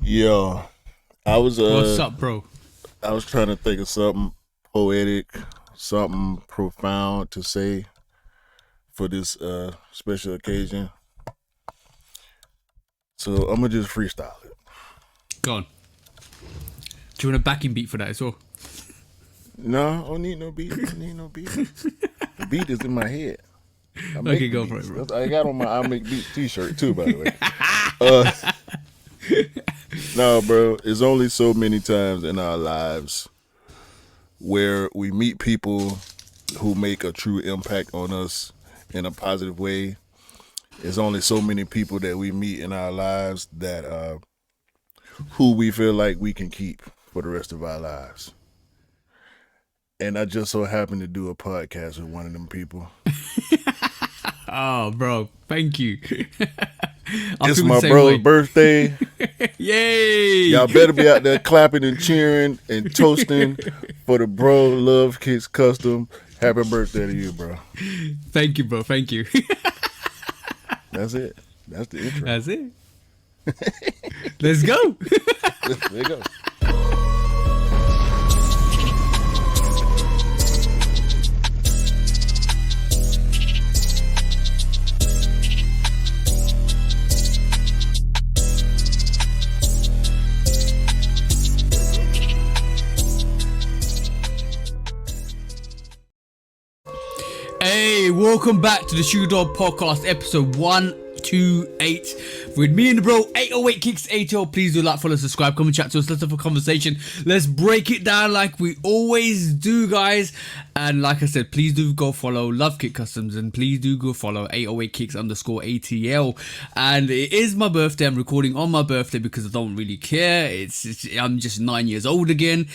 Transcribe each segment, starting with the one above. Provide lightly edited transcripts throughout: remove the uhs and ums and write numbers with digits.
Yeah, I was What's up, bro? I was trying to think of something poetic, something profound to say for this special occasion. So I'm gonna just freestyle it. Go on. Do you want a backing beat for that as well? No, I don't need no beat. The beat is in my head. Okay, go for it, bro. I got on my I Make Beats t-shirt too, by the way. No, bro, it's only so many times in our lives where we meet people who make a true impact on us in a positive way. There's only so many people that we meet in our lives that who we feel like we can keep for the rest of our lives. And I just so happened to do a podcast with one of them people. Oh, bro, thank you. It's my bro's birthday. Yay! Y'all better be out there clapping and cheering and toasting for the Bro Love Kicks Custom. Happy birthday to you, bro. Thank you, bro. Thank you. That's it. That's the intro. That's it. Let's go. There you go. Hey, welcome back to the Shoe Dog Podcast, episode 128. With me and the bro, 808 Kicks ATL. Please do like, follow, subscribe, come and chat to us. Let's have a conversation. Let's break it down like we always do, guys. And like I said, please do go follow Love Kick Customs and please do go follow 808 Kicks _ ATL. And it is my birthday. I'm recording on my birthday because I don't really care. I'm just 9 years old again.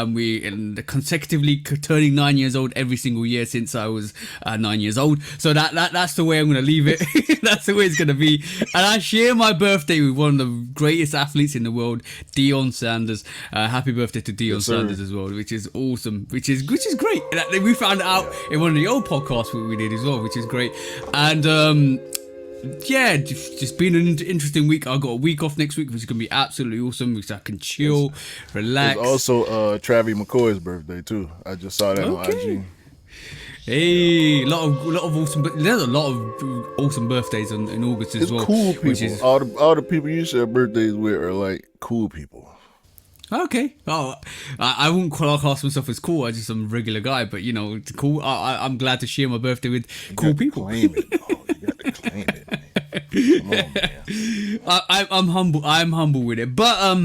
We consecutively turning 9 years old every single year since I was 9 years old. So that's the way I'm gonna leave it. That's the way it's gonna be. And I share my birthday with one of the greatest athletes in the world, Deion Sanders. Happy birthday to Deion Sanders as well, which is awesome, which is great. And we found it out in one of the old podcasts we did as well, which is great. And yeah, just been an interesting week. I got a week off next week, which is gonna be absolutely awesome, because I can chill, relax. It's also Travis McCoy's birthday too. I just saw that on IG. Hey, a lot of awesome. There's a lot of awesome birthdays in August as well. Cool people. Which is, all the people you share birthdays with are like cool people. Okay. Oh, I wouldn't class myself as cool. I just am a regular guy, but you know, it's cool. I'm glad to share my birthday with cool people. Claim it, dog. You got to claim it, man. Come on, man. I'm humble. I'm humble with it, but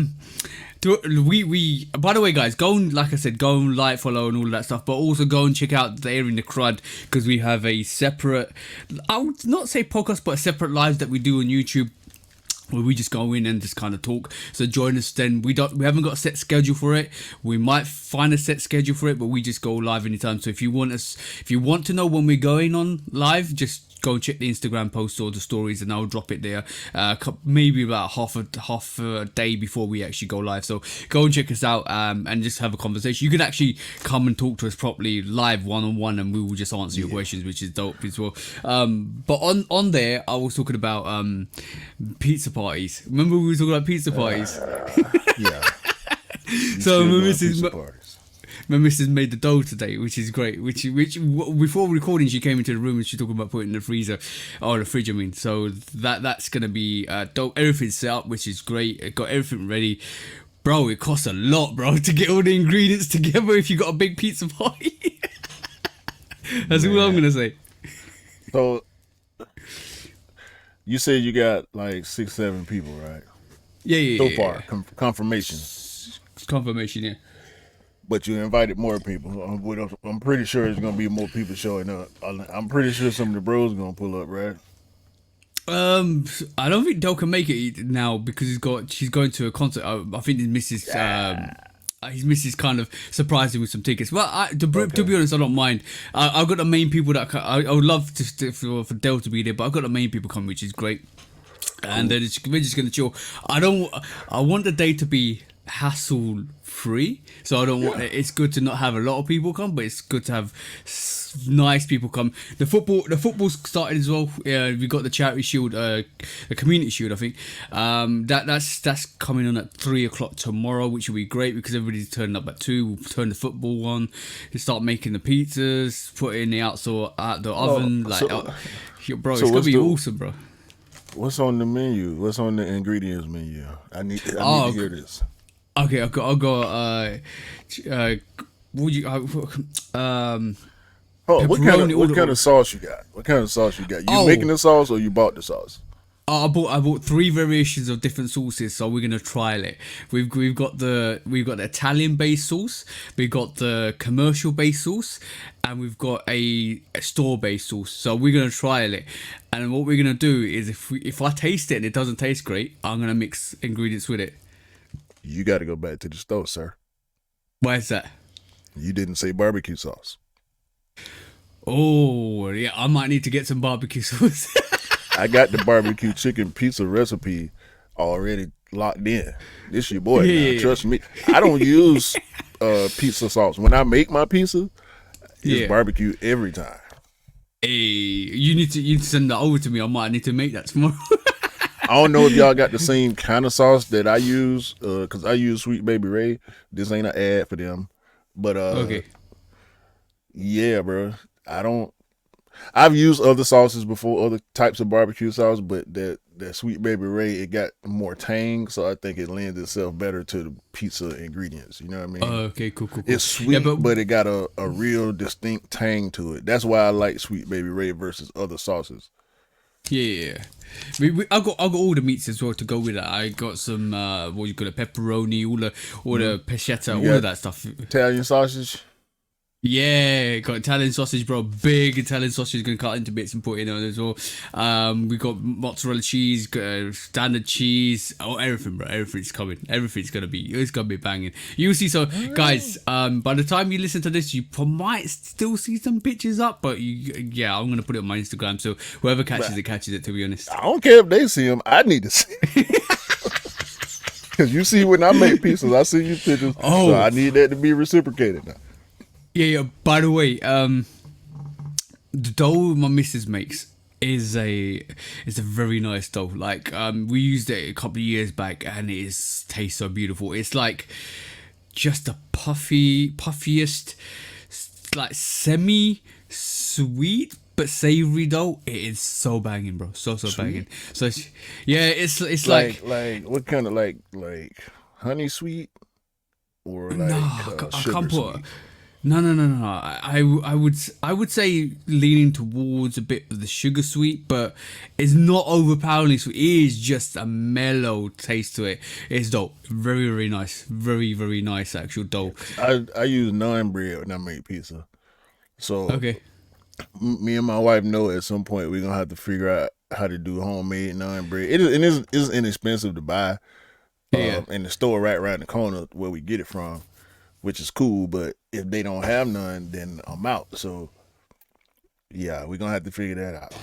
we by the way, guys, go and, like I said, go and like, follow and all of that stuff, but also go and check out the Air in the Crud, because we have a separate, I would not say podcast, but a separate live that we do on YouTube, where we just go in and just kind of talk. So join us then. We haven't got a set schedule for it. We might find a set schedule for it, but we just go live anytime. So if you want to know when we're going on live, just go and check the Instagram posts or the stories, and I'll drop it there. Maybe about half a day before we actually go live. So go and check us out and just have a conversation. You can actually come and talk to us properly live one-on-one, and we will just answer your questions, which is dope as well. But on there, I was talking about pizza parties. Remember we were talking about pizza parties? Yeah. So my missus made the dough today, which is great. Which before recording, she came into the room and she talking about putting it in the freezer, or the fridge, I mean. So that's gonna be dope. Everything's set up, which is great. It got everything ready, bro. It costs a lot, bro, to get all the ingredients together if you got a big pizza party. That's all I'm gonna say. So you said you got like 6-7 people, right? Yeah. So far, confirmation. Confirmation, yeah. But you invited more people. I'm pretty sure there's gonna be more people showing up. I'm pretty sure some of the bros gonna pull up, right? I don't think Del can make it now because she's going to a concert. I think his missus kind of surprised him with some tickets. Well, to be honest, I don't mind. I've got the main people that I would love for Del to be there, but I've got the main people coming, which is great. And we're just gonna chill. I want the day to be hassle free. So I don't want it's good to not have a lot of people come, but it's good to have nice people come. The football's started as well. We got the charity shield, the community shield, I think. That's coming on at 3:00 tomorrow, which will be great because everybody's turning up at 2. We'll turn the football on, start making the pizzas, put it in the outdoor oven. Bro, it's gonna be awesome, bro. What's on the menu? What's on the ingredients menu? I need to hear this. Okay, I've got would you what kind of sauce you got? What kind of sauce you got? You making the sauce or you bought the sauce? I bought 3 variations of different sauces, so we're gonna trial it. We've got the Italian based sauce, we've got the commercial based sauce, and we've got a store based sauce. So we're gonna trial it, and what we're gonna do is if I taste it and it doesn't taste great, I'm gonna mix ingredients with it. You got to go back to the store, sir. Why is that? You didn't say barbecue sauce. Oh yeah, I might need to get some barbecue sauce. I got the barbecue chicken pizza recipe already locked in. This your boy now. Trust me. I don't use pizza sauce. When I make my pizza, it's barbecue every time. Hey, you need to send that over to me. I might need to make that tomorrow. I don't know if y'all got the same kind of sauce that I use, because I use Sweet Baby Ray. This ain't an ad for them. But okay. Yeah, bro. I've used other sauces before, other types of barbecue sauce, but that Sweet Baby Ray, it got more tang, so I think it lends itself better to the pizza ingredients. You know what I mean? Okay, cool. It's sweet, but it got a real distinct tang to it. That's why I like Sweet Baby Ray versus other sauces. Yeah. I got all the meats as well to go with that. I got some what you call it, pepperoni, all the peschetta, all of that stuff. Italian sausage. Yeah, got Italian sausage, bro. Big Italian sausage, gonna cut into bits and put in on as well. We got mozzarella cheese, standard cheese, everything, bro. Everything's coming. It's gonna be banging. You'll see. So, guys, by the time you listen to this, you might still see some pictures up. But I'm gonna put it on my Instagram. So whoever catches it. To be honest, I don't care if they see them. I need to see. Because you see, when I make pizzas, I see you pictures. So I need that to be reciprocated now. Yeah. By the way, the dough my missus makes is a very nice dough. Like we used it a couple of years back, and it tastes so beautiful. It's like just a puffiest, like semi-sweet but savory dough. It is so banging, bro. So banging. So it's like what kind of like honey sweet or like I sugar can't put. sweet? No. I would say leaning towards a bit of the sugar sweet, but it's not overpoweringly sweet. It is just a mellow taste to it. It's dope. Very, very nice. Very, very nice actual dough. I use naan bread when I make pizza. So okay. Me and my wife know at some point we're gonna have to figure out how to do homemade naan bread. It's inexpensive to buy. In the store right around the corner where we get it from, which is cool, but if they don't have none, then I'm out. So, yeah, we're going to have to figure that out.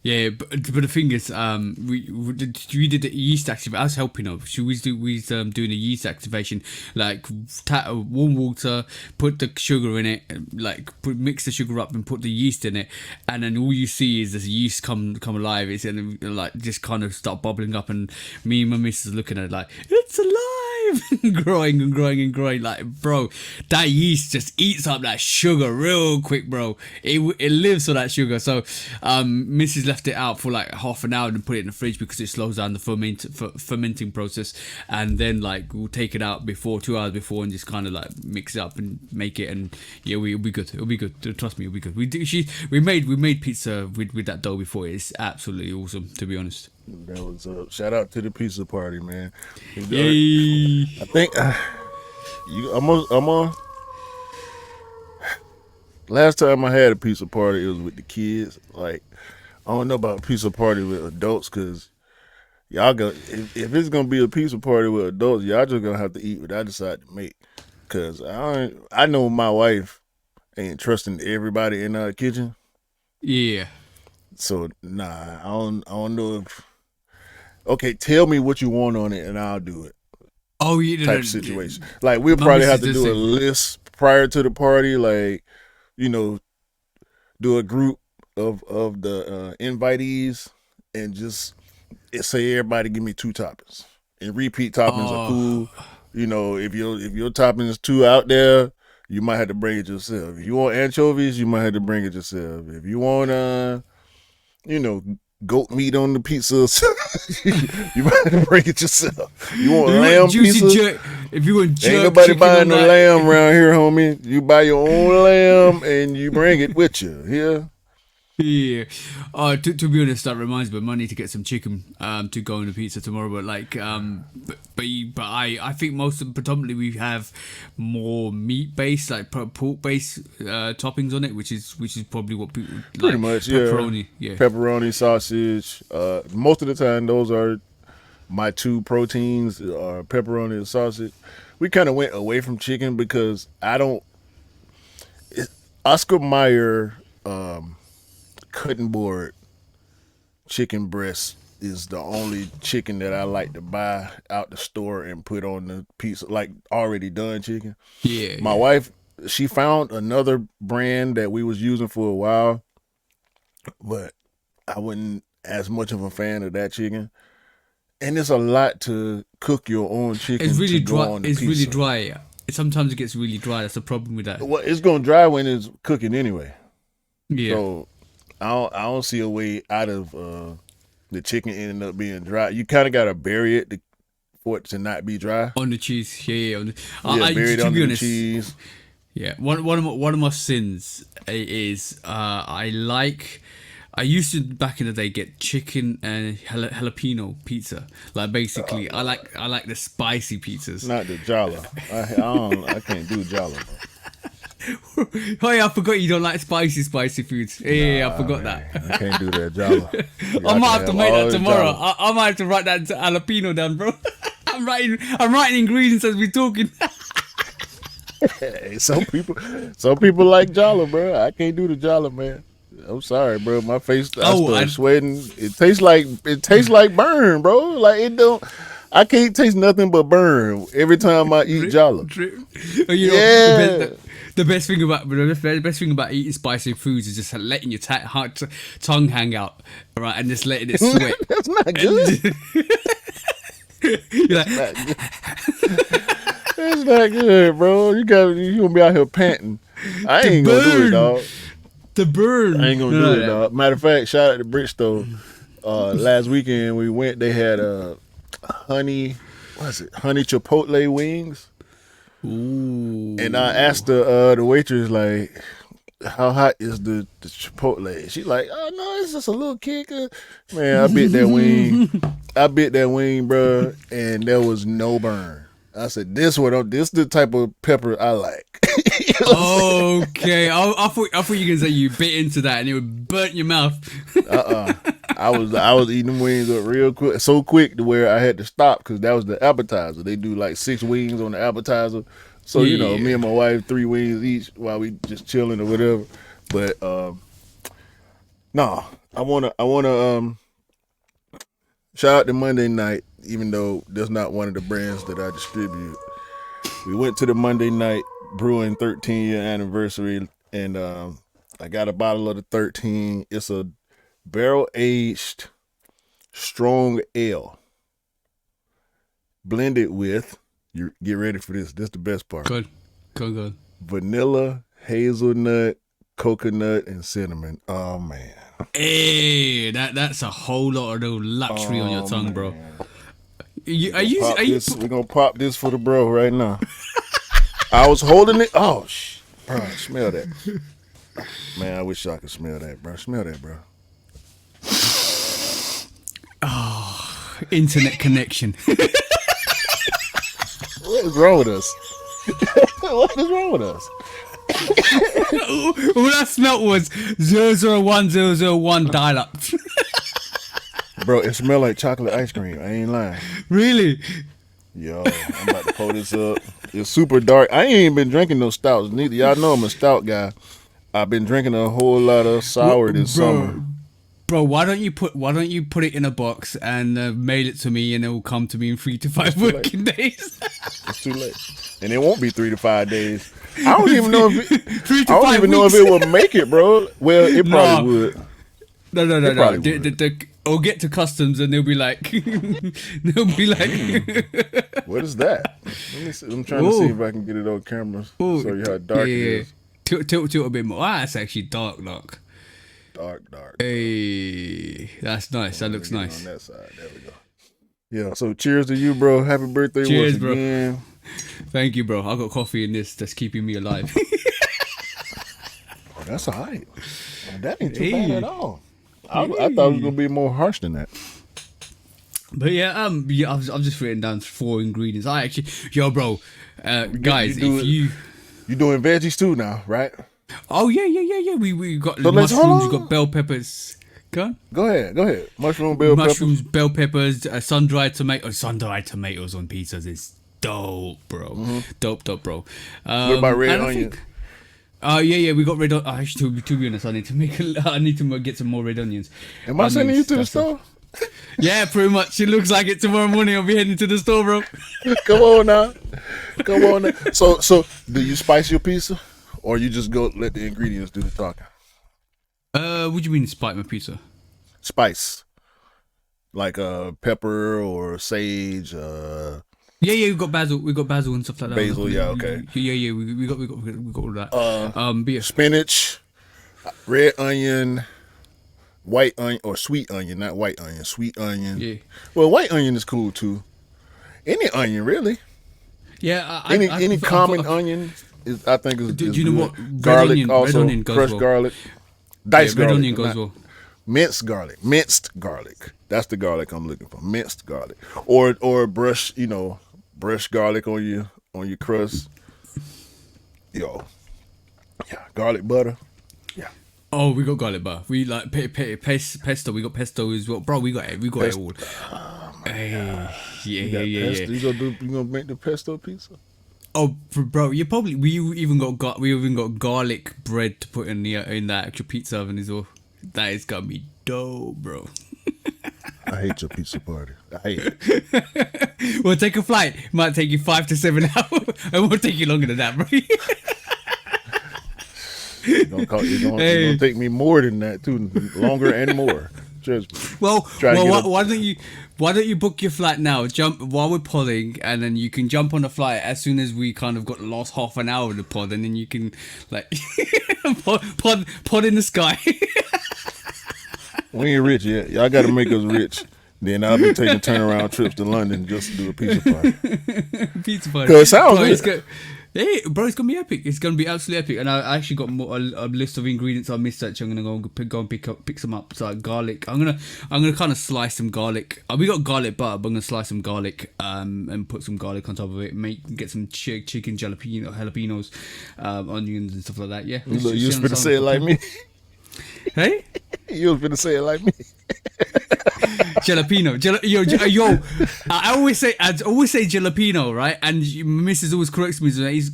Yeah, but the thing is, we did the yeast activation. I was helping her. We was doing the yeast activation, like warm water, put the sugar in it, like mix the sugar up and put the yeast in it, and then all you see is this yeast come alive. It's and like just kind of start bubbling up, and me and my missus looking at it like it's alive, growing and growing and growing. Like, bro, that yeast just eats up that sugar real quick, bro. It lives for that sugar. So, Mrs. left it out for like half an hour and put it in the fridge because it slows down the fermenting process, and then like we'll take it out 2 hours before and just kind of like mix it up and make it, and yeah, it'll be good. Trust me, it'll be good. We made pizza with that dough before. It's absolutely awesome, to be honest. That was shout out to the pizza party, man. Yay! I think I'm on. Last time I had a pizza party, it was with the kids. Like, I don't know about a pizza party with adults, because y'all go, if it's gonna be a pizza party with adults, y'all just gonna have to eat what I decide to make. Cause I know my wife ain't trusting everybody in our kitchen. Yeah. So I don't know if. Okay, tell me what you want on it and I'll do it. Oh, you type situation. Like we'll probably have to do a list prior to the party, like, you know, do a group of the invitees and just say everybody give me 2 toppings. And repeat toppings are cool. You know, if your topping is too out there, you might have to bring it yourself. If you want anchovies, you might have to bring it yourself. If you want you know, goat meat on the pizza, you might have to bring it yourself. You want lamb pizza? If you want jerk, ain't nobody buying no lamb around here, homie. You buy your own lamb and you bring it with you. Yeah. Yeah. To be honest, that reminds me, I might need to get some chicken to go on the pizza tomorrow. But like, but I think predominantly we have more meat based, like pork based toppings on it, which is probably what people pretty much pepperoni, pepperoni, sausage. Most of the time, those are my 2 proteins: are pepperoni and sausage. We kind of went away from chicken because Oscar Mayer. Cutting board chicken breast is the only chicken that I like to buy out the store and put on the pizza, like already done chicken. Yeah. My wife, she found another brand that we was using for a while, but I wasn't as much of a fan of that chicken. And it's a lot to cook your own chicken. It's really dry. It's really dry. Sometimes it gets really dry. That's the problem with that. Well, it's gonna dry when it's cooking anyway. Yeah. So I don't see a way out of the chicken ending up being dry. You kind of gotta bury it for it to not be dry. On the cheese, yeah. Bury it under the cheese. Yeah, one of my sins is I used to back in the day get chicken and jalapeno pizza. Like basically, I like the spicy pizzas. Not the jala. I can't do jala. Oh yeah, I forgot you don't like spicy foods. Yeah, I forgot that. I can't do that jala. I might have to make that tomorrow. I might have to write that jalapeno down, bro. I'm writing ingredients as we're talking. Hey, some people like jala, bro. I can't do the jala, man. I'm sorry, bro. My face, I start sweating. It tastes like burn, bro. Like it don't. I can't taste nothing but burn every time I eat jala. The best thing about eating spicy foods is just letting your tongue hang out, right, and just letting it sweat. That's not good. You're like, it's not good, bro. You gonna be out here panting. I ain't gonna do it, dog. The burn. I ain't gonna do it, dog. Matter of fact, shout out to Bridgestone. Last weekend we went. They had honey chipotle wings. Ooh. And I asked the waitress, like, how hot is the chipotle? She like, oh no, it's just a little kick. Man, I bit that wing, bro, and there was no burn. I said, this the type of pepper I like. Okay, I thought you were gonna say you bit into that and it would burn your mouth. I was eating them wings up real quick, so quick to where I had to stop because that was the appetizer. They do like 6 wings on the appetizer, so you know, me and my wife 3 wings each while we just chilling or whatever. But I wanna shout out to Monday Night, even though that's not one of the brands that I distribute. We went to the Monday Night Brewing 13-year anniversary, and I got a bottle of the 13. It's a barrel-aged strong ale blended with, you get ready for this. This is the best part. Good. Vanilla, hazelnut, coconut, and cinnamon. Oh man. Hey, that's a whole lot of little luxury on your tongue, bro. We're gonna pop this for the bro right now. I was holding it. Oh, bro, smell that. Man, I wish I could smell that, bro. Smell that, bro. Oh, internet connection. What is wrong with us? What is wrong with us? All I smelt was 001001 dial-up. Bro, it smelled like chocolate ice cream. I ain't lying. Really? Yo, I'm about to pull this up. It's super dark. I ain't even been drinking no stouts neither. Y'all know I'm a stout guy. I've been drinking a whole lot of sour this summer. Bro, why don't you put it in a box and mail it to me, and it will come to me in 3 to 5 working days. It's too late, and it won't be 3 to 5 days. I don't even know if it, 3 to I don't 5 even weeks. know if it will make it, bro. Well, it probably would. No. probably would. I'll get to customs and they'll be like, What is that? Let me see. I'm trying to see if I can get it on camera. Show you how dark it is. Tilt a bit more. Ah, it's actually dark. Dark. Hey, that's nice. That looks nice. On that side, there we go. Yeah. So cheers to you, bro. Happy birthday Cheers, once bro. again. Thank you, bro. I got coffee in this that's keeping me alive. Oh, that's all right. That ain't too bad at all. I thought it was gonna be more harsh than that. But I've just written down 4 ingredients. I actually, bro, guys, you doing veggies too now, right? Oh yeah. We got So mushrooms. We got bell peppers. Go ahead. Mushrooms, bell peppers, sun-dried tomatoes. Sun-dried tomatoes on pizzas is dope, bro. Mm-hmm. Dope, bro. What about red onion? We got red. Actually, to be honest, I need to get some more red onions. Am I sending you to the store? Yeah, pretty much. It looks like it. Tomorrow morning, I'll be heading to the store, bro. Come on now. So, do you spice your pizza, or you just go let the ingredients do the talking? What do you mean, spice my pizza? Spice, like pepper or sage. Yeah, we got basil. We got basil and stuff like that. Basil, yeah, okay. Yeah. We got all that. But yeah. Spinach, red onion, white onion, or sweet onion, not white onion. Sweet onion. Yeah. Well, white onion is cool too. Any onion, really. Yeah. Any common onion is, I think, is. Do is you know good. what? Garlic also. Red onion goes Crushed well. garlic. Diced red garlic. onion goes well. Minced garlic. That's the garlic I'm looking for. Minced garlic, or brush garlic on your crust. Yeah, garlic butter. Yeah. Oh, we got garlic butter. We like pesto. We got pesto as well, bro. We got it all. Yeah. You gonna make the pesto pizza? Oh, bro, we even got garlic bread to put in that actual pizza oven as well. That is gonna be dope, bro. I hate your pizza party. I hate it. We'll take a flight. It might take you 5 to 7 hours. It won't take you longer than that, bro. It's gonna take me more than that too, longer and more. Trust me. Well, why don't you book your flight now? Jump while we're podding, and then you can jump on the flight as soon as we kind of got the last half an hour of the pod, and then you can like pod in the sky. We ain't rich yet. Y'all got to make us rich. Then I'll be taking turnaround trips to London just to do a pizza party. Pizza party. Cause it sounds good. Hey, bro, it's gonna be epic. It's gonna be absolutely epic. And I actually got a list of ingredients I missed. Actually, I'm gonna go and pick some up. So like garlic. I'm gonna kind of slice some garlic. We got garlic butter, but I'm gonna slice some garlic and put some garlic on top of it. Get some chicken jalapenos, onions and stuff like that. Yeah. Look, you was finna say it like me. Hey. You was finna say it like me. Jalapeno. I always say jalapeno, right? And Mrs. always corrects me.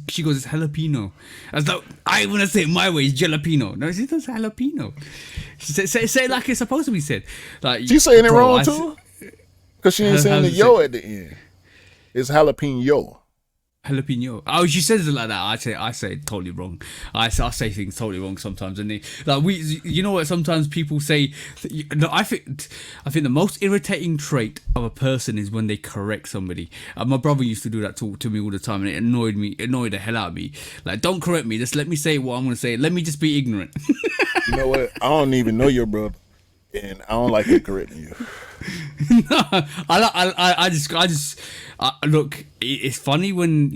She goes, it's jalapeno. I was like, I want to say it my way. It's jalapeno. No, she does jalapeno. Say it like it's supposed to be said. Like She's saying it wrong too? Because she ain't saying the yo at the end. It's jalapeno. Jalapeno. Oh, she says it like that. I say it totally wrong. I say things totally wrong sometimes, and you know what? Sometimes people say. I think the most irritating trait of a person is when they correct somebody. My brother used to do that to me all the time, and it annoyed the hell out of me. Like, don't correct me. Just let me say what I'm gonna say. Let me just be ignorant. You know what? I don't even know your brother, and I don't like him correcting you. No, I just look. It's funny when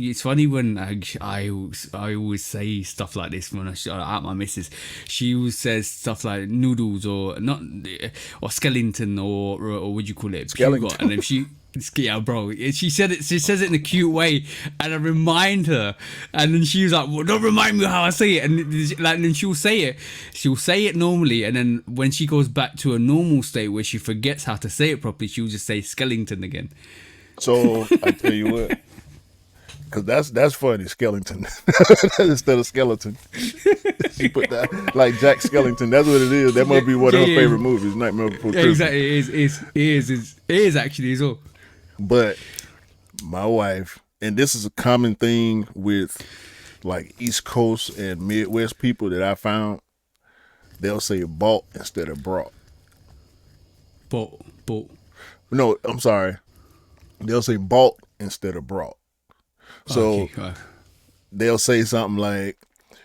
I always say stuff like this when I at my missus. She always says stuff like noodles or skeleton or what do you call it? Skeleton. And then yeah, bro. She says it in a cute way, and I remind her, and then she was like, "Well, don't remind me how I say it." And then she'll say it normally, and then when she goes back to a normal state where she forgets how to say it properly, she'll just say skeleton again. So I tell you what, Cause that's funny, skeleton instead of skeleton. She put that like Jack Skellington. That's what it is. That must be one of her favorite movies, Nightmare Before Christmas. Exactly, it is actually as well. But my wife, and this is a common thing with like East Coast and Midwest people that I found, they'll say bought instead of brought. But No, I'm sorry. They'll say bought instead of brought. So okay. they'll say something like,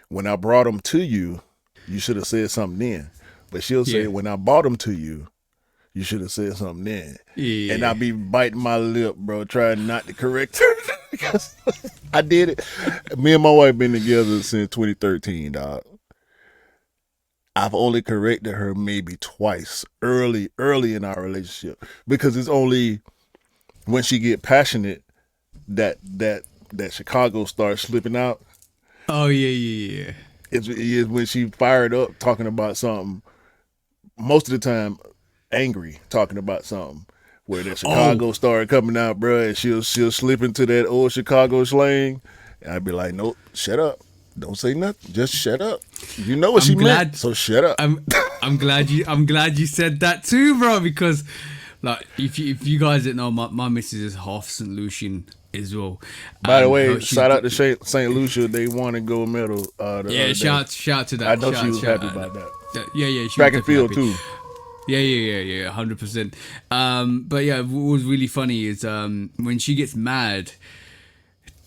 when I brought them to you, you should have said something then. But she'll say, when I bought them to you, you should have said something then. Yeah. And I'll be biting my lip, bro, trying not to correct her. Because I did it. Me and my wife been together since 2013, dog. I've only corrected her maybe twice early in our relationship. Because it's only when she get passionate that Chicago starts slipping out. Oh yeah. It's when she fired up talking about something. Most of the time, angry talking about something. Where that Chicago started coming out, bro, and she'll slip into that old Chicago slang, and I'd be like, nope, shut up, don't say nothing, just shut up. You know what she meant, so shut up. I'm glad you said that too, bro, because like if you guys didn't know, my missus is half St. Lucian as well. By the way, shout out to St. Lucia. They won a gold medal. Shout to that. I know she was happy about that. Yeah. Track and field too. Yeah, 100%. But yeah, what was really funny is when she gets mad,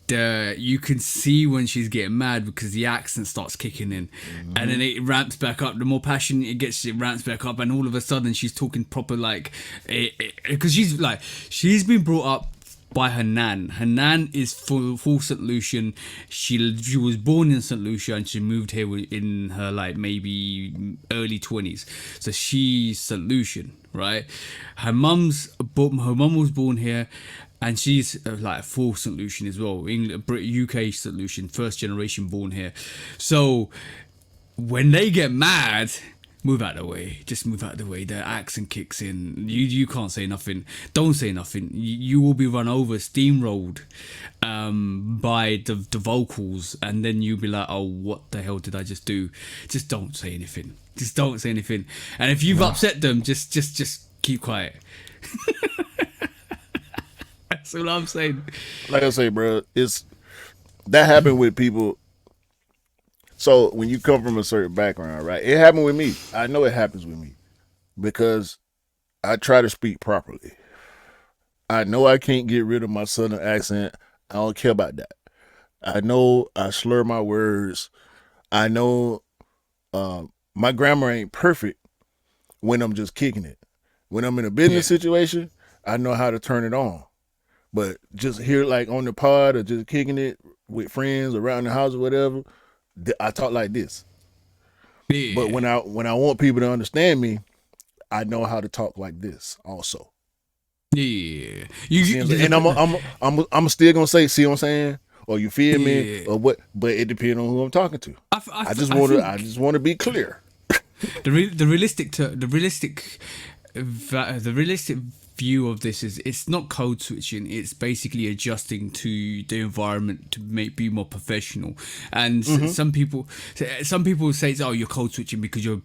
you can see when she's getting mad because the accent starts kicking in, and then it ramps back up. The more passionate it gets, it ramps back up, and all of a sudden she's talking proper like, because she's been brought up by her nan. Her nan is full St. Lucian. She was born in St. Lucia and she moved here in her like maybe early 20s. So she's St. Lucian, right? Her mum was born here, and she's like full St. Lucian as well. UK St. Lucian, first generation born here. So when they get mad, move out of the way. Just move out of the way. The accent kicks in. You can't say nothing. Don't say nothing. You will be run over, steamrolled by the vocals, and then you'll be like, oh, what the hell did I just do? Just don't say anything. Just don't say anything. And if you've upset them, just keep quiet. That's all I'm saying. Like I say, bro, that happened with people. So when you come from a certain background, right? It happened with me. I know it happens with me because I try to speak properly. I know I can't get rid of my southern accent. I don't care about that. I know I slur my words. I know my grammar ain't perfect when I'm just kicking it. When I'm in a business situation, I know how to turn it on. But just here like on the pod or just kicking it with friends around the house or whatever, I talk like this. Yeah. But when I want people to understand me, I know how to talk like this also. Yeah. And I'm still gonna say, see what I'm saying? Or you feel me? Or what? But it depends on who I'm talking to. I just want to be clear. The realistic view of this is it's not code switching, it's basically adjusting to the environment to be more professional. And some people say, oh, you're code switching because you're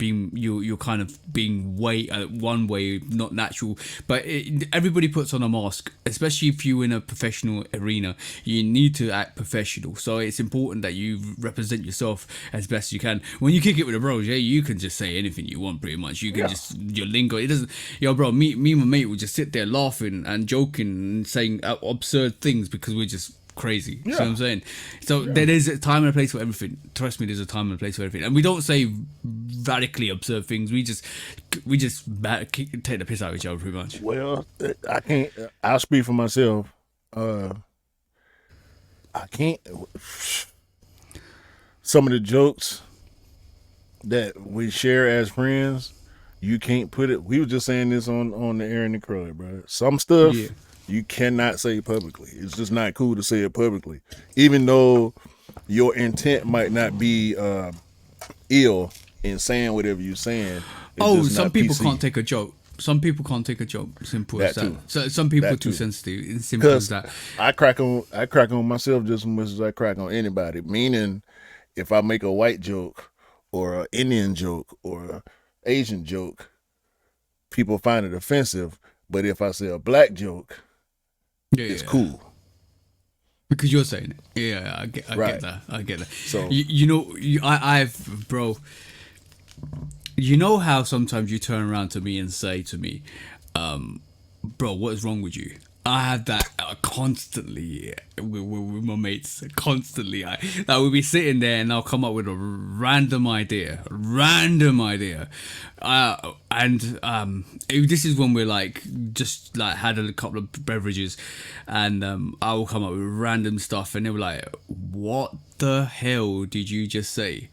kind of being one way, not natural. But everybody puts on a mask, especially if you're in a professional arena. You need to act professional, so it's important that you represent yourself as best you can. When you kick it with the bros, you can just say anything you want pretty much. You can just, your lingo, it doesn't, bro, me and my mate will just sit there laughing and joking and saying absurd things because we're just crazy. You know what I'm saying? So there is a time and a place for everything. Trust me, there's a time and a place for everything. And we don't say radically absurd things. We just take the piss out of each other pretty much. Well, I can't. I'll speak for myself. I can't. Some of the jokes that we share as friends, you can't put it. We were just saying this on the air in the crowd, bro. Some stuff you cannot say publicly. It's just not cool to say it publicly, even though your intent might not be ill in saying whatever you're saying. Some people can't take a joke. Some people can't take a joke. Simple as That that. too. So some people That are too too. sensitive. It's simple as Because that. I crack on myself just as much as I crack on anybody. Meaning, if I make a white joke or an Indian joke or an Asian joke, people find it offensive. But if I say a black joke, Yeah, it's yeah. cool. Because you're saying it. Yeah, I get Right. that. I get that. So- you know, I've bro. You know how sometimes you turn around to me and say to me, bro, what is wrong with you? I have that constantly with my mates. Constantly, I will be sitting there and I'll come up with a random idea, this is when we're like just like had a couple of beverages, and I will come up with random stuff, and they were like, "What the hell did you just say?"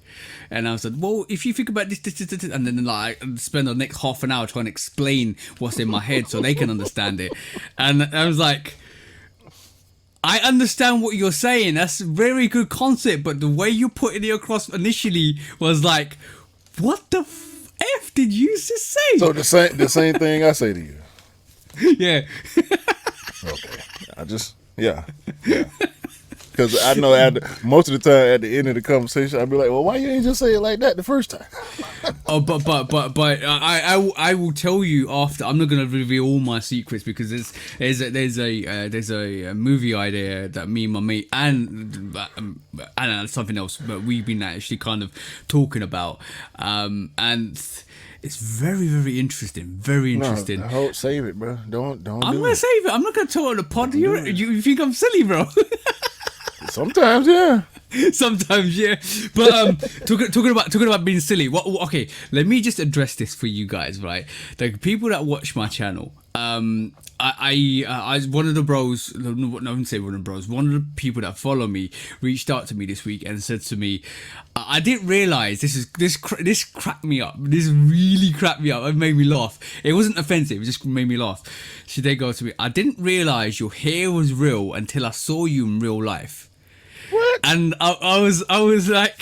And I was like, well, if you think about this, and then like I spend the next half an hour trying to explain what's in my head so they can understand it. And I was like, I understand what you're saying. That's a very good concept, but the way you put it across initially was like, what the F did you just say? So the same thing I say to you. Yeah. Okay. Yeah. Because I know most of the time at the end of the conversation, I'd be like, well, why you ain't just say it like that the first time? Oh, but I will tell you after. I'm not gonna reveal all my secrets because there's a movie idea that me and my mate and something else, but we've been actually kind of talking about, and it's very, very interesting. Very interesting. No, save it, bro. Don't. I'm do gonna it. save it. I'm not gonna tell on the pod. You think I'm silly, bro? Sometimes, yeah. Sometimes, yeah. But talking about being silly. Okay, let me just address this for you guys, right? The people that watch my channel. I one of the bros. No, I wouldn't say one of the bros. One of the people that follow me reached out to me this week and said to me, "I didn't realize this cracked me up. This really cracked me up. It made me laugh. It wasn't offensive. It just made me laugh." So they go to me, "I didn't realize your hair was real until I saw you in real life." What? And I was like,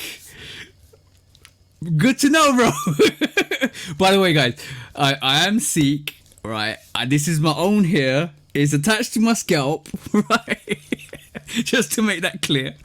good to know, bro. By the way, guys, I am Sikh, right? This is my own hair. It's attached to my scalp, right? Just to make that clear.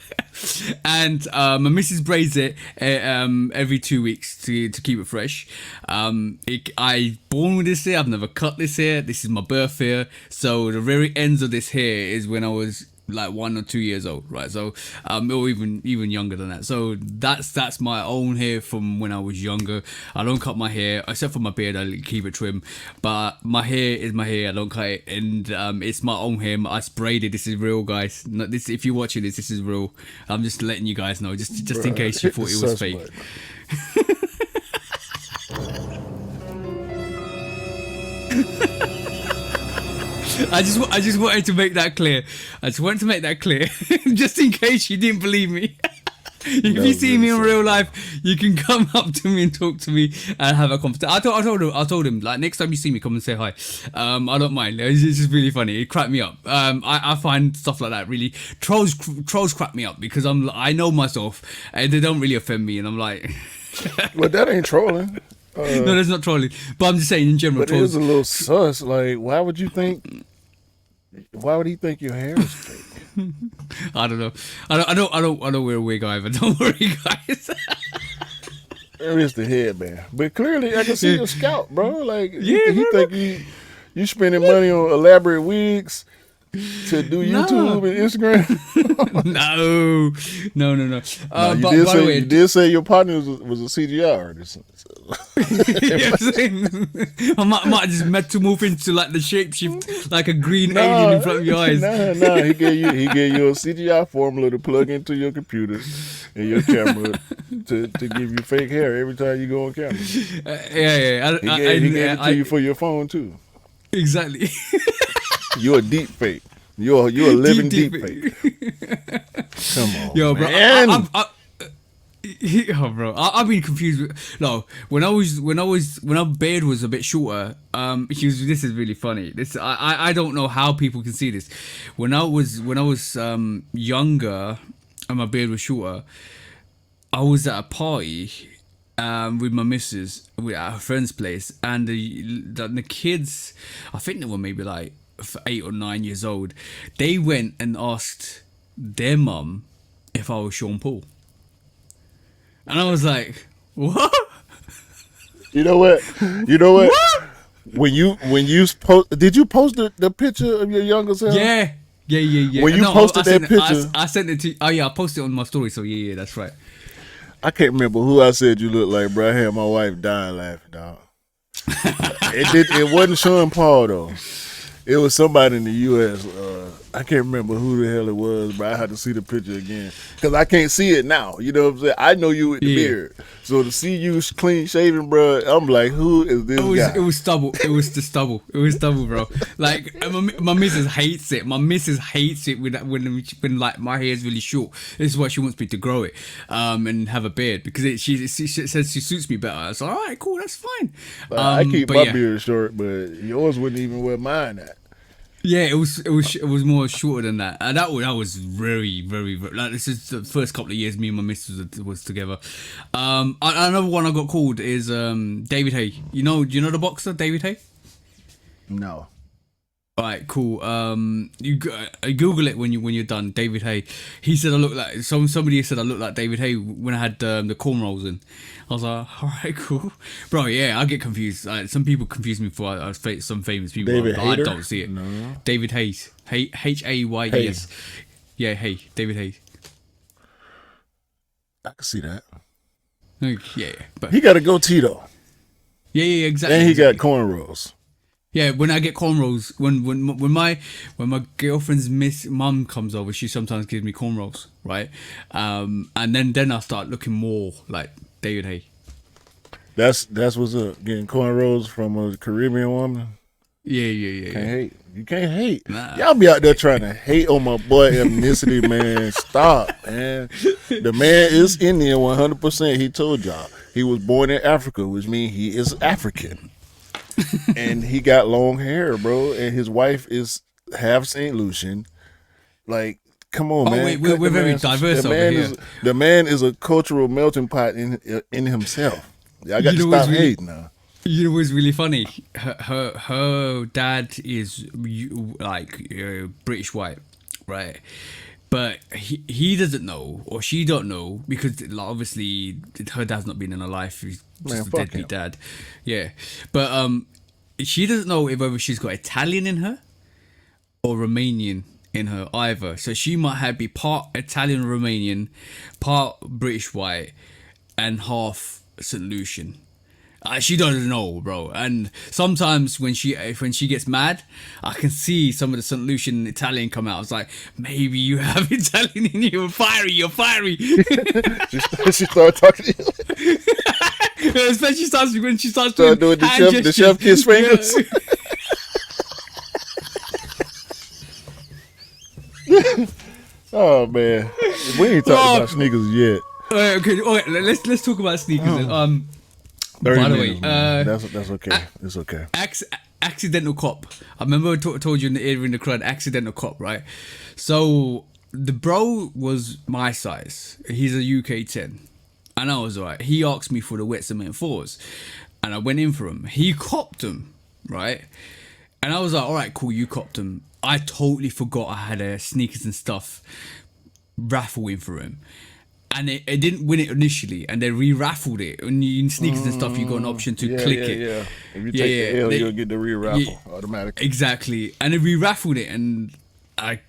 And my missus braids it every 2 weeks to keep it fresh. I born with this hair. I've never cut this hair. This is my birth hair. So the very ends of this hair is when I was like 1 or 2 years old, right? So or even younger than that. So that's my own hair from when I was younger. I don't cut my hair except for my beard. I keep it trim, but my hair is my hair. I don't cut it, and it's my own hair. I sprayed it. This is real, guys. This, if you're watching this is real. I'm just letting you guys know, just in case you thought it was fake. I just wanted to make that clear. Just in case you didn't believe me. If you see me in real life, you can come up to me and talk to me and have a conversation. I told him like, next time you see me, come and say hi. I don't mind. It's just really funny. It cracked me up. I find stuff like that really trolls crack me up because I know myself and they don't really offend me, and I'm like, But that ain't trolling. no, that's not trolling. But I'm just saying in general. But it is a little sus. Like, why would he think your hair is fake? I don't know. I don't wear a wig either. Don't worry, guys. There is the headband, but clearly I can see your scalp, bro. Like, Yeah, he bro. think you spending money on elaborate wigs to do YouTube and Instagram. No. No, But by the way, you did say your partner was a CGI artist. I might just metamorph into like the shapeshift, like a green alien in front of your eyes. No. He gave you a CGI formula to plug into your computer and your camera to give you fake hair every time you go on camera. Yeah. He gave it to you for your phone too. Exactly. You're a deep fake. You're a living deep fake. Come on, Yo, bro. man. I've been confused. No, when our beard was a bit shorter, this is really funny. I don't know how people can see this. When I was younger and my beard was shorter, I was at a party with my missus at her friend's place, and the kids, I think they were maybe like 8 or 9 years old. They went and asked their mum if I was Sean Paul, and I was like, "What? You know what? You know what? What?" When you post, did you post the picture of your younger self? Yeah. When you posted that picture, I sent it to. Oh yeah, I posted it on my story. So yeah, that's right. I can't remember who I said you look like, bro. I had my wife dying laughing, dog. It wasn't Sean Paul though. It was somebody in the U.S. I can't remember who the hell it was, but I had to see the picture again because I can't see it now. You know what I'm saying? I know you with the beard, so to see you clean shaven, bro, I'm like, who is this guy? It was stubble. It was the stubble. It was stubble, bro. Like my missus hates it. My missus hates it when like my hair is really short. This is why she wants me to grow it, and have a beard because she says she suits me better. I was like, all right, cool, that's fine. I keep my beard short, but yours wouldn't even wear mine at. Yeah, it was more shorter than that. That was very, very, very, like, this is the first couple of years me and my missus was together. Another one I got called is David Hay. Do you know the boxer David Hay? No. All right, cool. You Google it when you're done. David Hay. He said I look like somebody said I look like David Hay when I had the cornrows in. I was like, all right, cool, bro. Yeah, I get confused. Like, some people confuse me for some famous people. David I don't see it. No. David Hayes. Hayes. Yeah, David Hayes. I can see that. Yeah, but he got a goatee though. Yeah, exactly. And he got cornrows. Yeah, when I get cornrows, when my girlfriend's mum comes over, she sometimes gives me cornrows, right? And then I start looking more like David Hay. That's what's up. Getting cornrows from a Caribbean woman. Yeah. Can't hate. You can't hate. Nah. Y'all be out there trying to hate on my boy ethnicity, man. Stop, man. The man is Indian 100%. He told y'all. He was born in Africa, which means he is African. And he got long hair, bro. And his wife is half St. Lucian. Like, come on, man. Wait, we're very diverse over here. The man is a cultural melting pot in himself. I got to stop hating now. You know what's really funny? Her dad is like British white, right? But he doesn't know, or she don't know, because obviously her dad's not been in her life. He's just a deadbeat dad. Yeah, but she doesn't know whether she's got Italian in her or Romanian in her either. So she might be part Italian, Romanian, part British white, and half St. Lucian. She doesn't know, bro. And sometimes when she gets mad, I can see some of the St. Lucian Italian come out. I was like, maybe you have Italian in you. You're fiery. She started talking to you. Especially when she starts doing the chef kiss fingers. Oh man, we ain't talking about sneakers yet. Okay, let's talk about sneakers. By the way, that's okay. It's okay. Accidental cop. I remember I told you in the crowd, accidental cop, right? So the bro was my size. He's a UK 10, and I was alright. He asked me for the wet cement 4s, and I went in for them. He copped them, right? And I was like, alright, cool, you copped them. I totally forgot I had a sneakers and stuff raffle in for him. And it didn't win it initially, and they re-raffled it. When you in sneakers and stuff, you got an option to click it. Yeah. If you take the L, you'll get the re-raffle automatically. Exactly, and they re-raffled it, and I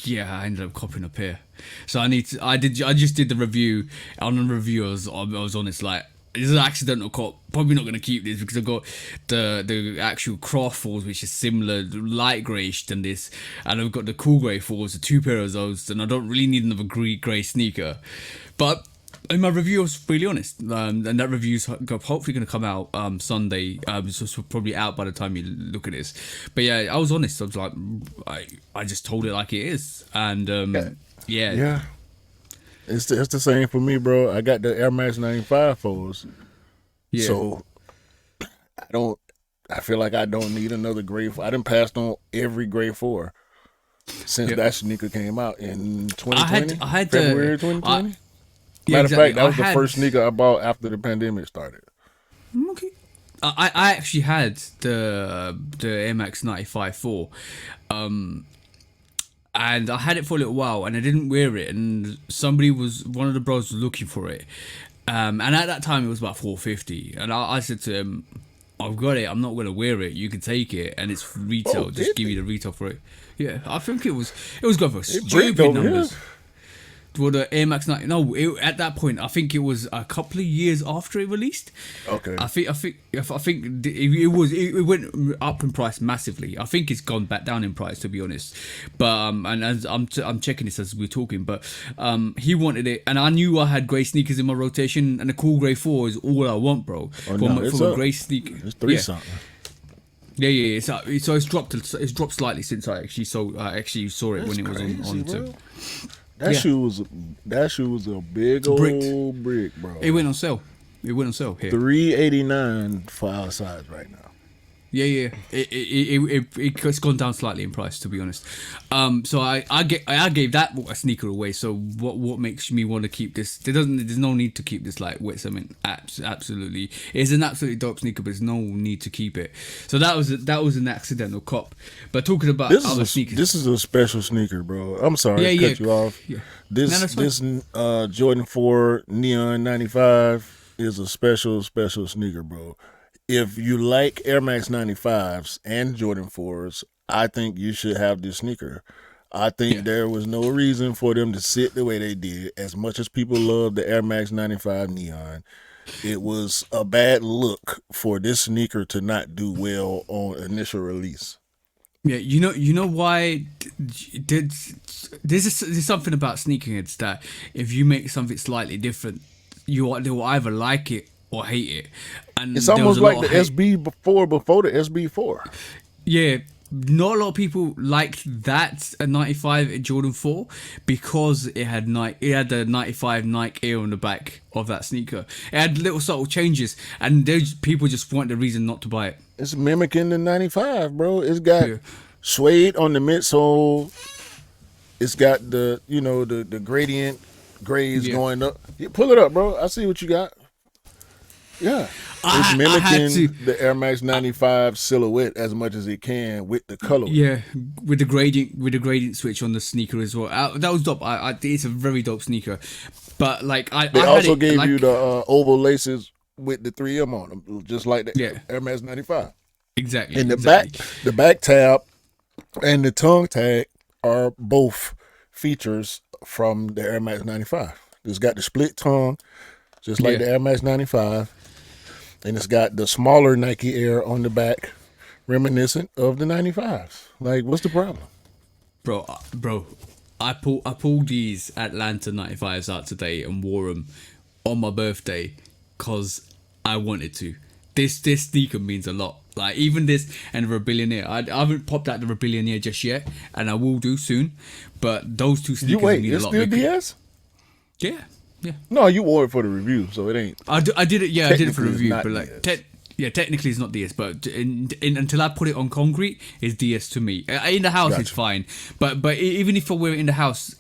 ended up copying a pair. So I just did the review. On the review, I was honest, like, this is an accidental cop. Probably not going to keep this because I got the actual craft 4s, which is similar, light greyish than this, and I've got the cool grey 4s, the 2 pair of those, and I don't really need another grey sneaker. But in my review, I was really honest, and that review's hopefully going to come out Sunday. So it's probably out by the time you look at this. But yeah, I was honest. I was like, I just told it like it is, and yeah. It's the same for me, bro. I got the Air Max 95 4s. Yeah. So I feel like I don't need another grade 4. I done passed on every grade 4 since that sneaker came out in 2020. I had February 2020. Yeah, Matter of exactly. fact, that was the first sneaker I bought after the pandemic started. Okay. I actually had the Air Max 95 4, and I had it for a little while, and I didn't wear it, and one of the bros was looking for it, and at that time it was about 450, and I said to him, I've got it, I'm not gonna wear it, you can take it, and it's retail, just give you the retail for it. Yeah, I think it was good for stupid numbers. Here. For the Air Max 90, no, at that point, I think it was a couple of years after it released. Okay. I think it went up in price massively. I think it's gone back down in price, to be honest. But and as I'm checking this as we're talking, but he wanted it, and I knew I had grey sneakers in my rotation, and the cool grey 4 is all I want, bro. Oh, for a grey sneaker, it's 3 something. Yeah. So it's dropped slightly since I actually saw it. That's when it was on bro. That shoe was a big old brick, bro. It went on sale. It went on sale here. $389 for our size right now. Yeah. It's gone down slightly in price, to be honest. So I gave that a sneaker away. So what makes me want to keep this? There's no need to keep this like wet cement. Absolutely, it's an absolutely dope sneaker, but there's no need to keep it. So that was an accidental cop. But talking about other sneakers, this is a special sneaker, bro. I'm sorry to cut you off. Yeah. This Jordan 4 Neon 95 is a special sneaker, bro. If you like Air Max 95s and Jordan 4s, I think you should have this sneaker. I think there was no reason for them to sit the way they did. As much as people love the Air Max 95 Neon, it was a bad look for this sneaker to not do well on initial release. Yeah, you know why? There's something about sneakerheads that if you make something slightly different, they will either like it or hate it. And it's almost like the SB before the SB4. Yeah, not a lot of people liked that 95 Jordan 4 because it had the 95 Nike Air on the back of that sneaker. It had little subtle changes, and people just want the reason not to buy it. It's mimicking the 95, bro. It's got suede on the midsole. It's got the gradient grays going up. You pull it up, bro. I see what you got. Yeah, it's mimicking the Air Max 95 silhouette as much as it can with the color. Yeah, with the gradient switch on the sneaker as well. That was dope. It's a very dope sneaker. But like they also gave you the oval laces with the 3M on them, just like the Air Max 95. Exactly. And the back tab and the tongue tag are both features from the Air Max 95. It's got the split tongue, just like the Air Max 95. And it's got the smaller Nike Air on the back, reminiscent of the 95s. Like, what's the problem? Bro, I pulled these Atlanta 95s out today and wore them on my birthday because I wanted to. This sneaker means a lot. Like, even this and the Rebellionaire. I haven't popped out the Rebellionaire just yet, and I will do soon. But those two sneakers mean a lot. You wait, it's still DS? Yeah. No, you wore it for the review, so it ain't. I did it. Yeah, I did it for the review, but like, technically it's not DS. But until I put it on concrete, it's DS to me. In the house, it's fine. But even if I wear it in the house,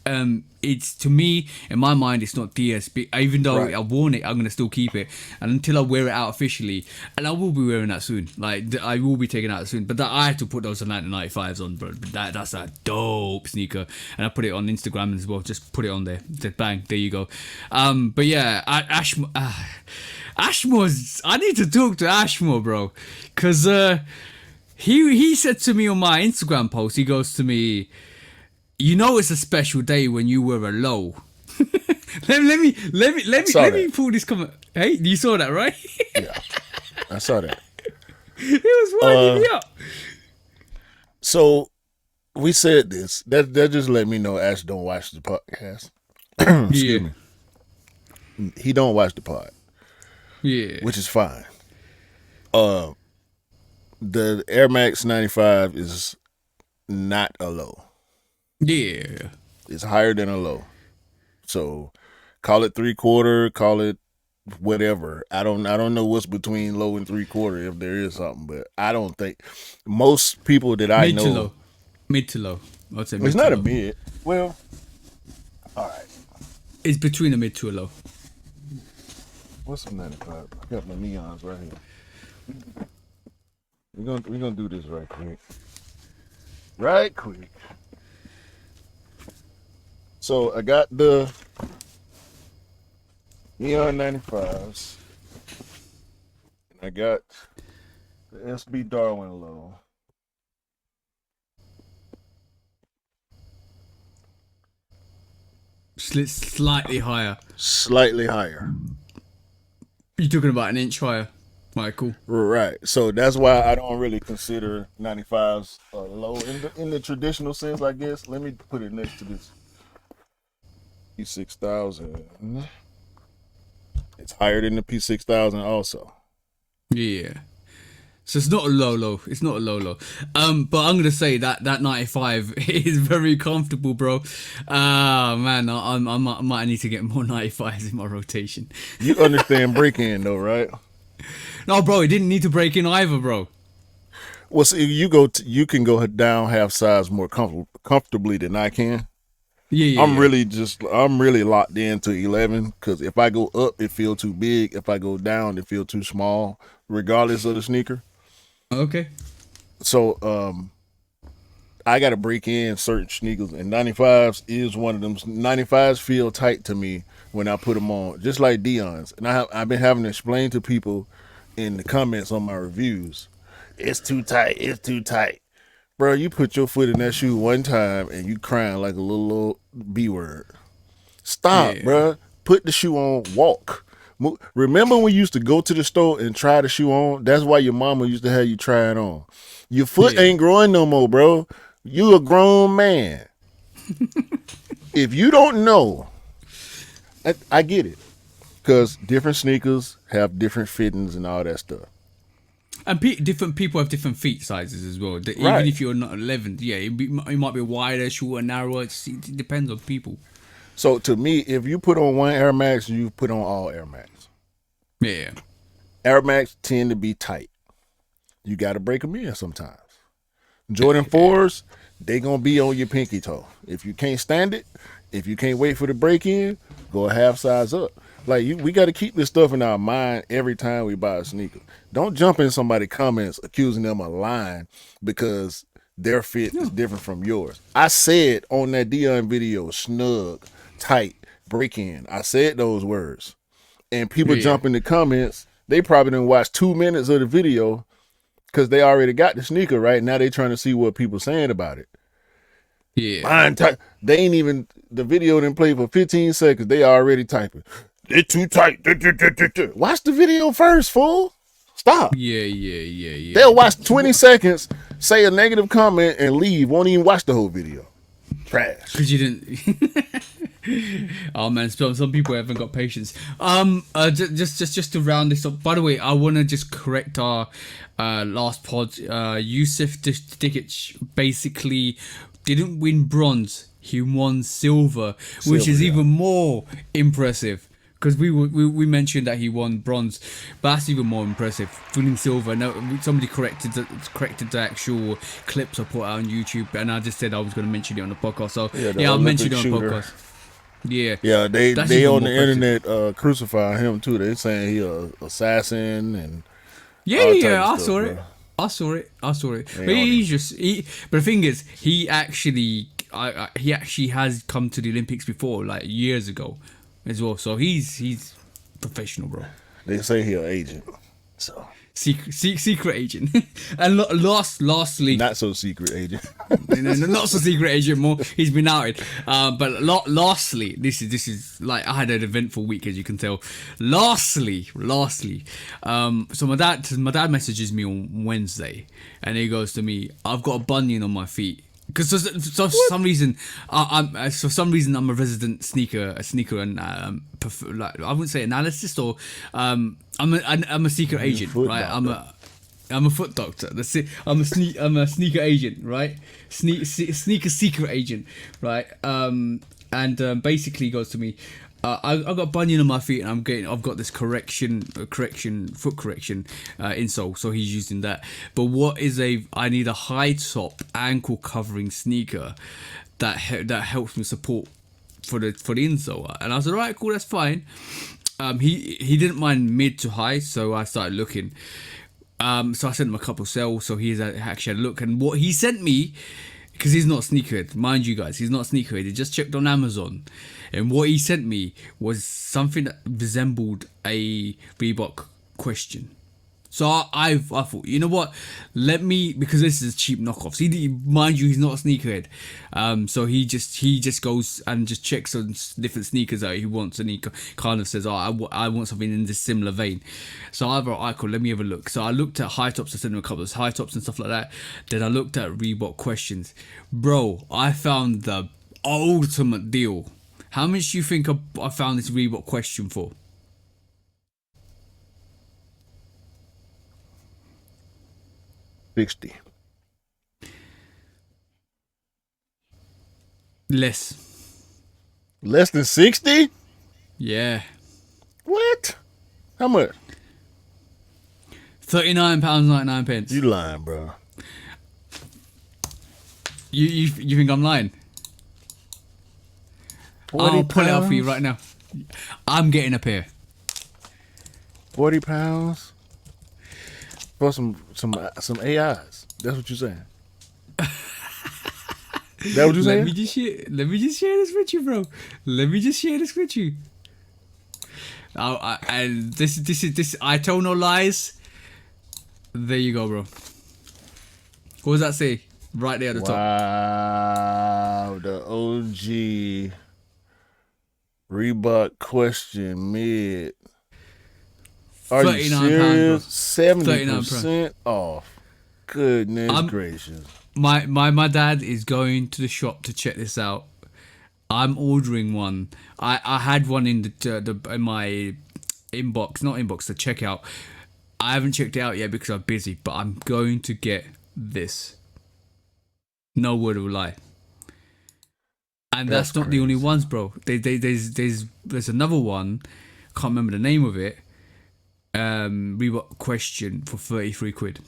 it's, to me, in my mind, it's not DS. Even though I've worn it, I'm gonna still keep it. And until I wear it out officially, and I will be wearing that soon. Like, I will be taking it out soon. But I had to put those Atlanta 95s on, bro. That's a dope sneaker, and I put it on Instagram as well. Just put it on there. Just bang, there you go. But yeah, Ashmore's. I need to talk to Ashmore, bro, because he said to me on my Instagram post. He goes to me, "You know it's a special day when you wear a low." let me pull this comment. Hey, you saw that, right? Yeah, I saw that. It was winding me up. So we said this. That just let me know Ash don't watch the podcast. Excuse me. He don't watch the pod. Yeah, which is fine. The Air Max 95 is not a low. Yeah, it's higher than a low. So call it 3/4, call it whatever. I don't know what's between low and 3/4 if there is something, but I don't think most people that I know mid to low. I'd say it's not a mid. Well, all right. It's between a mid to a low. What's some 95? I got my neons right here. We're gonna do this right quick. Right quick. So I got the neon 95s. And I got the SB Darwin low. Slightly higher. Slightly higher. You're talking about an inch higher, Michael. Right. So that's why I don't really consider 95s low in the traditional sense, I guess. Let me put it next to this P6000. It's higher than the P6000 also. Yeah. So it's not a low. It's not a low. But I'm gonna say that 95 is very comfortable, bro. Man, I might need to get more 95s in my rotation. You understand break-in though, right? No, bro, it didn't need to break in either, bro. Well, see, you can go down half size more comfortably than I can. Yeah. I'm really locked into 11 because if I go up, it feel too big. If I go down, it feel too small, regardless of the sneaker. Okay. So I got to break in certain sneakers, and 95s is one of them. 95s feel tight to me when I put them on, just like Dion's. And I've been having to explain to people in the comments on my reviews, it's too tight. It's too tight. Bro, you put your foot in that shoe one time and you crying like a little B word. Stop, bro. Put the shoe on, walk. Remember when we used to go to the store and try the shoe on? That's why your mama used to have you try it on. Your foot ain't growing no more, bro. You a grown man. If you don't know, I get it. Because different sneakers have different fittings and all that stuff. And different people have different feet sizes as well. Even if you're not 11, it might be wider, shorter, narrower. It depends on people. So to me, if you put on one Air Max, you put on all Air Max. Yeah. Air Max tend to be tight. You got to break them in sometimes. Jordan 4s, they going to be on your pinky toe. If you can't stand it, if you can't wait for the break in, go a half size up. Like we got to keep this stuff in our mind every time we buy a sneaker. Don't jump in somebody's comments accusing them of lying because their fit is different from yours. I said on that Dion video, snug, tight, break in. I said those words. And people jump in the comments. They probably didn't watch 2 minutes of the video because they already got the sneaker, right? Now they trying to see what people saying about it. Yeah. They ain't even, the video didn't play for 15 seconds. They already typing. They're too tight. Watch the video first, fool. Stop. Yeah. They'll watch 20 seconds, say a negative comment, and leave. Won't even watch the whole video. Trash. Because you didn't. Oh man, some people haven't got patience. Just to round this up. By the way, I want to just correct our last pod. Yusuf Dikic basically didn't win bronze. He won silver, which is even more impressive. Because we mentioned that he won bronze, but that's even more impressive. Winning silver. No, somebody corrected the actual clips I put out on YouTube, and I just said I was going to mention it on the podcast. So yeah, I'll mention it on the podcast. Yeah, they on the internet crucify him too. They saying he a assassin and I saw it. But but the thing is, he actually has come to the Olympics before, like years ago. As well, so he's professional, bro. They say he's an agent, so secret agent. And lastly, not so secret agent. Not so secret agent. More, he's been outed. But lastly, this is like I had an eventful week, as you can tell. Lastly, so my dad messages me on Wednesday, and he goes to me, "I've got a bunion on my feet." Because for some reason, I'm a resident sneaker and I wouldn't say analyst or I'm a secret agent, right? I'm a foot doctor. I'm a sneaker agent, right? Sneaker secret agent, right? And basically goes to me. I've got bunion on my feet, and I've got this foot correction insole, so he's using that. But I need a high top ankle covering sneaker that helps me support for the insole. And I was like, alright, cool, that's fine. He didn't mind mid to high, so I started looking. So I sent him a couple sales, so he's actually had a look. And what he sent me, because he's not sneakerhead, mind you guys, he's not sneakerhead. He just checked on Amazon, and what he sent me was something that resembled a Reebok question. So I thought, you know what? Let me, because this is cheap knockoffs. Mind you, he's not a sneakerhead. So he just goes and just checks on different sneakers that he wants, and he kind of says, "Oh, I want something in this similar vein." So I thought, "Alright, cool. Let me have a look." So I looked at high tops. I sent him a couple of high tops and stuff like that. Then I looked at Reebok questions, bro. I found the ultimate deal. How much do you think I found this Reebok question for? $60. Less. Less than 60? Yeah. What? How much? £39.99. You lying, bro. You think I'm lying? 40 I'll pull it out for you pounds? right now. I'm getting a pair. 40 pounds for some AIs. That's what you're saying. That what you saying? Let me just share this with you, bro. Let me just share this with you. And this. I tell no lies. There you go, bro. What does that say? Right there at the top. Wow, the OG Reebok question mid. Are you serious? £70% off. Goodness gracious. My dad is going to the shop to check this out. I'm ordering one. I had one in in my inbox, not inbox, the checkout. I haven't checked it out yet because I'm busy, but I'm going to get this. No word of a lie. And that's not the only ones, bro. There's another one. Can't remember the name of it. Reebok question for 33 quid.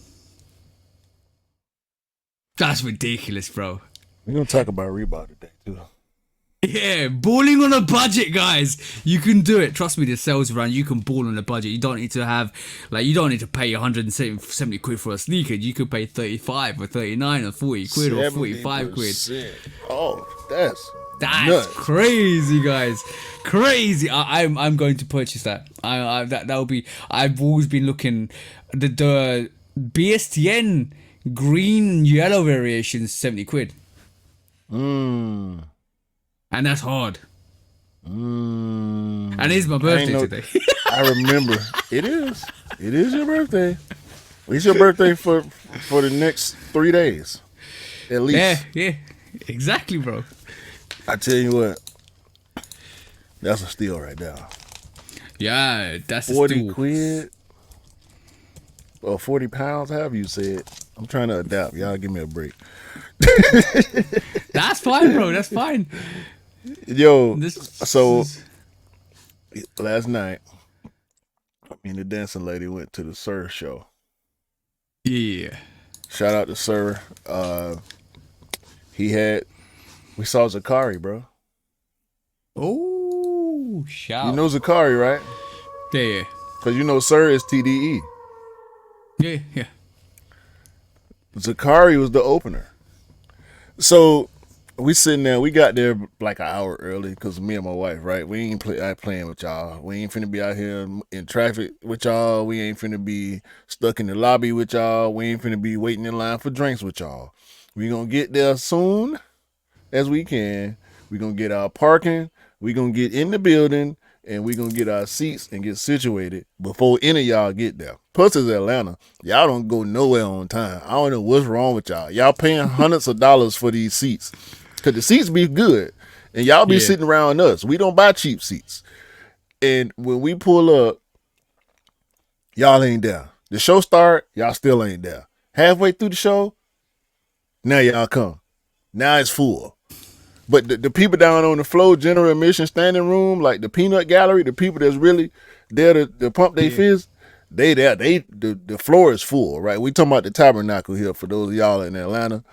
That's ridiculous, bro. We're gonna talk about Reebok today too. Yeah, balling on a budget, guys. You can do it. Trust me, the sales around. You can ball on a budget. You don't need to have, you don't need to pay 170 quid for a sneaker. You could pay 35 or 39 or 40 quid or 45 quid. Oh, that's nuts. Crazy, guys. Crazy. I'm going to purchase that. That'll be. I've always been looking the BSTN green and yellow variations 70 quid. And that's hard. And it's my birthday today. I remember. It is. It is your birthday. It's your birthday for the next 3 days. At least. Yeah. Exactly, bro. I tell you what. That's a steal right now. Yeah, that's a 40 steal. quid. Or 40 pounds, however you said. I'm trying to adapt. Y'all give me a break. That's fine, bro. That's fine. Yo, last night, me and the dancing lady went to the Sir show. Yeah. Shout out to Sir. We saw Zakari, bro. Oh, shout. You know Zakari, right? Yeah. Because you know Sir is TDE. Yeah. Zakari was the opener. So we sitting there. We got there like an hour early because me and my wife, right? We ain't playing with y'all. We ain't finna be out here in traffic with y'all. We ain't finna be stuck in the lobby with y'all. We ain't finna be waiting in line for drinks with y'all. We gonna get there soon as we can. We gonna get our parking. We gonna get in the building. And we gonna get our seats and get situated before any of y'all get there. Plus, it's Atlanta. Y'all don't go nowhere on time. I don't know what's wrong with y'all. Y'all paying hundreds of dollars for these seats. Because the seats be good. And y'all be sitting around us. We don't buy cheap seats. And when we pull up, y'all ain't there. The show start, y'all still ain't there. Halfway through the show, now y'all come. Now it's full. But the people down on the floor, general admission standing room, like the peanut gallery, the people that's really there to pump their fist, they there. The floor is full, right? We talking about the Tabernacle here for those of y'all in Atlanta.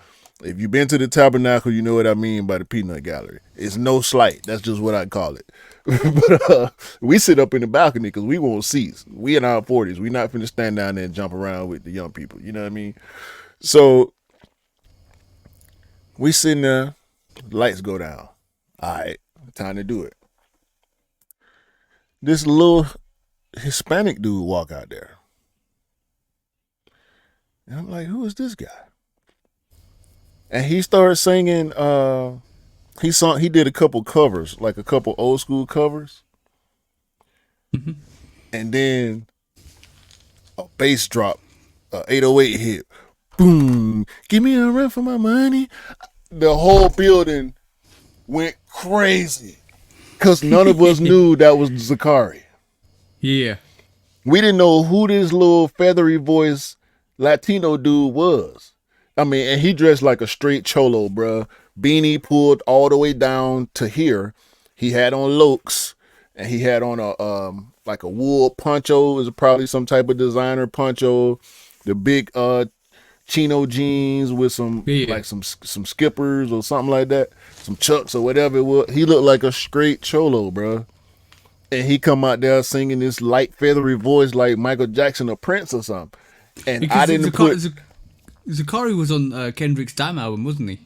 If you've been to the Tabernacle, you know what I mean by the peanut gallery. It's no slight. That's just what I call it. But we sit up in the balcony because we want seats. We in our 40s. We not finna stand down there and jump around with the young people. You know what I mean? So we sitting there, lights go down. All right, time to do it. This little Hispanic dude walk out there. And I'm like, who is this guy? And he started singing, he did a couple covers, like a couple old school covers. Mm-hmm. And then a bass drop, 808 hit. Boom, give me a run for my money. The whole building went crazy. Because none of us knew that was Zakari. Yeah. We didn't know who this little feathery voice Latino dude was. I mean, and he dressed like a straight cholo, bruh. Beanie pulled all the way down to here. He had on lokes, and he had on a like a wool poncho. It was probably some type of designer poncho. The big chino jeans with some like some skippers or something like that, some chucks or whatever it was. He looked like a straight cholo, bruh. And he come out there singing this light feathery voice like Michael Jackson or Prince or something. And Because I didn't put. Zakari was on Kendrick's Damn album, wasn't he?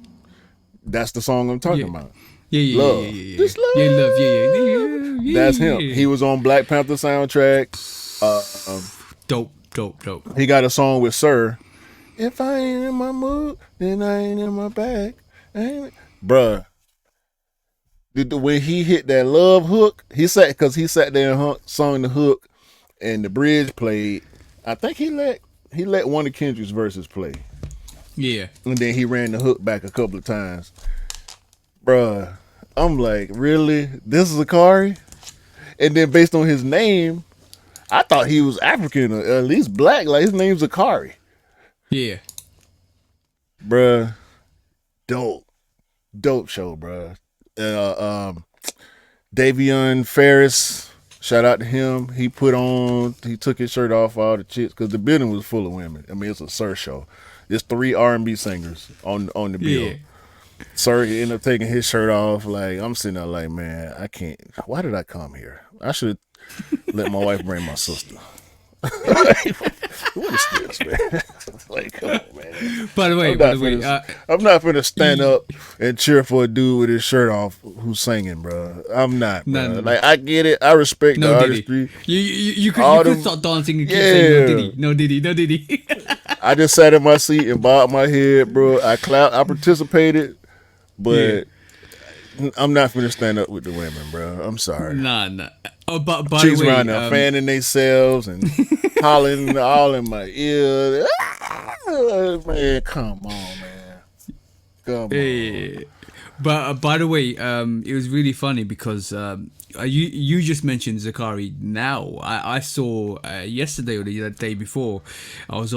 That's the song I'm talking about. Yeah. Love. Yeah. Just love. Yeah, love. Yeah. That's him. He was on Black Panther soundtrack. Dope. He got a song with Sir. If I ain't in my mood, then I ain't in my bag. Bruh. When he hit that love hook, he sat there and sung the hook, and the bridge played. I think he let one of Kendrick's verses play. Yeah. And then he ran the hook back a couple of times. Bruh, I'm like, really? This is Akari? And then based on his name, I thought he was African or at least black. Like his name's Akari. Yeah. Bruh, dope show, bruh. Davion Ferris, shout out to him. He took his shirt off all the chicks because the building was full of women. I mean, it's a Sir show. There's 3 R&B singers on the bill. Yeah. Sir ended up taking his shirt off. Like, I'm sitting there like, man, I can't. Why did I come here? I should let my wife bring my sister. What is this, man? Like, come on, man. By the way, I'm not finna stand up and cheer for a dude with his shirt off who's singing, bro. I'm not, bro. No. Like, I get it. I respect the artistry. You could start dancing and keep saying no diddy. I just sat in my seat and bobbed my head, bro. I participated, but I'm not finna stand up with the women, bro. I'm sorry. Nah. Oh, but by chicks the way, around there fanning themselves and hollering all in my ear. Man, come on, man. Come on. But by the way, it was really funny because you just mentioned Zakari. Now I saw yesterday or the day before. I was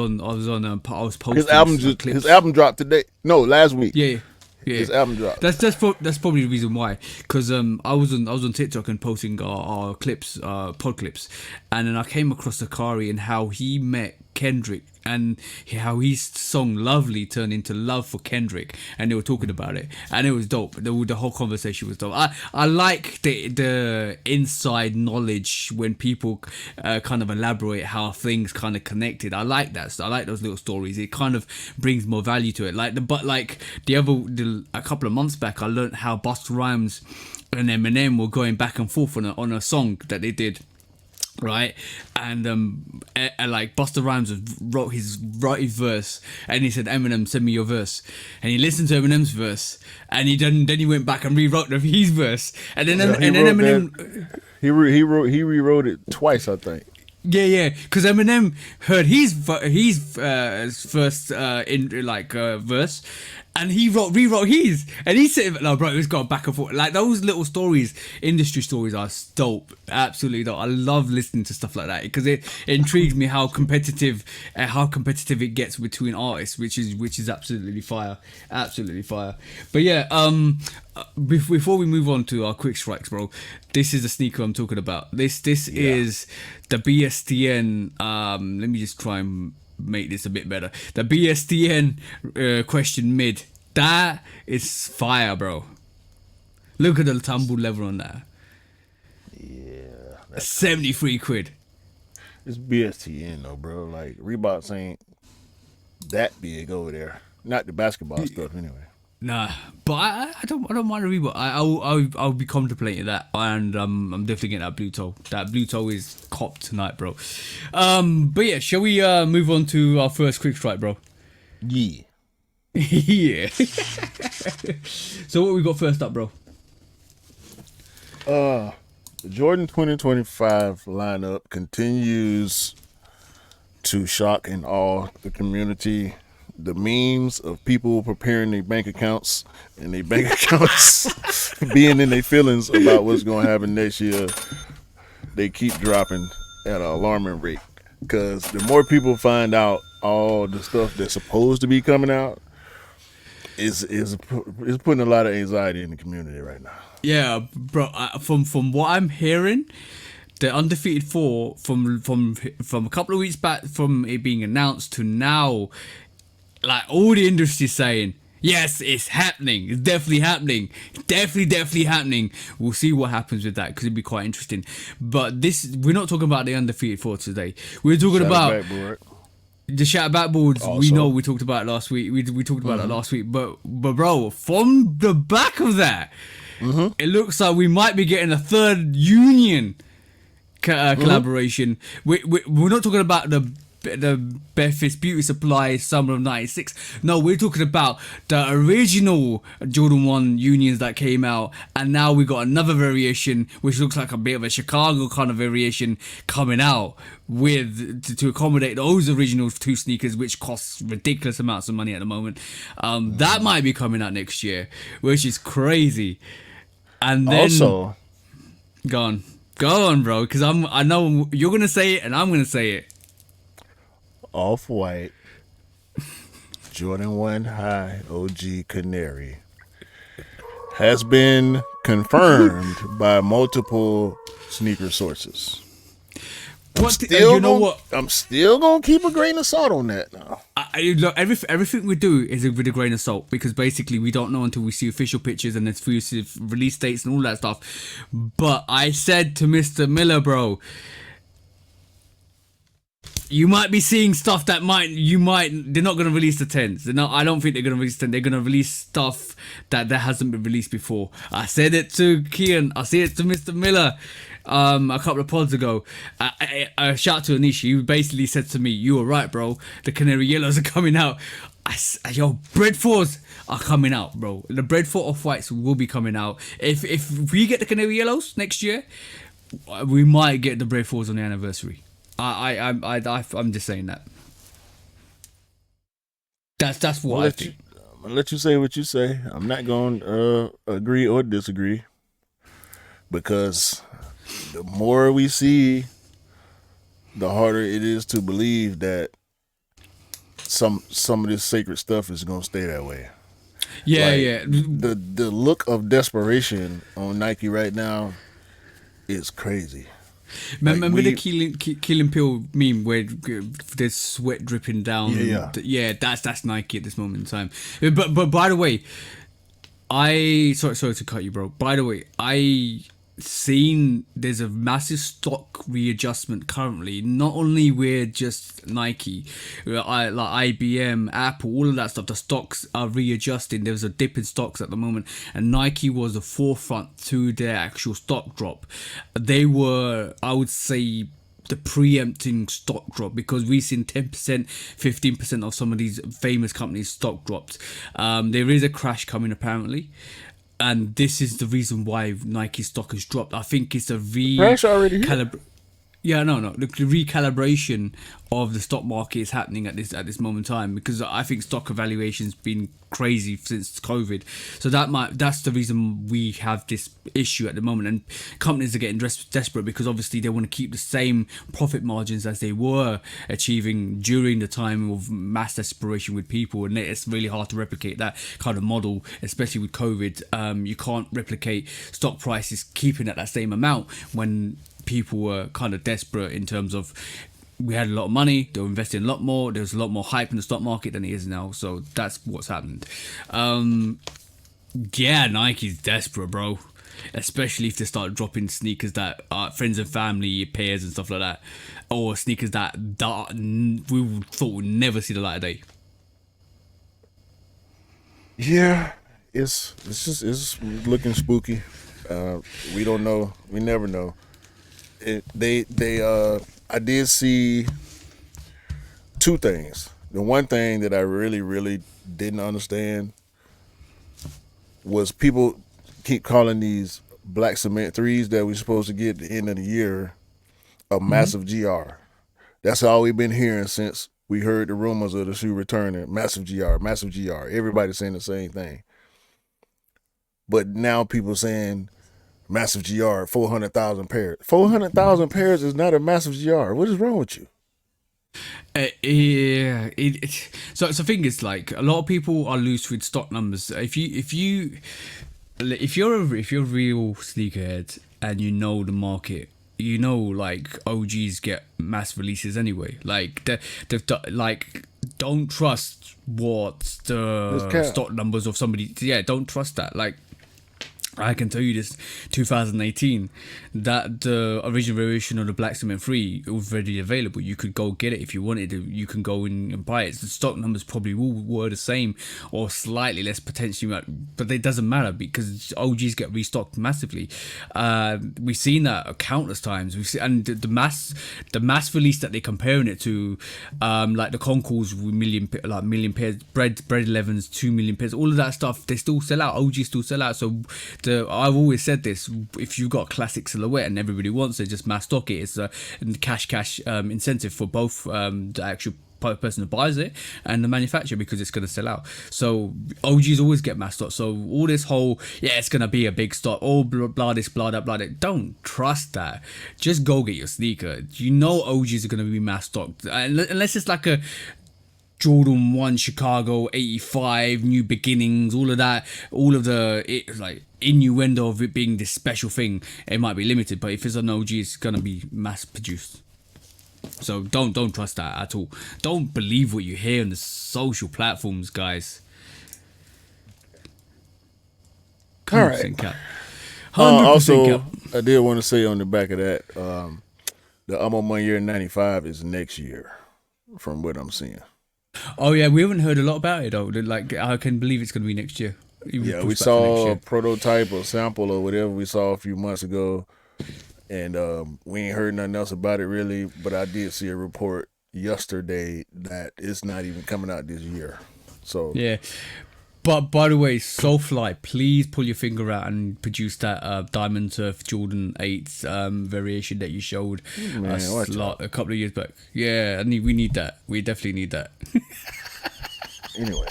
posting his album dropped today. No, last week. Yeah. His album dropped. That's probably the reason why. Because I was on TikTok and posting our clips, pod clips, and then I came across Zakari and how he met Kendrick and how his song "Lovely" turned into love for Kendrick, and they were talking about it, and it was dope. The whole conversation was dope. I like the inside knowledge when people kind of elaborate how things kind of connected. I like that. I like those little stories. It kind of brings more value to it. A couple of months back, I learned how Busta Rhymes and Eminem were going back and forth on a song that they did. Right, and like Busta Rhymes wrote his verse, and he said, "Eminem, send me your verse," and he listened to Eminem's verse, and then he went back and rewrote his verse, and then Eminem he rewrote it twice, I think. Yeah, because Eminem heard his first verse, and he rewrote his, and he said, "No, bro, it's gone back and forth." Like those little stories, industry stories, are dope, absolutely dope. I love listening to stuff like that because it intrigues me how competitive it gets between artists, which is absolutely fire. But yeah, before we move on to our quick strikes, bro, this is the sneaker I'm talking about. This is the BSTN. Let me just try and make this a bit better. The BSTN question mid That is fire, bro. Look at the tumble level on that. Yeah, that's 73 quid. it's BSTN though, bro. Like Reeboks ain't that big over there. Not the basketball stuff, anyway. Nah, but I don't mind a Reebok. I'll be contemplating that, and I'm definitely getting that blue toe. That blue toe is copped tonight, bro. But yeah, shall we move on to our first quick strike, bro? Yeah. Yeah. So what we got first up, bro? The Jordan 2025 lineup continues to shock and awe the community. The memes of people preparing their bank accounts and their bank accounts being in their feelings about what's going to happen next year, they keep dropping at an alarming rate. Because the more people find out all the stuff that's supposed to be coming out, is putting a lot of anxiety in the community right now. Yeah, bro. From what I'm hearing, the undefeated four from a couple of weeks back from it being announced to now, like all the industry saying, yes, it's happening. It's definitely happening. Definitely happening. We'll see what happens with that because it'd be quite interesting. But we're not talking about the undefeated four today. We're talking about the shatter backboards. Also, we know we talked about it last week. We talked about it last week. But bro, from the back of that, it looks like we might be getting a third union collaboration. We're not talking about the Beth's Beauty Supply Summer of '96. No, we're talking about the original Jordan 1 unions that came out, and now we got another variation which looks like a bit of a Chicago kind of variation coming out with to accommodate those original two sneakers, which costs ridiculous amounts of money at the moment. That might be coming out next year, which is crazy. And then also, go on, bro, because I know you're gonna say it and I'm gonna say it. Off-White Jordan 1 High OG Canary has been confirmed by multiple sneaker sources. I'm still gonna keep a grain of salt on that now. Look, everything we do is with a grain of salt because basically we don't know until we see official pictures and exclusive release dates and all that stuff. But I said to Mr. Miller, bro, you might be seeing stuff that they're not going to release the 10s. I don't think they're going to release 10. They're going to release stuff that hasn't been released before. I said it to Kian. I said it to Mr. Miller a couple of pods ago. A shout out to Anish. He basically said to me, you were right, bro. The Canary Yellows are coming out. Yo, Bread 4s are coming out, bro. The Bread 4 Off-Whites will be coming out. If we get the Canary Yellows next year, we might get the Bread 4s on the anniversary. I'm just saying that. That's what I think. I'm gonna let you say what you say. I'm not gonna agree or disagree because the more we see, the harder it is to believe that some of this sacred stuff is gonna stay that way. Yeah, like, yeah. The look of desperation on Nike right now is crazy. Remember the Killing Pill meme where there's sweat dripping down? Yeah, that's Nike at this moment in time. But by the way, sorry to cut you, bro. By the way, I seen there's a massive stock readjustment currently. Not only with just Nike, like IBM, Apple, all of that stuff. The stocks are readjusting. There's a dip in stocks at the moment, and Nike was the forefront to their actual stock drop. They were, I would say, the preempting stock drop because we've seen 10%, 15% of some of these famous companies stock dropped. There is a crash coming apparently. And this is the reason why Nike stock has dropped. I think it's a recalibration. Yeah, no. The recalibration of the stock market is happening at this moment in time because I think stock evaluation's been crazy since COVID. So that's the reason we have this issue at the moment, and companies are getting desperate because obviously they want to keep the same profit margins as they were achieving during the time of mass desperation with people, and it's really hard to replicate that kind of model, especially with COVID. You can't replicate stock prices keeping at that same amount when people were kind of desperate in terms of we had a lot of money. They were investing a lot more. There was a lot more hype in the stock market than it is now. So that's what's happened. Yeah, Nike's desperate, bro. Especially if they start dropping sneakers that are friends and family pairs and stuff like that, or sneakers that we thought would never see the light of day. Yeah, it's looking spooky. We don't know. We never know. I did see two things. The one thing that I really didn't understand was people keep calling these black cement threes that we're supposed to get at the end of the year a massive GR. That's all we've been hearing since we heard the rumors of the shoe returning. Massive GR, massive GR. Everybody's saying the same thing. But now people saying massive GR, 400,000 pairs. 400,000 pairs is not a massive GR. What is wrong with you? Yeah, so the thing is, like, a lot of people are loose with stock numbers. If you're a real sneakerhead and you know the market, you know, like, OGs get mass releases anyway. Like they've done, like, don't trust what the stock numbers of somebody. Yeah, don't trust that. Like, I can tell you this, 2018, that the original variation of the Black Cement 3 was readily available. You could go get it if you wanted to. You can go in and buy it. The stock numbers probably were the same or slightly less potentially, but it doesn't matter because OGs get restocked massively. We've seen that countless times. We've seen, and the mass release that they're comparing it to, like the Concours million pairs, bread 11s, 2 million pairs, all of that stuff, they still sell out. OGs still sell out. So I've always said this: if you've got a classic silhouette and everybody wants it, just mass stock it. It's a cash incentive for both the actual person who buys it and the manufacturer, because it's going to sell out. So OGs always get mass stock. So all this whole it's going to be a big stock, blah this, blah that, don't trust that. Just go get your sneaker. You know OGs are going to be mass stocked unless it's like a Jordan 1 Chicago 85 New Beginnings, all of that, all of the like innuendo of it being this special thing. It might be limited, but if it's an OG, it's gonna be mass produced. So don't trust that at all. Don't believe what you hear on the social platforms, guys. All right. Cap. Also, cap. I did want to say on the back of that, the I'm on 1 year 95 is next year, from what I'm seeing. Oh yeah, we haven't heard a lot about it though. Like, I can believe it's going to be next year. Yeah, we saw a prototype or sample or whatever we saw a few months ago, and we ain't heard nothing else about it really. But I did see a report yesterday that it's not even coming out this year. So yeah. But by the way, Soulfly, please pull your finger out and produce that Diamond Surf Jordan 8 variation that you showed a couple of years back. Yeah, we need that. We definitely need that. Anyway.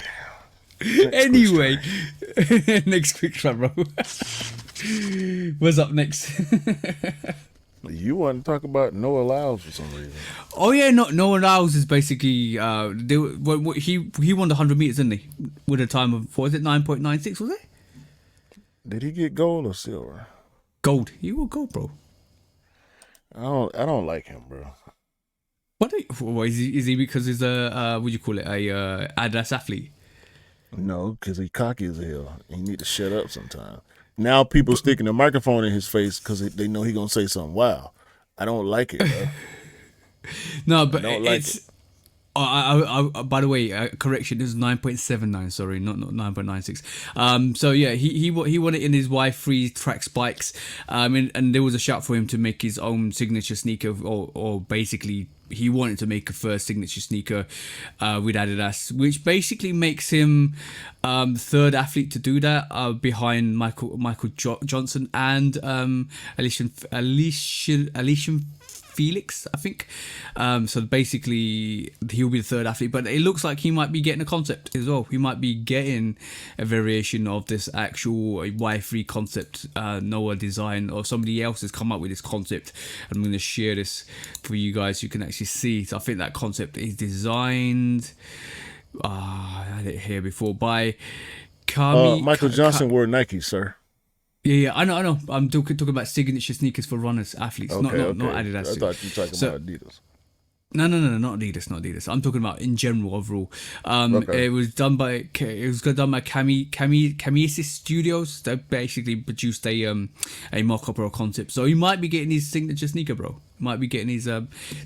Next quick shot, bro. What's up next? You want to talk about Noah Lyles for some reason? Oh yeah, Noah Lyles is basically he won the 100 meters, didn't he? With a time of, what was it, 9.96? Was it? Did he get gold or silver? Gold. He got gold, bro. I don't like him, bro. What is he because he's a what do you call it, a Adidas athlete? No, because he cocky as hell. He need to shut up sometime. Now people sticking the microphone in his face because they know he gonna say something. Wow, I don't like it, bro. No, but it's. I by the way, correction. This is 9.79. Sorry, not 9.96. So yeah, he won it in his Y3 track spikes. And there was a shout for him to make his own signature sneaker, or basically he wanted to make a first signature sneaker with Adidas, which basically makes him the third athlete to do that, behind Michael Johnson and Alicia Felix, I think. So basically he'll be the third athlete, but it looks like he might be getting a concept as well. He might be getting a variation of this actual Y3 concept Noah design, or somebody else has come up with this concept. I'm going to share this for you guys so you can actually see. So I think that concept is designed, I had it here before, by Michael Johnson wore Nike, sir. Yeah, I know. I'm talking about signature sneakers for runners, athletes, not Adidas. I thought you were talking about Adidas. No, not Adidas. I'm talking about in general overall. Okay. It was done by Kamisis Studios. They basically produced a mock-up or a concept. So he might be getting his signature sneaker, bro. Might be getting his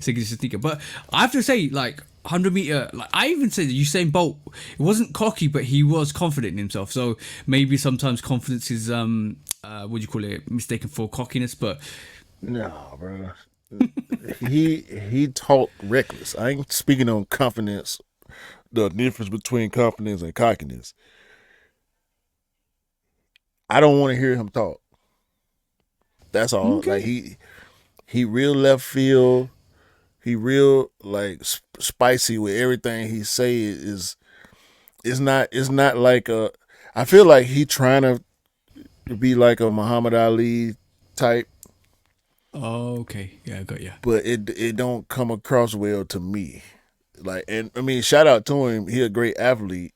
signature sneaker. But I have to say, like 100-meter, like I even said Usain Bolt, it wasn't cocky, but he was confident in himself. So maybe sometimes confidence is what do you call it, mistaken for cockiness, but. No, bro. He talked reckless. I ain't speaking on confidence. The difference between confidence and cockiness. I don't want to hear him talk. That's all. Like Okay. he real left field. He real like spicy with everything he say is. It's not like a. I feel like he trying to be like a Muhammad Ali type, Oh, okay. Yeah, I got you. but it don't come across well to me. Like, and I mean, shout out to him. He a great athlete,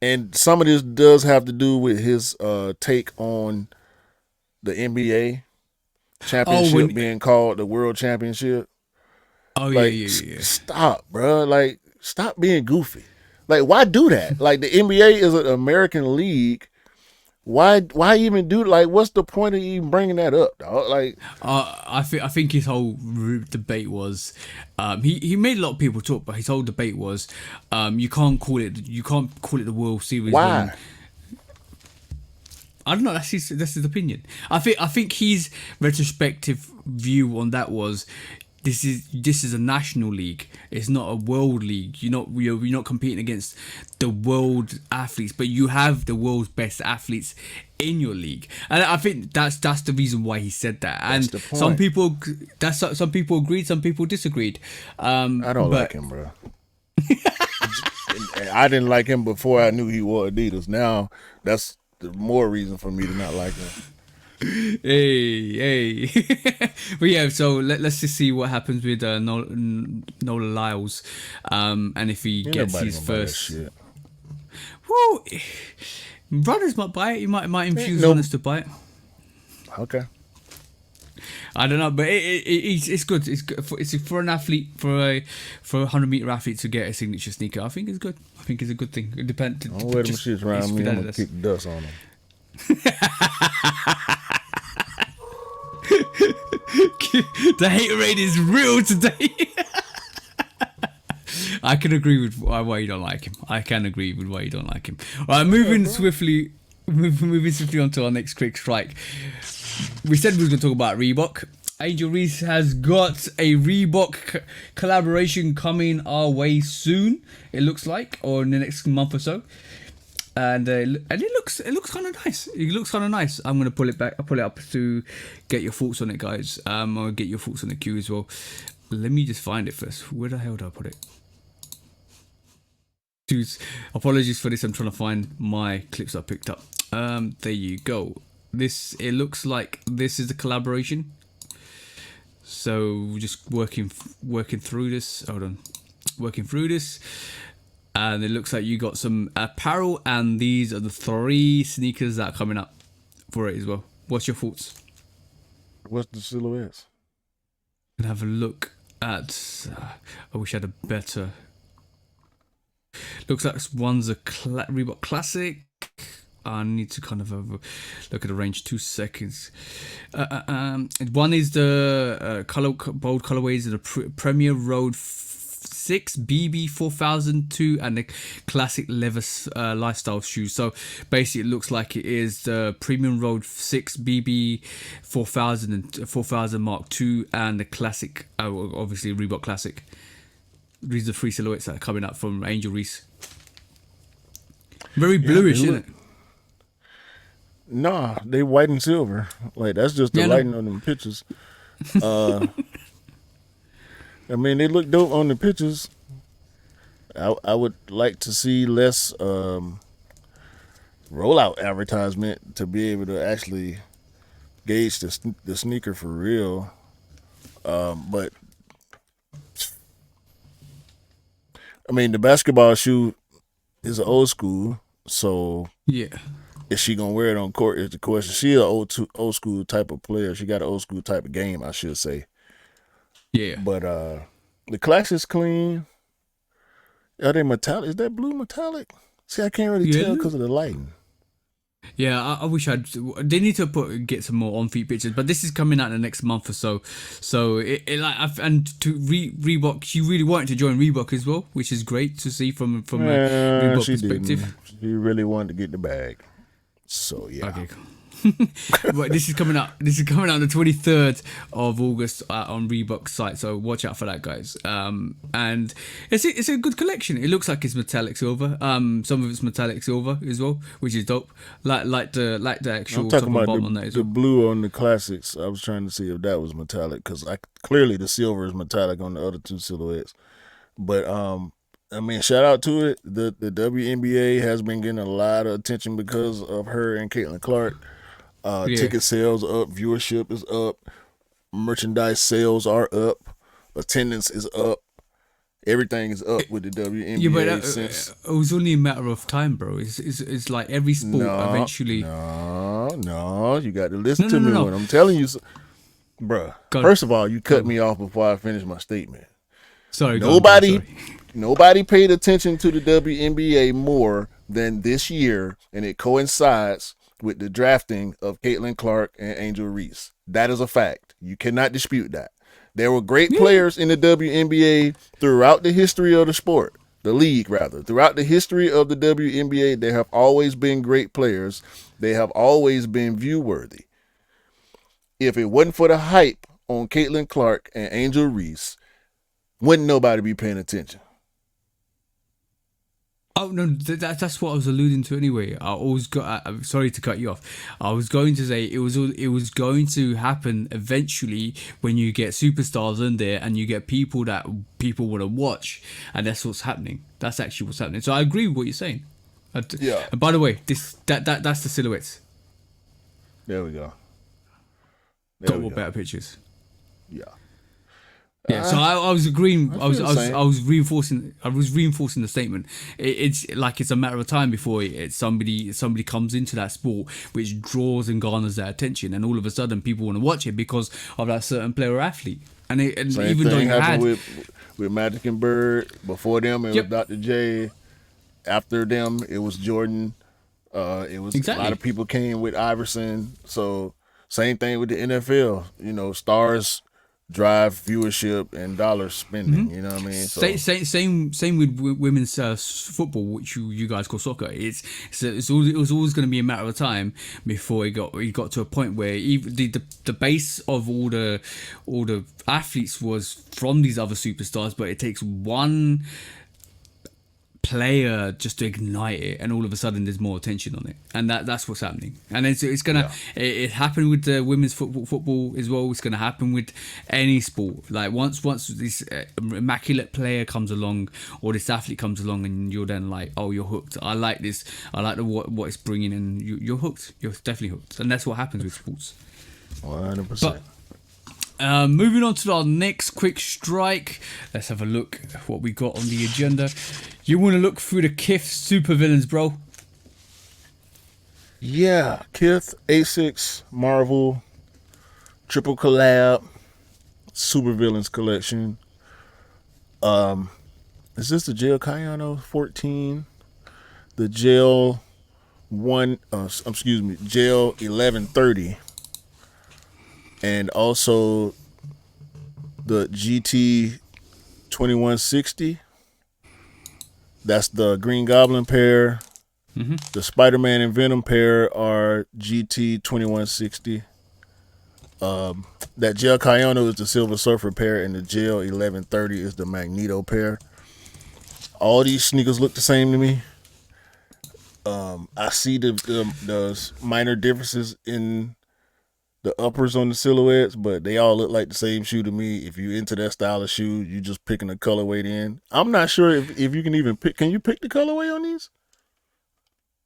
and some of this does have to do with his take on the NBA Oh, championship when. being called the World Championship. Oh yeah, Like, yeah, yeah, yeah. stop, bro. Like, stop being goofy. Like, why do that? Like, the NBA is an American league. Why even do, like, what's the point of even bringing that up, dog? Like, I think his whole debate was, he made a lot of people talk, but his whole debate was, you can't call it the World Series when why? I don't know. That's his opinion. I think his retrospective view on that was, this is a national league. It's not a world league. You're not competing against the world athletes, but you have the world's best athletes in your league. And I think that's the reason why he said that. That's And the some point. people some people agreed, some people disagreed. I don't like But him, bro. And I didn't like him before I knew he wore Adidas. Now that's the more reason for me to not like him. hey. But yeah, so let's just see what happens with Noah Lyles, and if he Ain't gets nobody his gonna buy that first. shit. Woo, brothers might buy it. He might Ain't infuse no. runners to buy it. Okay. I don't know, but it's good. It's for an athlete, for a 100-meter athlete to get a signature sneaker. I think it's good. I think it's a good thing. It depends. Don't wear them Just shits it's around me. with I'm gonna Adidas. kick the dust on them. The hate rate is real today. I can agree with why you don't like him. I can agree with why you don't like him. All right, Yeah, moving bro. swiftly. Moving swiftly on to our next quick strike. We said we were going to talk about Reebok. Angel Reese has got a Reebok collaboration coming our way soon. It looks like, or in the next month or so. And it looks kind of nice. It looks kind of nice. I'm gonna pull it back. I'll pull it up to get your thoughts on it, guys. I'll get your thoughts on the queue as well. Let me just find it first. Where the hell did I put it? Dude, apologies for this. I'm trying to find my clips I picked up. There you go. It looks like this is a collaboration. So we're just working through this. Hold on, working through this. And it looks like you got some apparel, and these are the 3 sneakers that are coming up for it as well. What's your thoughts? What's the silhouettes? And have a look at. I wish I had a better. Looks like one's a Reebok Classic. I need to kind of have a look at the range. 2 seconds. One is the bold colorways of the Premier Road 6 BB 4002 and the classic leather lifestyle shoes. So basically, it looks like it is the Premium Road 6 BB 4000 and 4000 Mark II and the classic, obviously Reebok Classic. These are the 3 silhouettes that are coming up from Angel Reese. Very Yeah, they bluish, isn't look. it? Nah, they white and silver. Like, that's just the Yeah, no. lighting on them pictures. Uh, I mean, they look dope on the pictures. I would like to see less rollout advertisement to be able to actually gauge the sneaker for real. But I mean, the basketball shoe is an old school, so Yeah. is she gonna wear it on court is the question. She an old school type of player. She got an old school type of game, I should say. Yeah. But The classics clean. Are they metallic? Is that blue metallic? See, I can't really tell Yeah. because of the lighting. Yeah, I wish I'd. They need to get some more on feet pictures, but this is coming out in the next month or so. So and to Reebok, you really wanted to join Reebok as well, which is great to see from a Reebok She didn't. perspective. She really wanted to get the bag. So yeah. Okay, cool. But this is coming out. This is coming out on the 23rd of August on Reebok's site. So watch out for that, guys. And it's a good collection. It looks like it's metallic silver. Some of it's metallic silver as well, which is dope. Like the I'm actual top talking and about bottom on that as the well. blue on the classics. I was trying to see if that was metallic because clearly the silver is metallic on the other two silhouettes. But I mean, shout out to it. The WNBA has been getting a lot of attention because of her and Caitlin Clark. Yeah. Ticket sales up, viewership is up, merchandise sales are up, attendance is up, everything is up with the Yeah, but WNBA since. it was only a matter of time, bro. It's like every sport No, eventually. no, you got to listen No, to no, no, me no. when I'm telling you, bruh. Go, First of all, you cut go. me off before I finish my statement. Sorry, go on. Nobody, Sorry. nobody paid attention to the WNBA more than this year, and it coincides with the drafting of Caitlin Clark and Angel Reese. That is a fact. You cannot dispute that. There were great Yeah. players in the WNBA throughout the history of the sport, the league rather. Throughout the history of the WNBA, there have always been great players. They have always been view worthy. If it wasn't for the hype on Caitlin Clark and Angel Reese, wouldn't nobody be paying attention. Oh no, that's what I was alluding to anyway. I always got. I'm sorry to cut you off. I was going to say it was going to happen eventually when you get superstars in there and you get people that people want to watch, and that's what's happening. That's actually what's happening. So I agree with what you're saying. Yeah. And by the way, that's the silhouettes. There we go. There Got we more go. better pictures. Yeah. Yeah, so I was agreeing. I feel the same. I was reinforcing. I was reinforcing the statement. It's like it's a matter of time before somebody comes into that sport which draws and garners their attention, and all of a sudden people want to watch it because of that certain player or athlete. And Same even though thing you happened had with Magic and Bird. Before them, it Yep. was Dr. J. After them, it was Jordan. It was a Exactly. lot of people came with Iverson. So same thing with the NFL. You know, stars drive viewership and dollar spending. You know what I mean? So same with women's football, which you guys call soccer. It was always going to be a matter of time before it got to a point where even the base of all the athletes was from these other superstars, but it takes one player just to ignite it, and all of a sudden there's more attention on it, and that's what's happening. And it's gonna it happened with the women's football as well. It's gonna happen with any sport. Like once this immaculate player comes along or this athlete comes along, and you're then like, oh, you're hooked. I like this. I like what it's bringing, and you're hooked. You're definitely hooked, and that's what happens with sports. 100%. Moving on to our next quick strike. Let's have a look at what we got on the agenda. You want to look through the Kith Supervillians, bro? Yeah, Kith, Asics, Marvel, triple collab, Supervillains collection. Is this the Jail Cayano 14? The Jail Jail 1130. And also the GT 2160. That's the Green Goblin pair. The Spider-Man and Venom pair are GT 2160. That Gel Cayano is the Silver Surfer pair, and the Gel 1130 is the Magneto pair. All these sneakers look the same to me. I see the minor differences in the uppers on the silhouettes, but they all look like the same shoe to me. If you into that style of shoe, you just picking a colorway in. I'm not sure if you can even pick. Can you pick the colorway on these?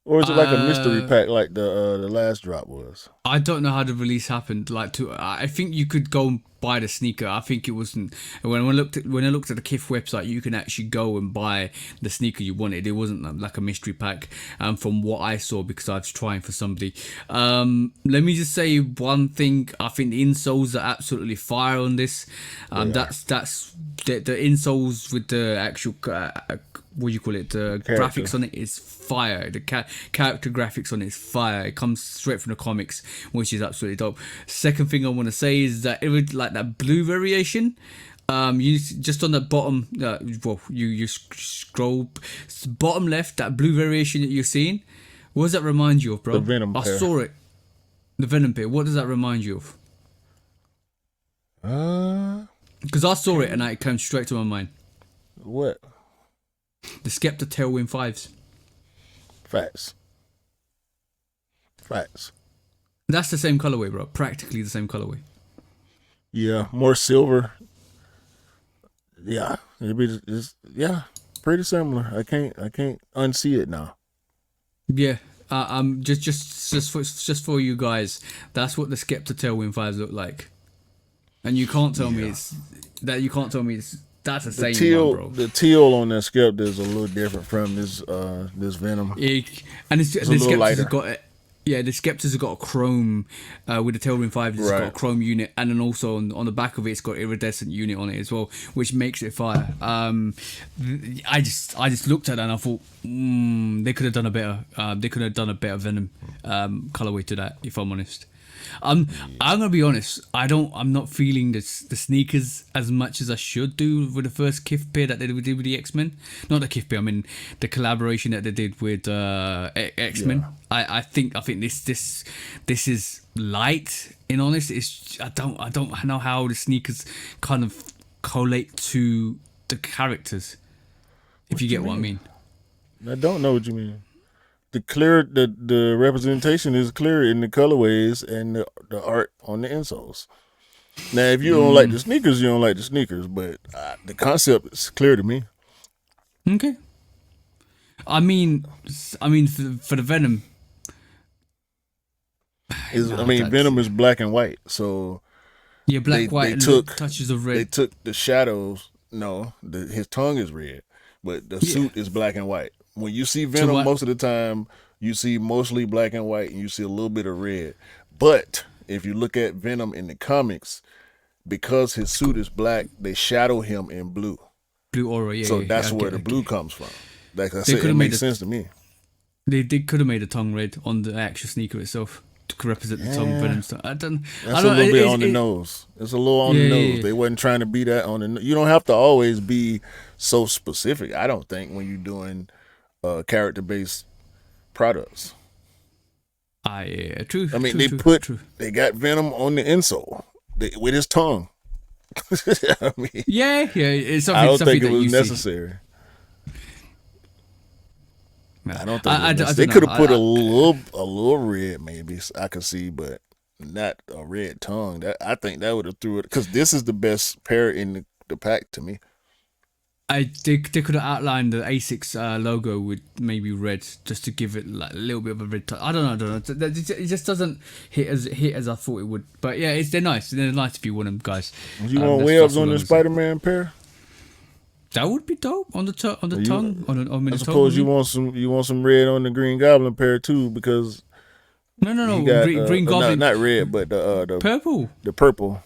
Or is it like a mystery pack like the last drop was? I don't know how the release happened. I think you could go and buy the sneaker. I think it wasn't when I looked at the Kith website, you can actually go and buy the sneaker you wanted. It wasn't like a mystery pack. From what I saw, because I was trying for somebody. Let me just say one thing. I think the insoles are absolutely fire on this. That's the insoles with the actual. What do you call it? The graphics on it is fire. The character graphics on it is fire. It comes straight from the comics, which is absolutely dope. Second thing I want to say is that it would like that blue variation. You just on the bottom. You scroll bottom left. That blue variation that you're seeing. What does that remind you of, bro? The Venom pair. I saw it. The Venom pair. What does that remind you of? Because I saw it and it came straight to my mind. What? The Skepta Tailwind 5s. Facts. That's the same colorway, bro. Practically the same colorway. Yeah, more silver. Yeah, pretty similar. I can't unsee it now. Yeah, just for you guys, that's what the Skepta Tailwind 5s look like, and you can't tell me it's that's the same teal, one, bro. The teal on that Skepta is a little different from this Venom. And the Skepta's have got a chrome with the Tailwind 5. It's got a chrome unit, and then also on the back of it, it's got iridescent unit on it as well, which makes it fire. I just looked at that and I thought they could have done a better. They could have done a better Venom colorway to that, if I'm honest. I'm gonna be honest. I'm not feeling the sneakers as much as I should do with the first Kith pair that they did with the X-Men. Not the Kith pair. I mean the collaboration that they did with X-Men. Yeah. I think this is light. In honest, I don't know how the sneakers kind of collate to the characters. If you get what I mean. I don't know what you mean. The representation is clear in the colorways and the art on the insoles. Now, if you don't like the sneakers, you don't like the sneakers, but the concept is clear to me. Okay. I mean, for the Venom. Venom is black and white, so yeah, black, white, and took touches of red. They took the shadows. No, his tongue is red, but the suit is black and white. When you see Venom, most of the time, you see mostly black and white, and you see a little bit of red. But if you look at Venom in the comics, because his suit is black, they shadow him in blue. Blue aura, yeah. So that's where the blue comes from. Like I said, it makes sense to me. They could have made the tongue red on the actual sneaker itself to represent the tongue Venom stuff. That's a little bit on the nose. It's a little on the nose. Yeah. They wasn't trying to be that on the nose. You don't have to always be so specific, I don't think, when you're doing character-based products. Yeah, true. I mean, they got Venom on the insole with his tongue. I mean, it's I don't think it was necessary. I don't think they could have put a little red, maybe I could see, but not a red tongue. I think that would have threw it, because this is the best pair in the pack to me. They could have outlined the Asics logo with maybe red, just to give it like a little bit of a red touch. I don't know. It just doesn't hit as I thought it would. But yeah, they're nice. They're nice if you want them, guys. You want webs on the Spider-Man pair? That would be dope on the tongue. I suppose you want some red on the Green Goblin pair too, because no, got, Green Goblin, not red, but the purple,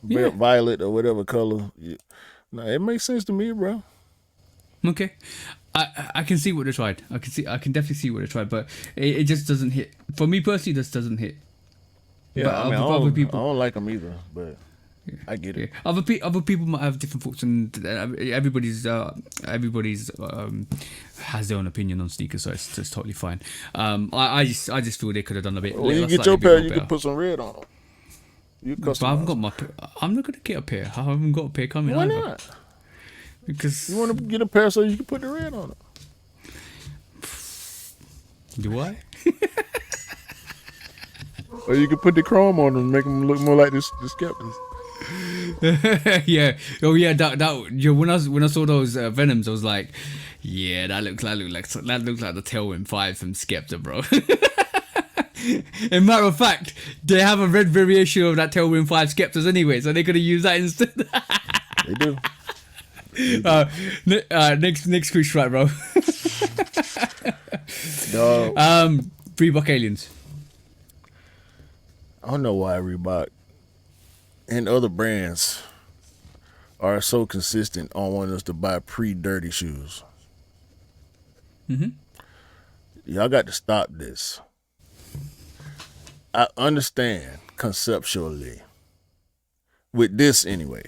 violet or whatever color. No, it makes sense to me, bro. Okay, I can see what they tried. I can definitely see what they tried, but it just doesn't hit. For me personally, this doesn't hit. Yeah, but other people, I don't like them either, but I get it. Other people might have different thoughts, and everybody's has their own opinion on sneakers, so it's totally fine. I just feel they could have done a bit. When you get your pair, you can put some red on them. But I haven't got my. I'm not gonna get a pair. I haven't got a pair coming. Why either. not? Because you want to get a pair so you can put the red on it. Do I? Or you can put the chrome on them and make them look more like the Skeptas. Yeah. Oh yeah. That when I saw those Venoms, I was like, Yeah, that looks like the Tailwind 5 from Skepta, bro. In matter of fact, they have a red variation of that Tailwind 5 Skeptas anyway, so they're gonna use that instead. They do. Next question, right, bro? Dog, Reebok Aliens. I don't know why Reebok and other brands are so consistent on wanting us to buy pre-dirty shoes. Y'all got to stop this. I understand conceptually, with this anyway,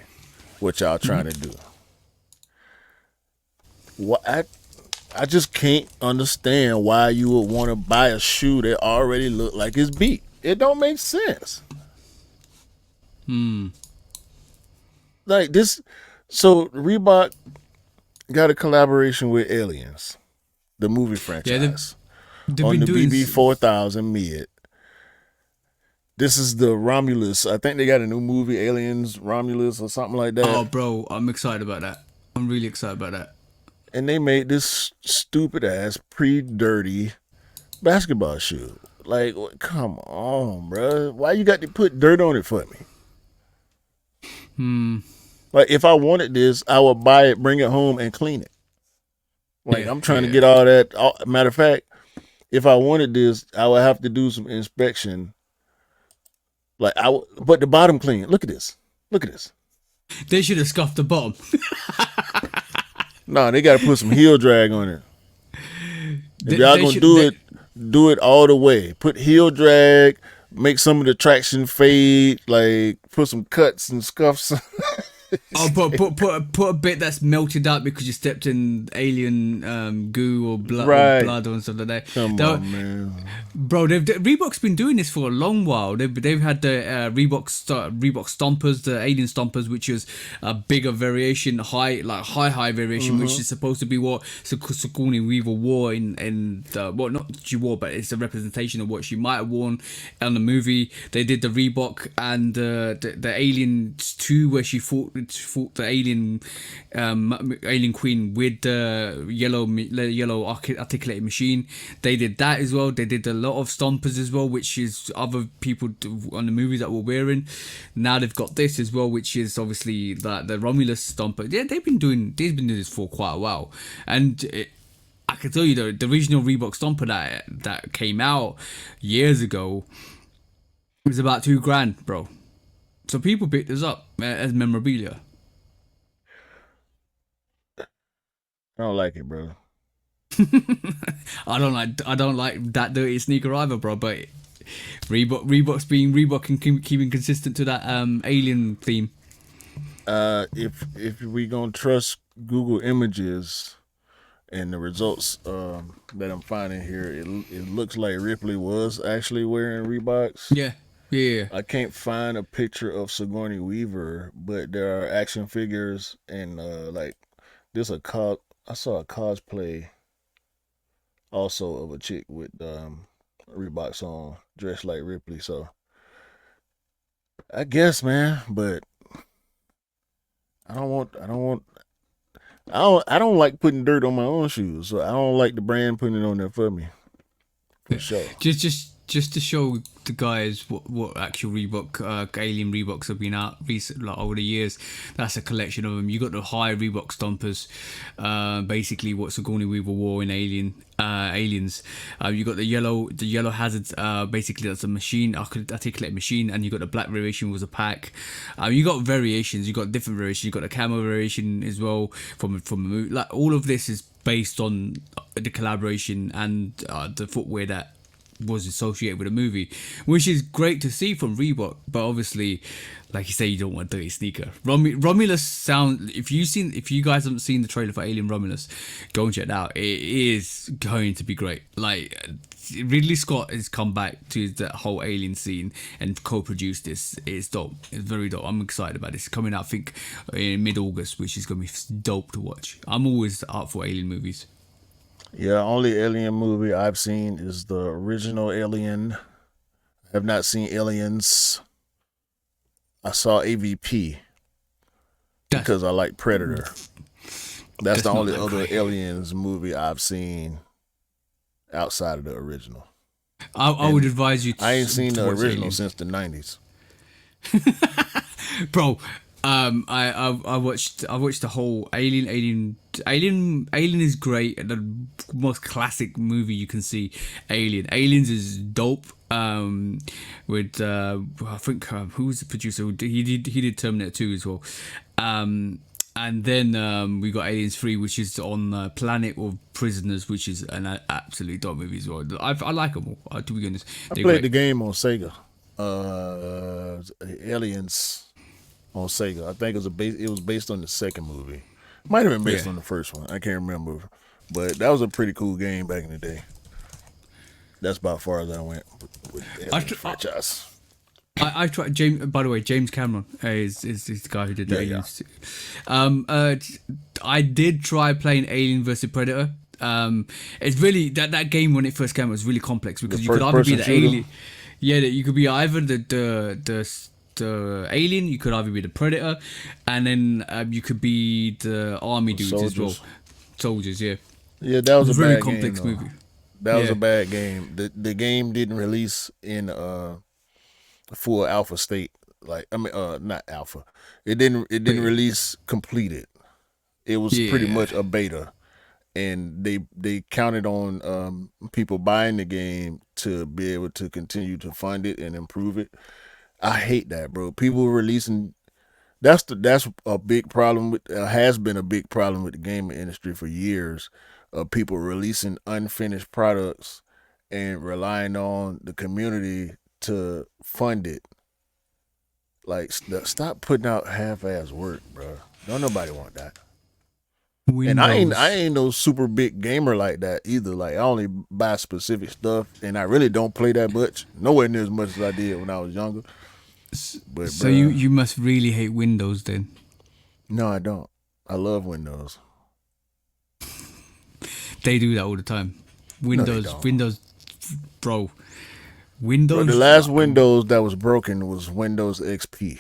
what y'all trying to do. What I just can't understand why you would want to buy a shoe that already look like it's beat. It don't make sense. Like this, so Reebok got a collaboration with Aliens, the movie franchise, They've on been the doing BB 4000 mid. This is the Romulus. I think they got a new movie, Aliens Romulus or something like that. Oh, bro, I'm excited about that. I'm really excited about that. And they made this stupid ass pre-dirty basketball shoe. Like, come on, bro. Why you got to put dirt on it for me? Like, if I wanted this, I would buy it, bring it home, and clean it. Like, Yeah, I'm trying to get all that. Matter of fact, if I wanted this, I would have to do some inspection. Like, but the bottom clean. Look at this. Look at this. They should have scuffed the bottom. No, they got to put some heel drag on it. If y'all gonna do it all the way. Put heel drag, make some of the traction fade, like put some cuts and scuffs. Oh, put a bit that's melted up because you stepped in alien goo or blood, Right. or blood or something like that. Come on, man. Bro, Reebok's been doing this for a long while. They've had the Reebok Stompers, the Alien Stompers, which is a bigger variation, high variation, which is supposed to be what Sigourney Weaver wore in the, well, not she wore, but it's a representation of what she might have worn on the movie. They did the Reebok and the Aliens 2, where she fought the alien queen with the yellow articulated machine. They did that as well. They did a lot of stompers as well, which is other people on the movies that were wearing. Now they've got this as well, which is obviously the Romulus stomper. Yeah, they've been doing this for quite a while, and I can tell you the original Reebok stomper that came out years ago was about $2,000, bro. So people picked this up as memorabilia. I don't like it, bro. I don't like that dirty sneaker either, bro. But Reebok's being Reebok and keeping consistent to that alien theme. If we gonna trust Google Images and the results that I'm finding here, it looks like Ripley was actually wearing Reeboks. Yeah. I can't find a picture of Sigourney Weaver, but there are action figures and like this I saw a cosplay also of a chick with Reeboks on, dressed like Ripley. So I guess, man, but I don't like putting dirt on my own shoes, so I don't like the brand putting it on there for me. For sure. Just to show the guys what actual Reebok alien Reeboks have been out recent, like over the years. That's a collection of them. You got the high Reebok stompers, basically what Sigourney Weaver wore in Aliens. You got the yellow hazards, basically that's a machine, articulated machine, and you got the black variation was a pack. You got variations. You got different variations. You got the camo variation as well from the movie. Like all of this is based on the collaboration and the footwear that was associated with the movie, which is great to see from Reebok. But obviously, like you say, you don't want a dirty sneaker. Romulus sound. If you guys haven't seen the trailer for Alien Romulus, go and check it out. It is going to be great. Like Ridley Scott has come back to the whole Alien scene and co-produced this. It's dope. It's very dope. I'm excited about this. It's coming out, I think, in mid-August, which is going to be dope to watch. I'm always up for Alien movies. Yeah, only Alien movie I've seen is the original Alien. I have not seen Aliens. I saw AVP because I like Predator. That's the not only that other great. Aliens movie I've seen outside of the original. I would And advise you I ain't seen to the watch original Alien, since the 90s. bro. I watched the whole Alien is great and the most classic movie you can see. Aliens is dope. With I think who was the producer? He did Terminator 2 as well. And then we got Aliens 3, which is on Planet of Prisoners, which is an absolutely dope movie as well. I like them all. To be honest, I they're played great. the game on Sega. Aliens on Sega. I think it was based on the second movie. Might have been based Yeah. on the first one. I can't remember. But that was a pretty cool game back in the day. That's about as far as I went with the I, Aliens tr- I, franchise. I tried James. By the way, James Cameron is the guy who did the Yeah, yeah. Aliens. I did try playing Alien versus Predator. It's really that game when it first came out was really complex The because you could first either be person the shooter. alien, yeah, you could be either the alien, you could either be the Predator, and then you could be the army The dudes as well, soldiers. soldiers. Yeah, Yeah, that was a very bad game complex though. movie. That was Yeah, a bad game. The game didn't release in full alpha state. Like I mean not alpha. It didn't but release completed. It was pretty yeah. much a beta. And they counted on people buying the game to be able to continue to fund it and improve it. I hate that, bro. People releasing that's a big problem with has been a big problem with the gaming industry for years. Of people releasing unfinished products and relying on the community to fund it. Like stop putting out half-ass work, bro. Don't nobody want that. And I Windows. ain't no super big gamer like that either. Like I only buy specific stuff, and I really don't play that much. Nowhere near as much as I did when I was younger. But So you bruh, you must really hate Windows then. no, I don't. I love Windows. They do that all the time. No, they Windows, don't. Windows, bro. But the Windows, last Windows that was broken was Windows XP.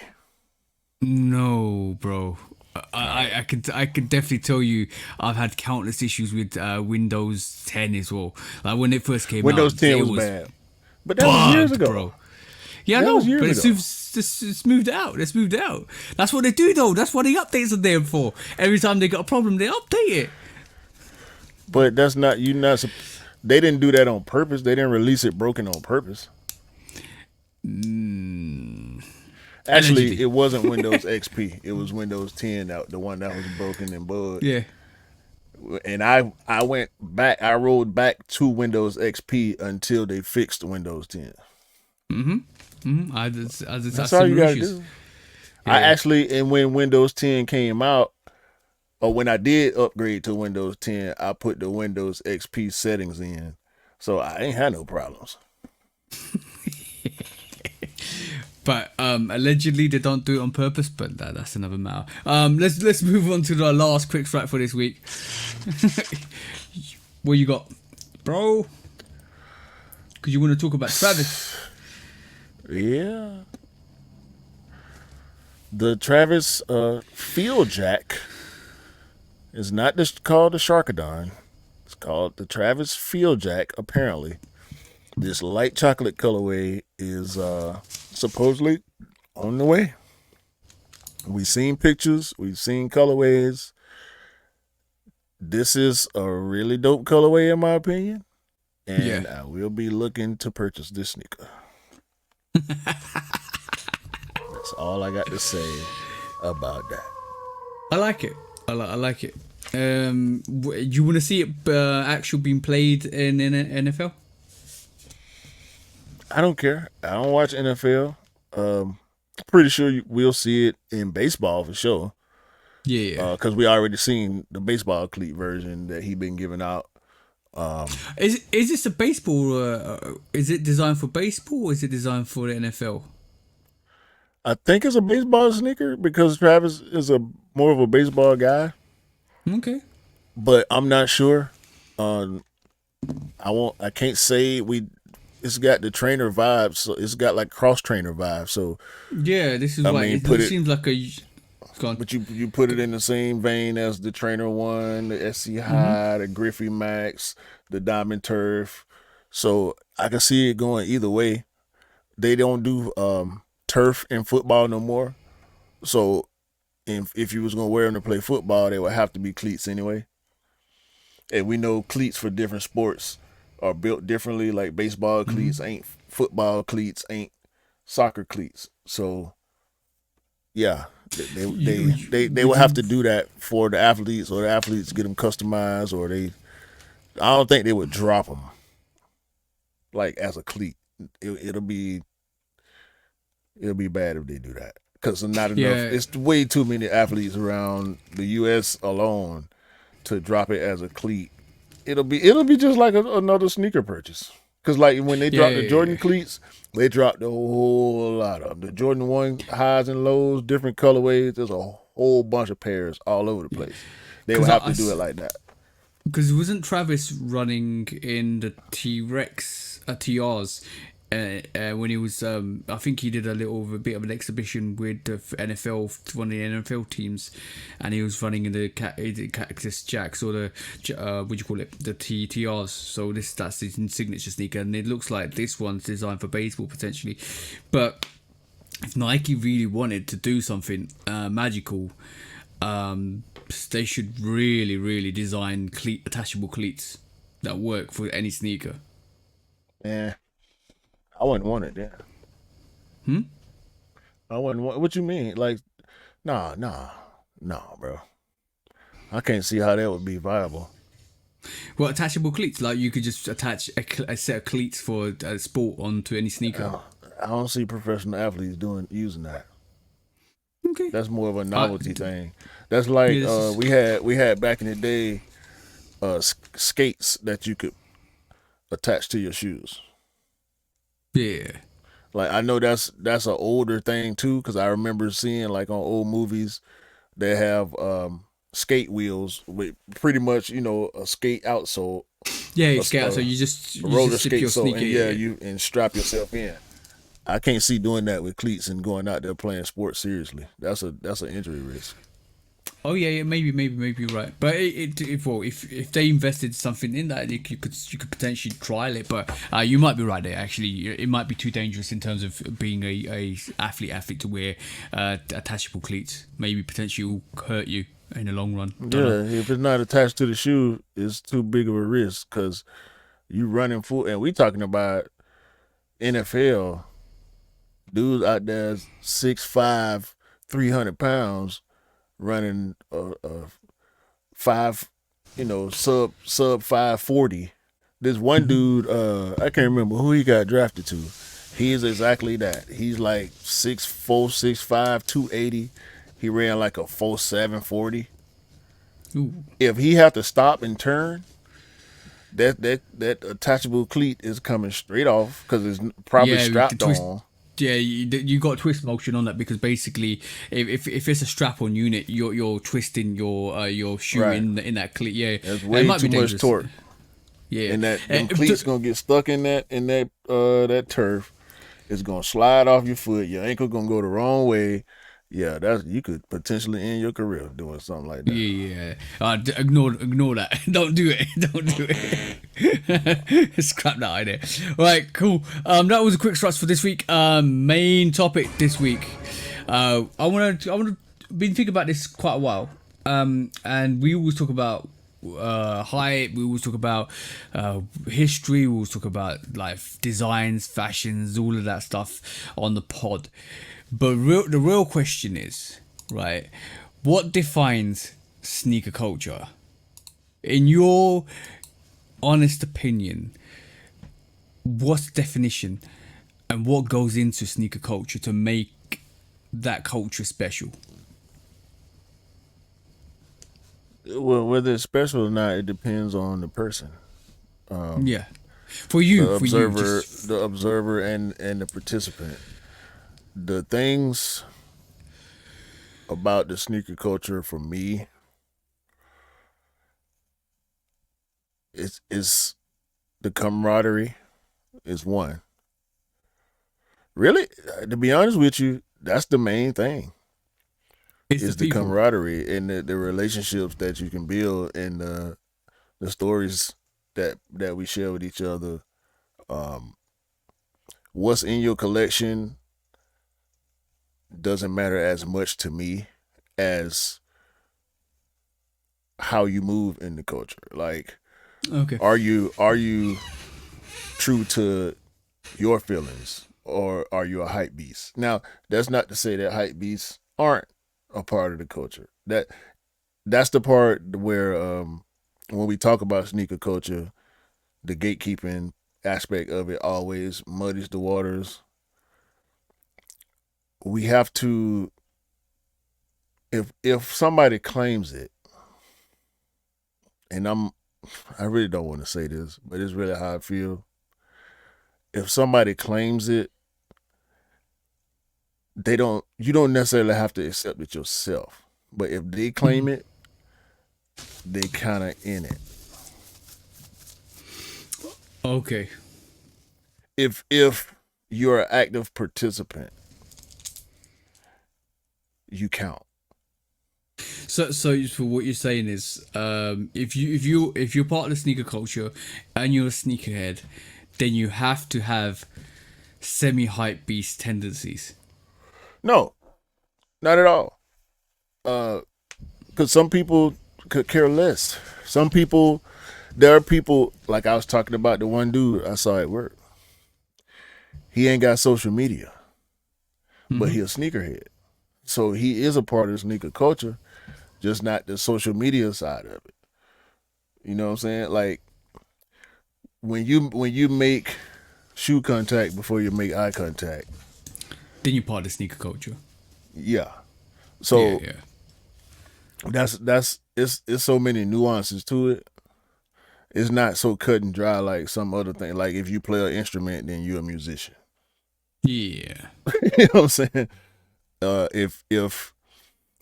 no, bro. All right. I could definitely tell you I've had countless issues with Windows 10 as well. Like when it first came out, Windows 10 it was was bad, but that was years bugged, ago. bro. Yeah, I That know, was but years it's, ago. it's moved out. It's moved out. That's what they do, though. That's what the updates are there for. Every time they got a problem, they update it. But that's not you not. They didn't do that on purpose. They didn't release it broken on purpose. Actually, Allegedly. it wasn't Windows XP. It was Windows 10, the one that was broken and bugged. Yeah. And I went back. I rolled back to Windows XP until they fixed Windows 10. I just had That's all you similar gotta issues. do. I Yeah. actually, and when Windows 10 came out, or when I did upgrade to Windows 10, I put the Windows XP settings in, so I ain't had no problems. But allegedly they don't do it on purpose, but that's another matter. Let's move on to the last quick fact for this week. What you got, bro? Because you want to talk about Travis. Yeah, the Travis Field Jack is not just called the Sharkadon. It's called the Travis Field Jack. Apparently, this light chocolate colorway is supposedly on the way. We've seen pictures. We've seen colorways. This is a really dope colorway in my opinion, Yeah, and I will be looking to purchase this sneaker. That's all I got to say about that. I like it. I like it. You want to see it actually being played in NFL? I don't care. I don't watch NFL. Pretty sure we'll see it in baseball for sure. Yeah. Because we already seen the baseball cleat version that he been giving out. Is this a baseball? Is it designed for baseball or is it designed for the NFL? I think it's a baseball sneaker because Travis is a more of a baseball guy, Okay. but I'm not sure. I can't say we. It's got the trainer vibes, so it's got like cross trainer vibes. So Yeah, this is I why mean, it seems like a Gone. But you put it in the same vein as the Trainer One, the SC Mm-hmm. High, the Griffey Max, the Diamond Turf. So I can see it going either way. They don't do turf in football no more. So if you was gonna wear them to play football, they would have to be cleats anyway. And we know cleats for different sports are built differently. Like baseball Mm-hmm. cleats ain't football cleats ain't soccer cleats. So yeah, they would have Would you? to do that for the athletes, or the athletes get them customized, or they. I don't think they would drop them like as a cleat. It'll be bad if they do that because not enough. Yeah, It's way too many athletes around the U.S. alone to drop it as a cleat. It'll be just like another sneaker purchase. Cause like when they yeah, dropped the yeah, Jordan yeah. cleats, they dropped a whole lot of them. The Jordan 1 highs and lows, different colorways. There's a whole bunch of pairs all over the place. They would Because have to do it like that. because wasn't Travis running in the T Rex TRs when he was? I think he did a bit of an exhibition with the NFL, one of the NFL teams, and he was running in the Cactus Jacks or the what do you call it, the TRs. So that's his signature sneaker, and it looks like this one's designed for baseball potentially, but if Nike really wanted to do something magical, they should really design attachable cleats that work for any sneaker. Yeah, I wouldn't want it. Yeah, Hmm? I wouldn't want. What you mean? Like, nah, bro. I can't see how that would be viable. Well, attachable cleats, like you could just attach a set of cleats for a sport onto any sneaker. I don't see professional athletes using that. Okay. That's more of a Uh, novelty thing. That's like yeah, this is we had back in the day skates that you could attach to your shoes. yeah. Like I know that's an older thing too, because I remember seeing like on old movies they have skate wheels with pretty much a skate outsole, Yeah, you a, skate out, so a, you roller just slip skate your sole, sneaker. and yeah, Yeah. you and strap yourself in. I can't see doing that with cleats and going out there playing sports seriously. That's an injury risk. Oh yeah, yeah, maybe you're right. But if they invested something in that, you could potentially trial it. But you might be right there. Actually, it might be too dangerous in terms of being a athlete to wear attachable cleats. Maybe potentially will hurt you in the long run. Don't know. Yeah, if it's not attached to the shoe, it's too big of a risk because you running full. And we talking about NFL dudes out there 6'5", 300 pounds running a five, sub 540. This one dude, I can't remember who he got drafted to. He is exactly that. He's like 6'4", 6'5", 280. He ran like a 4.7 40. Ooh. If he have to stop and turn, that attachable cleat is coming straight off because it's probably Yeah, the strapped twist. on. Yeah, you got twist motion on that because basically, if it's a strap-on unit, you're twisting your shoe Right. in that cleat. Yeah, That's it way might be too much dangerous. torque. Yeah. And that them D- cleats gonna get stuck in that turf. It's gonna slide off your foot. Your ankle gonna go the wrong way. Yeah, that's you could potentially end your career doing something like that. Yeah, ignore that. Don't do it. Don't do it. Scrap that idea. All right, cool. That was a quick thrust for this week. Main topic this week. I wanna been thinking about this quite a while. And we always talk about hype. We always talk about history. We always talk about like designs, fashions, all of that stuff on the pod. But the real question is, right? What defines sneaker culture? In your honest opinion, what's the definition and what goes into sneaker culture to make that culture special? Well, whether it's special or not, it depends on the person, Yeah. the For you, observer, just the observer, and the participant. The things about the sneaker culture for me is the camaraderie is one. Really, to be honest with you, that's the main thing. It's the is the people. camaraderie and the relationships that you can build, and the stories that we share with each other. Um, what's in your collection doesn't matter as much to me as how you move in the culture. Like, Okay. are you true to your feelings, or are you a hype beast? Now, that's not to say that hype beasts aren't a part of the culture. That's the part where when we talk about sneaker culture, the gatekeeping aspect of it always muddies the waters. We have to, if somebody claims it, and I really don't want to say this, but it's really how I feel. If somebody claims it, you don't necessarily have to accept it yourself. But if they claim it, they kind of in it. Okay. If you're an active participant, you count. So for what you're saying is, if you're part of the sneaker culture and you're a sneakerhead, then you have to have semi hype beast tendencies. No, not at all. Because some people could care less. Some people, there are people like I was talking about the one dude I saw at work. He ain't got social media, but he a sneakerhead. So he is a part of the sneaker culture, just not the social media side of it. You know what I'm saying? Like when you make shoe contact before you make eye contact, Then you're part of the sneaker culture. yeah. Yeah, So yeah. that's it's so many nuances to it. It's not so cut and dry like some other thing. Like if you play an instrument, then you're a musician. Yeah. You know what I'm saying?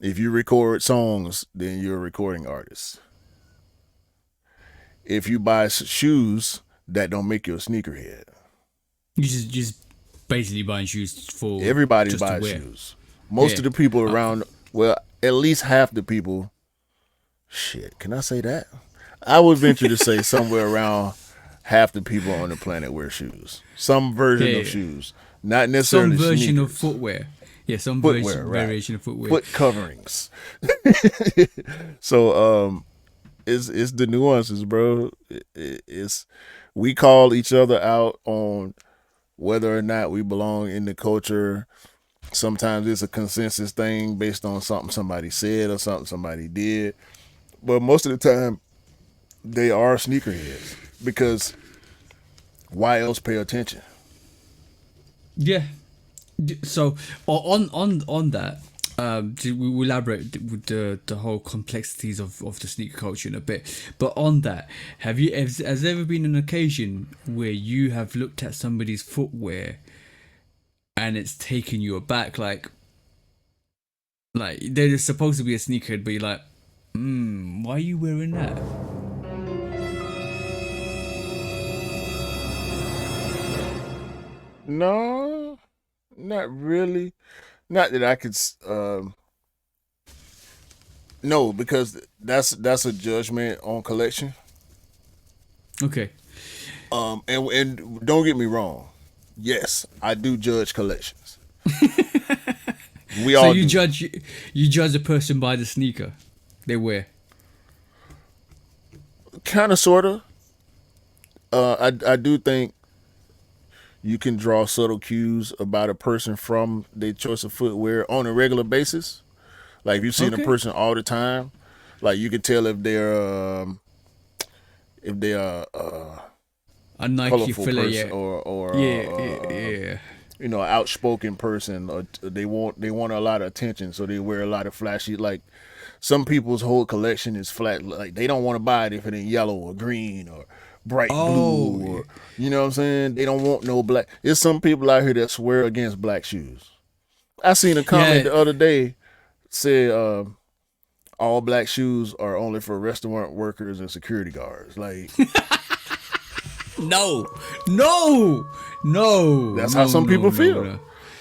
If you record songs, then you're a recording artist. If you buy shoes, that don't make you a sneakerhead. You just basically buying shoes for Everybody just to buys wear. shoes. Most Yeah. of the people around, well, at least half the people. Shit, can I say that? I would venture to say somewhere around half the people on the planet wear shoes. Some version Yeah, of yeah. shoes, not Some necessarily version of sneakers. footwear. Yeah, some Footwear, right? variation of footwear. Foot coverings. So it's the nuances, bro. It's we call each other out on whether or not we belong in the culture. Sometimes it's a consensus thing based on something somebody said or something somebody did. But most of the time, they are sneakerheads because why else pay attention? Yeah. So on that, we'll elaborate with the whole complexities of the sneaker culture in a bit. But on that, has there ever been an occasion where you have looked at somebody's footwear and it's taken you aback? Like they're supposed to be a sneakerhead, but you're like, why are you wearing that? No, not really. Not that I could. No, because that's a judgment on collection. Okay. And don't get me wrong. Yes, I do judge collections. We So all you do. judge a person by the sneaker they wear. Kind of, sorta. I do think you can draw subtle cues about a person from their choice of footwear on a regular basis. Like if you've seen a Okay. person all the time, like you can tell if they're A Nike colorful filler, person yeah. or Yeah, yeah, yeah. outspoken person, or they want a lot of attention, so they wear a lot of flashy. Like some people's whole collection is flat. Like they don't want to buy it if it ain't yellow or green or bright Oh, blue, yeah. or you know what I'm saying. They don't want no black. There's some people out here that swear against black shoes. I seen a comment Yeah. the other day said all black shoes are only for restaurant workers and security guards. Like No, no, no, that's how no, some no, people no, feel. no.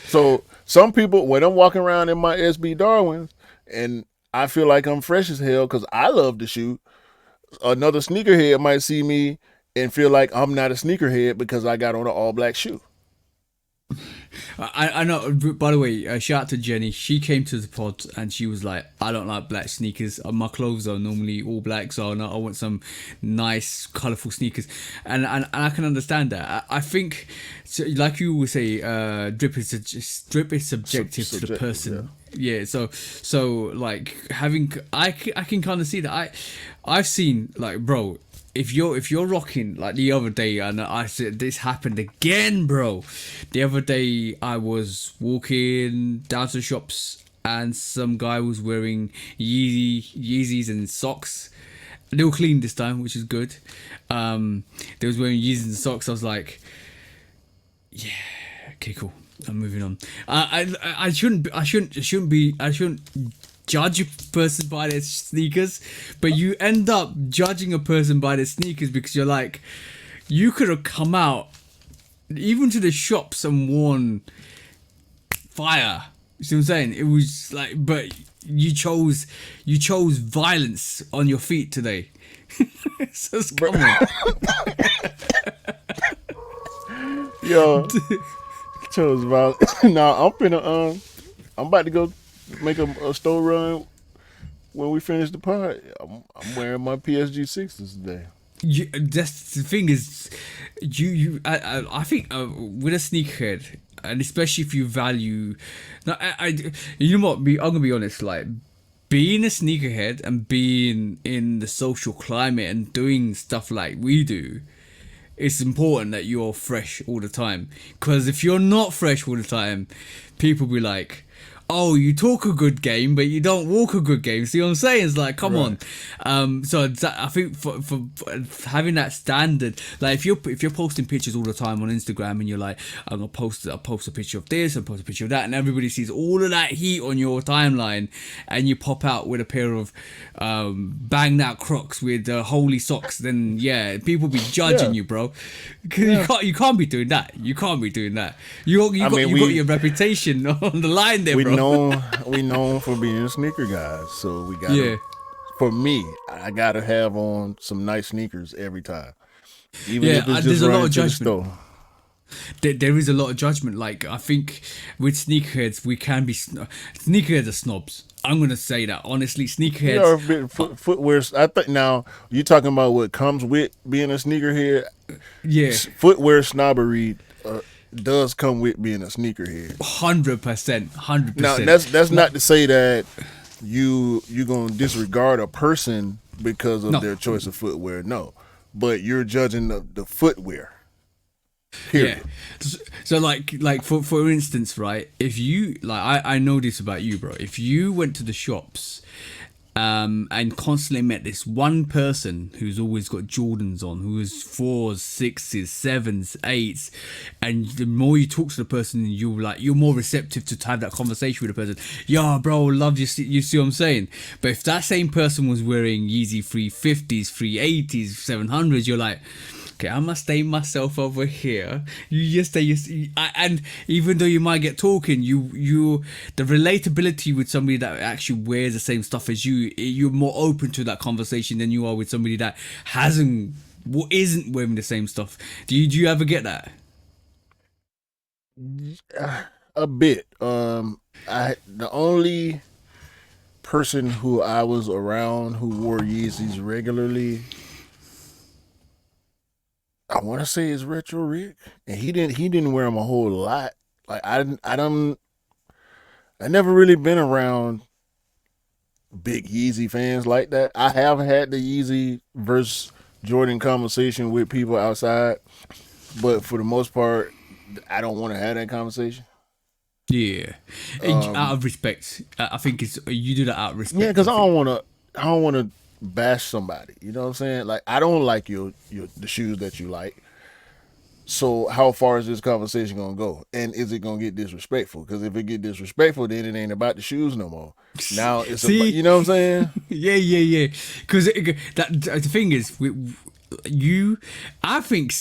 So some people, when I'm walking around in my SB Darwins, and I feel like I'm fresh as hell because I love the shoe. Another sneakerhead might see me and feel like I'm not a sneakerhead because I got on an all black shoe. I know. By the way, shout out to Jenny. She came to the pod and she was like, "I don't like black sneakers. My clothes are normally all black, so I want some nice, colorful sneakers." And I can understand that. I think, so, like you always say, drip is subjective to the person. Yeah. So like having, I can kind of see that. I've seen, like, bro, if you're rocking, like the other day, and I said this happened again, bro. The other day I was walking down to the shops and some guy was wearing Yeezys and socks. They were clean this time, which is good. They was wearing Yeezys and socks. I was like, yeah, okay, cool. I'm moving on. I shouldn't judge a person by their sneakers, but you end up judging a person by their sneakers because you're like, you could have come out even to the shops and worn fire. You see what I'm saying? It was like, but you chose violence on your feet today. So come on. Yo, chose violence. Nah, I'm about to go make a store run when we finish the pod. I'm wearing my PSG sixes today. That's the thing is, I think with a sneakerhead, and especially if you value, now you know what? I'm gonna be honest, like, being a sneakerhead and being in the social climate and doing stuff like we do, it's important that you're fresh all the time. Because if you're not fresh all the time, people be like, oh, you talk a good game, but you don't walk a good game. See what I'm saying? It's like, come on. So I think for having that standard, like if you're posting pictures all the time on Instagram and you're like, I'll post a picture of this and post a picture of that, and everybody sees all of that heat on your timeline, and you pop out with a pair of banged out Crocs with holy socks, then yeah, people be judging you, bro. You can't be doing that. You can't be doing that. You got your reputation on the line there, bro. We known for being sneaker guys, so we got. Yeah. For me, I gotta have on some nice sneakers every time, even if it's just there's a lot of judgment. There is a lot of judgment. Like, I think with sneakerheads, we can be sneakerheads are snobs. I'm gonna say that honestly, sneakerheads. Footwear. I think now you're talking about what comes with being a sneakerhead. Yeah, footwear snobbery. Does come with being a sneakerhead. 100%. Now that's not to say that you gonna disregard a person because of their choice of footwear. No, but you're judging the footwear. Period. Yeah. So like for instance, right? If you I know this about you, bro. If you went to the shops and constantly met this one person who's always got Jordans on, who is 4s, 6s, 7s, 8s, and the more you talk to the person, you're more receptive to have that conversation with the person. Yeah, bro, love you. You see what I'm saying? But if that same person was wearing Yeezy 350s, 380s, 700s, you're like, okay, I must stay myself over here. You just stay. And even though you might get talking, the relatability with somebody that actually wears the same stuff as you're more open to that conversation than you are with somebody that isn't wearing the same stuff. Do you ever get that? A bit. The only person who I was around who wore Yeezys regularly, I want to say is Retro Rick, and he didn't wear them a whole lot. Like I never really been around big Yeezy fans like that. I have had the Yeezy versus Jordan conversation with people outside, but for the most part, I don't want to have that conversation. Yeah, out of respect, I think you do that out of respect. Yeah, because I don't want to bash somebody. You know what I'm saying? Like, I don't like the shoes that you like. So how far is this conversation gonna go? And is it gonna get disrespectful? Because if it get disrespectful, then it ain't about the shoes no more. Now it's about, you know what I'm saying? Yeah. Because the thing is, I think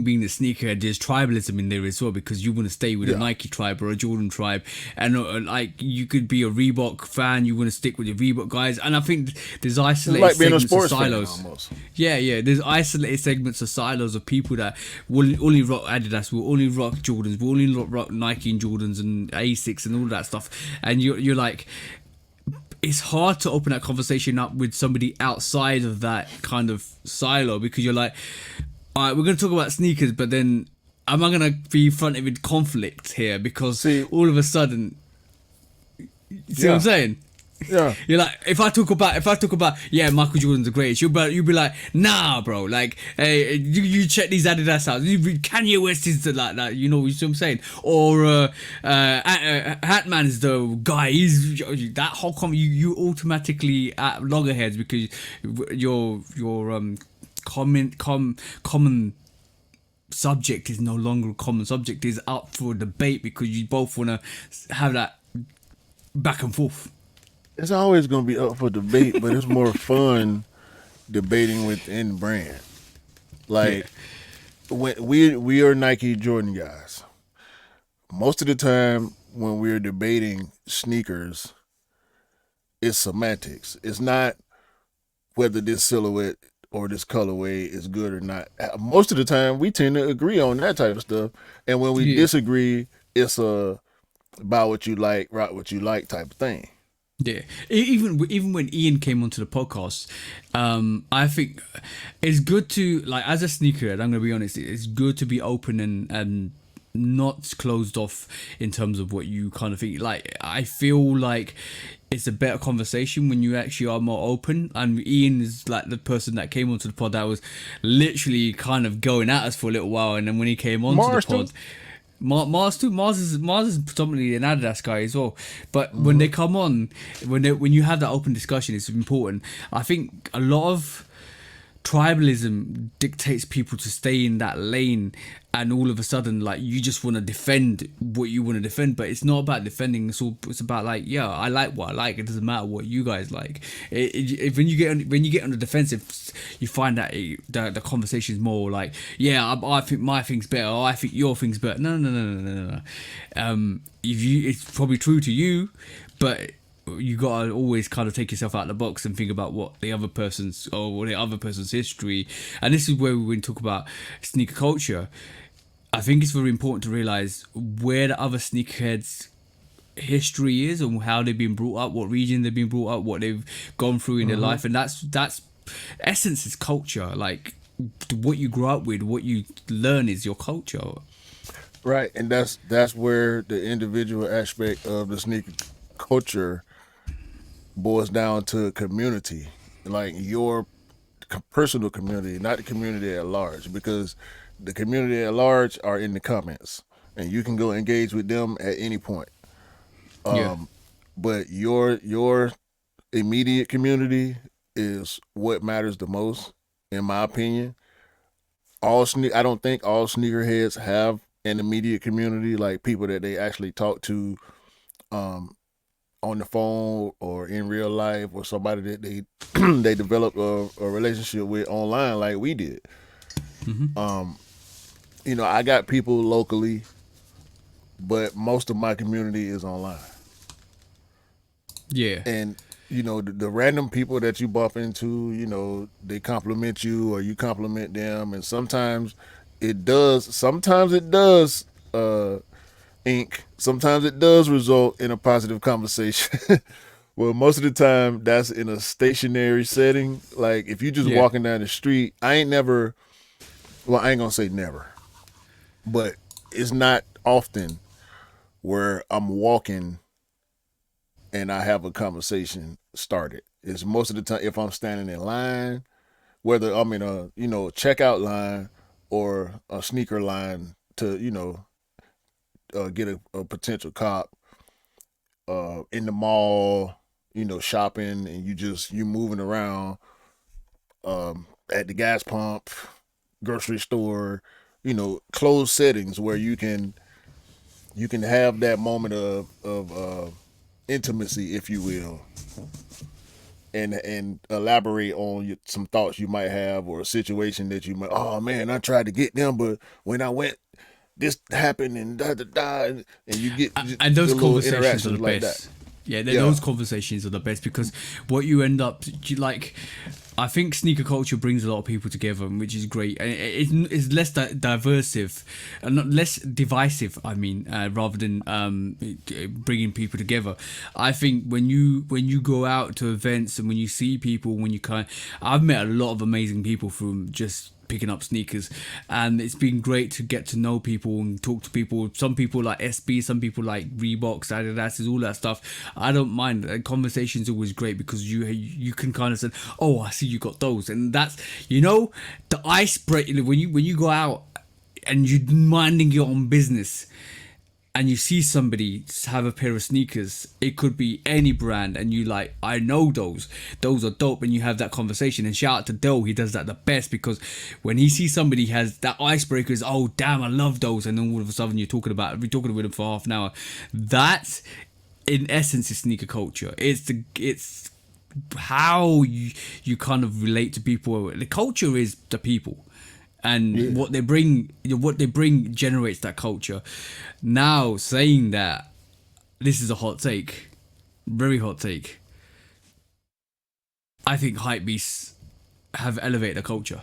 being the sneakerhead, there's tribalism in there as well, because you want to stay with a Yeah. Nike tribe or a Jordan tribe, and like you could be a Reebok fan, you want to stick with your Reebok guys, and I think there's It's isolated like being a segments of sports fan silos. almost. Yeah. There's isolated segments of silos of people that will only rock Adidas, will only rock Jordans, will only rock Nike and Jordans and Asics and all that stuff, and you're like, it's hard to open that conversation up with somebody outside of that kind of silo, because you're like, all right, we're going to talk about sneakers, but then am I going to be fronted with conflict here? Because See- all of a sudden, you see what I'm saying? Yeah. You're like, if I talk about yeah, Michael Jordan's the greatest, you'll be like, nah, bro, like, hey, you check these Adidas out, Kanye West is like that, you see what I'm saying? Or Hatman is the guy. He's that whole you automatically at loggerheads, because your common subject is no longer a common subject, is up for debate, because you both want to have that back and forth. It's always going to be up for debate, but it's more fun debating within brand. Like, when we are Nike Jordan guys. Most of the time when we're debating sneakers, it's semantics. It's not whether this silhouette or this colorway is good or not. Most of the time, we tend to agree on that type of stuff. And when we disagree, it's a buy what you like, rock what you like type of thing. Yeah, even when Ian came onto the podcast, I think it's good to, like, as a sneakerhead, I'm gonna be honest, it's good to be open and not closed off in terms of what you kind of think. Like, I feel like it's a better conversation when you actually are more open. And Ian is like the person that came onto the pod that was literally kind of going at us for a little while, and then when he came onto Mars the pod. too. Mars too. Mars is predominantly an Adidas guy as well. But when they come on, when you have that open discussion, it's important. I think a lot of tribalism dictates people to stay in that lane, and all of a sudden, like, you just want to defend what you want to defend, but it's not about defending. It's about, like, yeah, I like what I like. It doesn't matter what you guys like. When you get on the defensive, you find that the conversation is more like, yeah, I think my thing's better, or I think your thing's better. No. It's probably true to you, but you gotta always kind of take yourself out of the box and think about what the other person's history. And this is where we talk about sneaker culture. I think it's very important to realize where the other sneakerheads' history is and how they've been brought up, what region they've been brought up, what they've gone through in their life, and that's essence is culture. Like, what you grow up with, what you learn is your culture. Right, and that's where the individual aspect of the sneaker culture boils down to community, like your personal community, not the community at large, because the community at large are in the comments, and you can go engage with them at any point. But your immediate community is what matters the most, in my opinion. I don't think all sneakerheads have an immediate community, like people that they actually talk to on the phone or in real life, or somebody that they they develop a relationship with online, like we did. I got people locally, but most of my community is online. Yeah. And the random people that you bump into, they compliment you or you compliment them, and sometimes it does sometimes it does result in a positive conversation. Well, most of the time that's in a stationary setting. Like, if you just walking down the street, I ain't gonna say never, but it's not often where I'm walking and I have a conversation started. It's most of the time if I'm standing in line, whether I'm in a checkout line or a sneaker line to get a potential cop, in the mall, shopping, and you moving around, at the gas pump, grocery store, closed settings where you can have that moment of intimacy, if you will. and elaborate on some thoughts you might have or a situation that you might. Oh man, I tried to get them, but when I went, this happened and da da da, and you get And those the little conversations are the interactions like best. that. Yeah, Yeah, those conversations are the best because what you end up like. I think sneaker culture brings a lot of people together, which is great. And it's less diversive, and not less divisive. I mean, rather than bringing people together. I think when you go out to events and when you see people, I've met a lot of amazing people from just picking up sneakers, and it's been great to get to know people and talk to people. Some people like SB, some people like Reeboks, Adidas, all that stuff. I don't mind. Conversation's always great because you can kind of say, oh, I see you got those, and that's the icebreaker when you go out and you're minding your own business and you see somebody have a pair of sneakers, it could be any brand, and you like, I know those are dope, and you have that conversation. And shout out to Dell, he does that the best, because when he sees somebody has that icebreaker is, oh damn, I love those, and then all of a sudden you're talking with them for half an hour. That's in essence is sneaker culture. It's how you kind of relate to people. The culture is the people. And what they bring generates that culture. Now, saying that, this is a hot take, very hot take. I think hypebeasts have elevated the culture.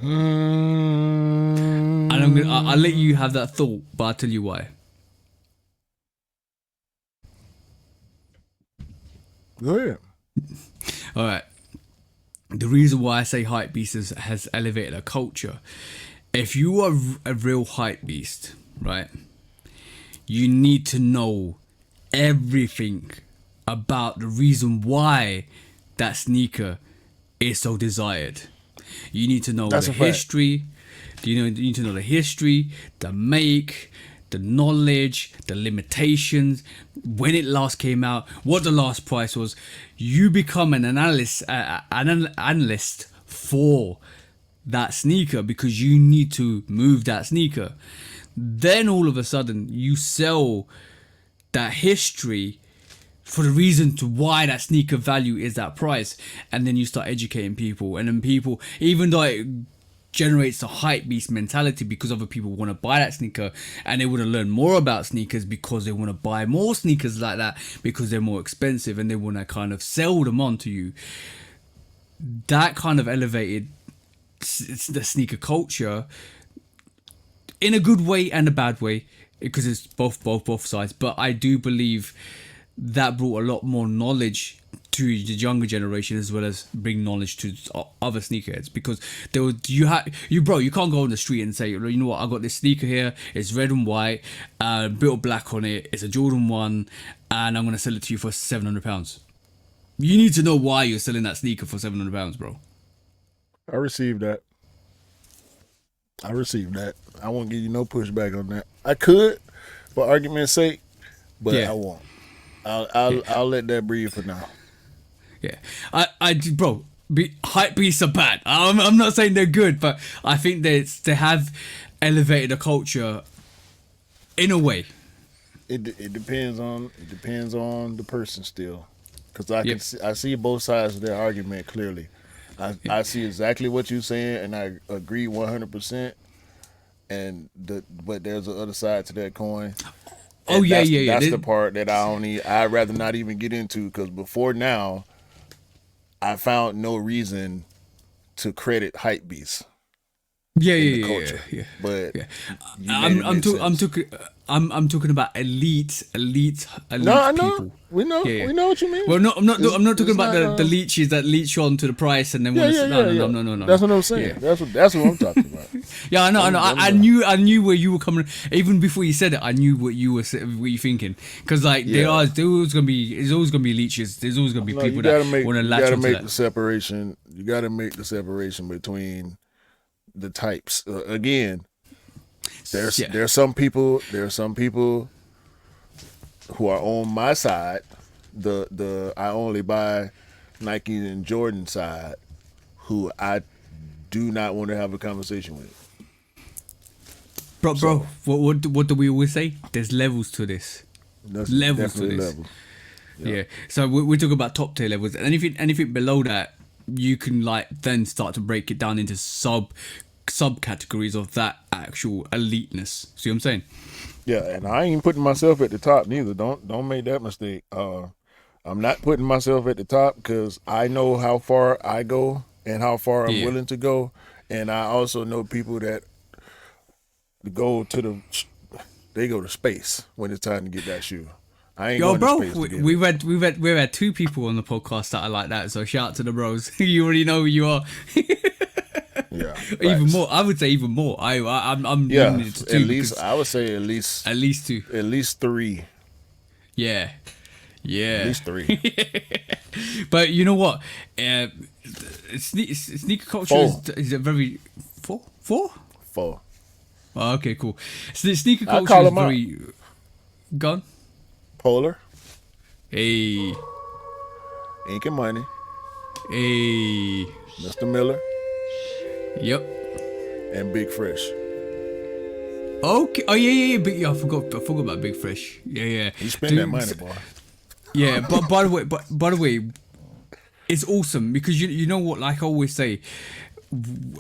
And I'll let you have that thought, but I'll tell you why. Go ahead. All right. The reason why I say hypebeast has elevated a culture, if you are a real hypebeast, right, you need to know everything about the reason why that sneaker is so desired. You need to know the history. You need to know the history, the make, the knowledge, the limitations, when it last came out, what the last price was. You become an analyst for that sneaker because you need to move that sneaker. Then all of a sudden you sell that history for the reason to why that sneaker value is that price, and then you start educating people, and then people, even though it generates a hype beast mentality because other people want to buy that sneaker and they want to learn more about sneakers because they want to buy more sneakers like that because they're more expensive, and they want to kind of sell them on to you. That kind of elevated the sneaker culture in a good way and a bad way, because it's both sides. But I do believe that brought a lot more knowledge to the younger generation, as well as bring knowledge to other sneakerheads, because you can't go on the street and say, you know what, I got this sneaker here, it's red and white, built black on it, it's a Jordan 1, and I'm gonna sell it to you for £700. You need to know why you're selling that sneaker for £700, bro. I received that. I won't give you no pushback on that. I could, for argument's sake, but I won't. I'll let that breathe for now. Yeah, hype beasts are bad. I'm not saying they're good, but I think they have elevated a culture in a way. It depends on the person still, because I see both sides of that argument clearly. I see exactly what you're saying, and I agree 100%. But there's the other side to that coin. And that's the part that I'd rather not even get into, because before now, I found no reason to credit hype beasts. Culture. But I'm talking about elite no, I know. people. We know what you mean. Well, no, I'm not talking about the leeches that leech on to the price and then want to no. That's what I'm saying. Yeah. That's what I'm talking about. Yeah, I know. I knew where you were coming. Even before you said it, I knew what you were thinking. Because there's always gonna be leeches. There's always gonna be people that want to latch onto that. You got to make the separation between the types. Again, there are some people who are on my side, the I only buy Nike and Jordan side, who I do not want to have a conversation with. Bro, what do we always say? There's levels to this. Levels to this. Yeah. So we're talking about top tier levels, and anything below that, you can like then start to break it down into subcategories of that actual eliteness. See what I'm saying? Yeah, and I ain't putting myself at the top neither. Don't make that mistake. I'm not putting myself at the top because I know how far I go and how far I'm Yeah. willing to go, and I also know people that go to they go to space when it's time to get that shoe. I ain't Yo, going to bro, space to get we've had two people on the podcast that are like that. So shout out to the bros. You already know who you are. Yeah, Even facts. more. I would say even more. I'm Yeah, limited to two. at least because- I would say at least two. at least three. Yeah. Yeah. At least three. But you know what? Sneaker culture is a very four. Four. Oh, okay, cool. So sneaker I'll culture call is them out. very gone. Polar, Hey, Ink and Money, hey. Mr. Miller, Yep. and Big Fresh. Okay. Oh yeah. I forgot about Big Fresh. Yeah. You spend that money, boy. Yeah, but by the way, it's awesome because you know what? Like I always say,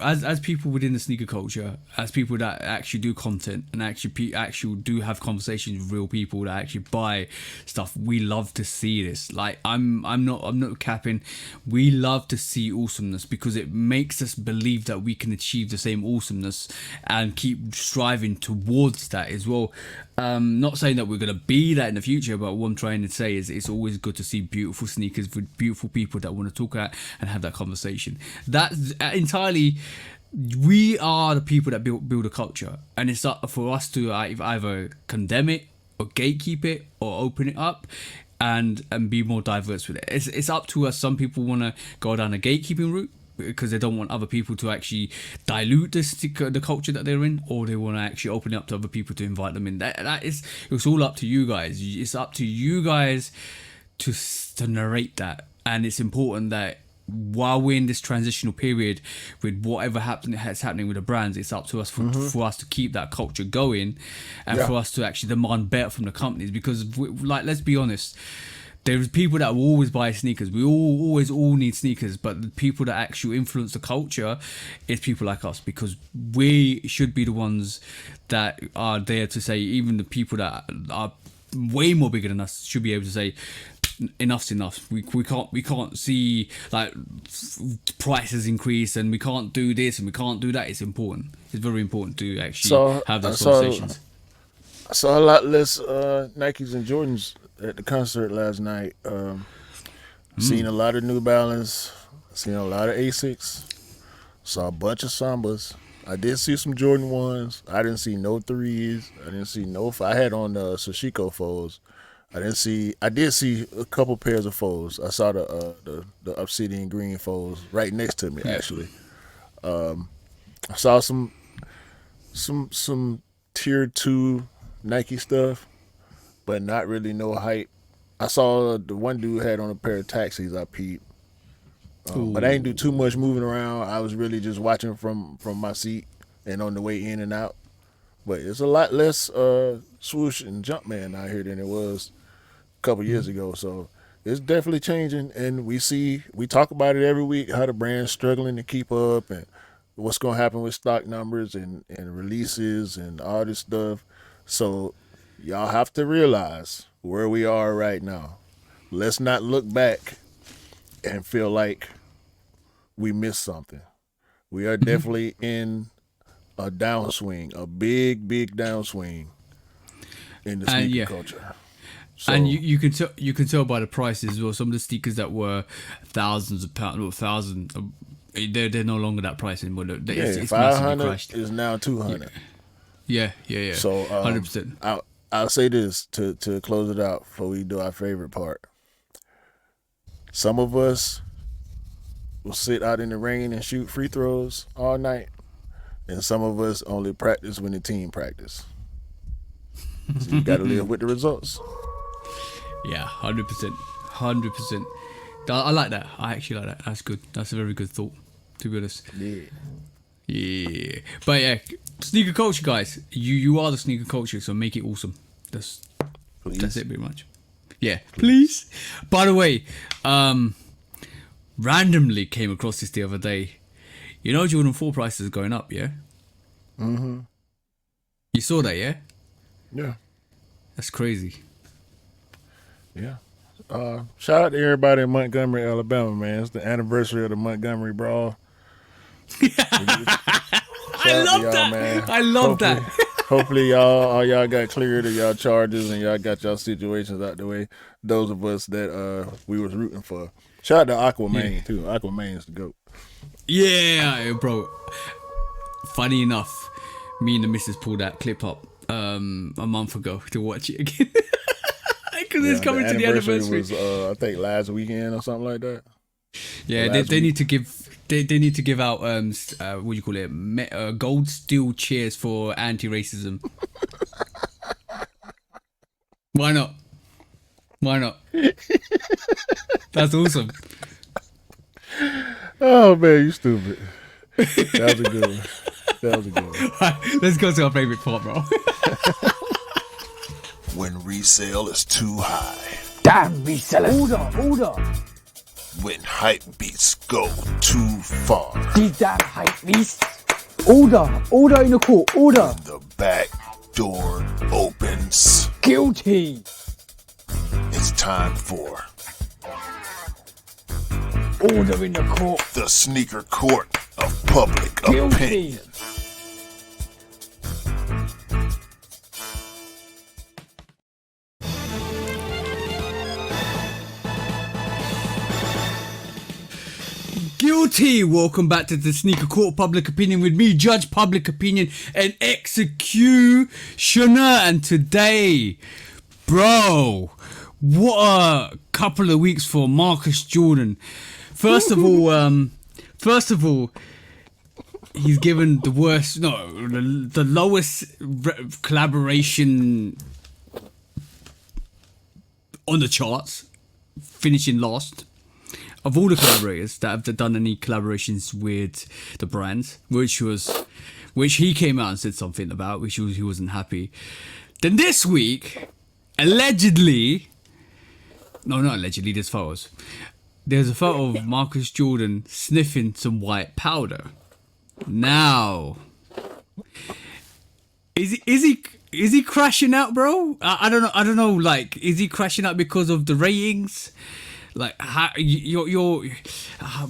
as people within the sneaker culture, as people that actually do content and actually do have conversations with real people that actually buy stuff, we love to see this. Like I'm not capping. We love to see awesomeness because it makes us believe that we can achieve the same awesomeness and keep striving towards that as well. Not saying that we're gonna be that in the future, but what I'm trying to say is it's always good to see beautiful sneakers with beautiful people that want to talk at and have that conversation. That's entirely. We are the people that build a culture, and it's up for us to either condemn it or gatekeep it or open it up. And be more diverse with it. It's up to us. Some people want to go down a gatekeeping route because they don't want other people to actually dilute the culture that they're in, or they want to actually open it up to other people to invite them in. It's all up to you guys. It's up to you guys to narrate that, and it's important that while we're in this transitional period with whatever is happening with the brands, it's up to us for us to keep that culture going, and for us to actually demand better from the companies. Because let's be honest, there's people that will always buy sneakers. We always need sneakers, but the people that actually influence the culture is people like us, because we should be the ones that are there to say, even the people that are way more bigger than us should be able to say, enough's enough. We can't see like prices increase, and we can't do this and we can't do that. It's important. It's very important to actually have those conversations. I saw a lot less Nikes and Jordans at the concert last night. Seen a lot of New Balance. Seen a lot of Asics. Saw a bunch of Sambas. I did see some Jordan 1s. I didn't see no 3s. I didn't see no. I had on the Sashiko foes. I did see a couple pairs of foes. I saw the obsidian green foes right next to me, actually. I saw some tier 2 Nike stuff, but not really no hype. I saw the one dude had on a pair of taxis. I peeped, but I didn't do too much moving around. I was really just watching from my seat and on the way in and out. But it's a lot less swoosh and Jumpman out here than it was a couple years ago. So it's definitely changing, and we talk about it every week, how the brand's struggling to keep up and what's going to happen with stock numbers and releases and all this stuff. So y'all have to realize where we are right now. Let's not look back and feel like we missed something. We are definitely in a downswing, a big downswing in the sneaker culture. So, and you can tell by the prices as well. Some of the sneakers that were thousands of pounds, or they're no longer that price anymore. It's massively crashed. is now 200. Yeah. So 100%. I'll say this to close it out before we do our favorite part. Some of us will sit out in the rain and shoot free throws all night, and some of us only practice when the team practice. So you got to live with the results. Yeah, 100%. I like that. I actually like that. That's good. That's a very good thought, to be honest. Yeah. But yeah, sneaker culture, guys. You are the sneaker culture, so make it awesome. That's it, pretty much. Yeah, please. By the way, randomly came across this the other day. You know Jordan 4 prices are going up, yeah? Mm-hmm. You saw that, yeah? Yeah. That's crazy. Yeah. Shout out to everybody in Montgomery, Alabama, man. It's the anniversary of the Montgomery Brawl. I Shout out to love y'all, that. man. I love that. Hopefully y'all got cleared of y'all charges and y'all got y'all situations out the way. Those of us that we was rooting for. Shout out to Aquaman too. Aquaman's the GOAT. Yeah, bro. Funny enough, me and the missus pulled that clip up a month ago to watch it again. Because it's coming to the anniversary. Was I think last weekend or something like that. Yeah, they need to give they need to give out what do you call it, gold steel cheers for anti-racism. Why not? That's awesome. Oh man, you stupid. That was a good one. Right, let's go to our favorite part, bro. When resale is too high. Damn resellers. Order. When hype beats go too far. These damn hype beasts. Order in the court. Order. The back door opens. Guilty. It's time for Order in the court. the sneaker court of public Guilty. opinion. Guilty. Welcome back to the Sneaker Court Public Opinion with me, Judge Public Opinion and Executioner. And today, bro, what a couple of weeks for Marcus Jordan. First of all, he's given the lowest collaboration on the charts, finishing last. Of all the collaborators that have done any collaborations with the brands, which he came out and said something about, he wasn't happy. Then this week, allegedly, no, not allegedly, there's photos. There's a photo of Marcus Jordan sniffing some white powder. Now, is he crashing out, bro? I don't know. Like, is he crashing out because of the ratings? Like,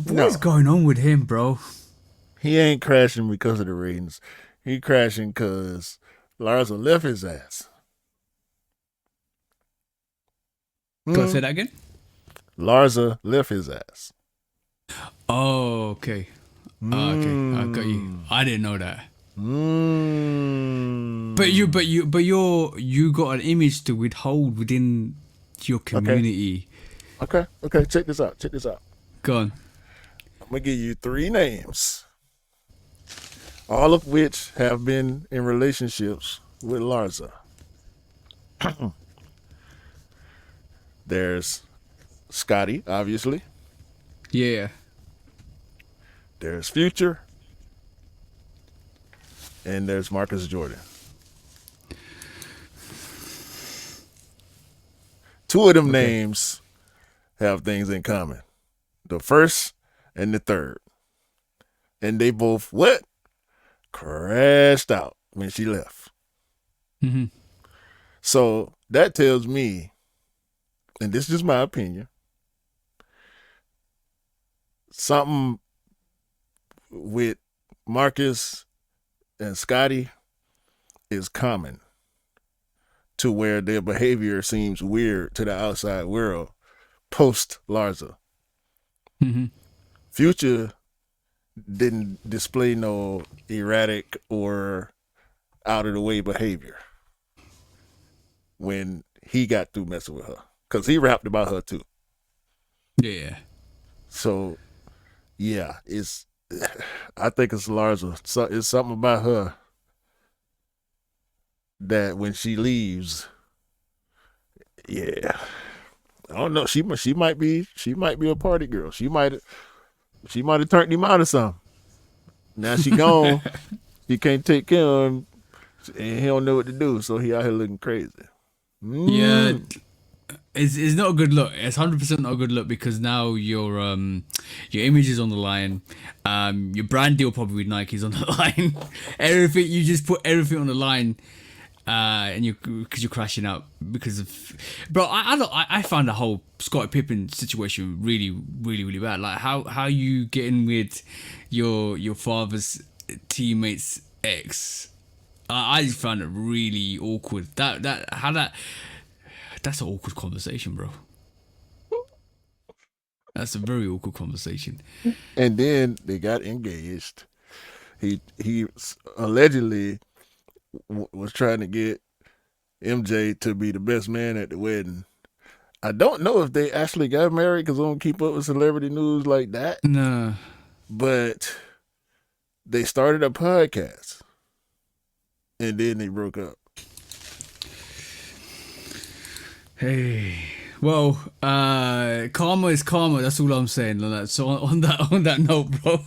what's going on with him, bro? He ain't crashing because of the ratings. He crashing because Larsa left his ass. Can I say that again? Larsa left his ass. Oh, okay. Okay, I got you. I didn't know that. But you got an image to withhold within your community. Okay. Check this out. Go on. I'm gonna give you 3 names, all of which have been in relationships with Larsa. There's Scotty, obviously. Yeah. There's Future. And there's Marcus Jordan. 2 of them names have things in common. The first and the third. And they both crashed out when she left. Mm-hmm. So that tells me, and this is just my opinion, something with Marcus and Scotty is common to where their behavior seems weird to the outside world post Larsa. Mm-hmm. Future didn't display no erratic or out of the way behavior when he got through messing with her, because he rapped about her too. Yeah. So yeah, I think it's Larsa. So it's something about her that when she leaves, yeah, I don't know. She might be a party girl. She might have turned him out or something. Now she gone. He can't take care of him, and he don't know what to do. So he out here looking crazy. Yeah. It's not a good look. It's 100% not a good look because now your image is on the line. Your brand deal probably with Nike is on the line. Everything, you just put everything on the line, and because you're crashing out because of, bro. I found the whole Scottie Pippen situation really, really, really bad. Like how you getting with your father's teammate's ex. I just found it really awkward. That's an awkward conversation, bro. That's a very awkward conversation. And then they got engaged. He allegedly was trying to get MJ to be the best man at the wedding. I don't know if they actually got married because I don't keep up with celebrity news like that. No. But they started a podcast. And then they broke up. Hey, well, karma is karma. That's all I'm saying on that. So on that note, bro.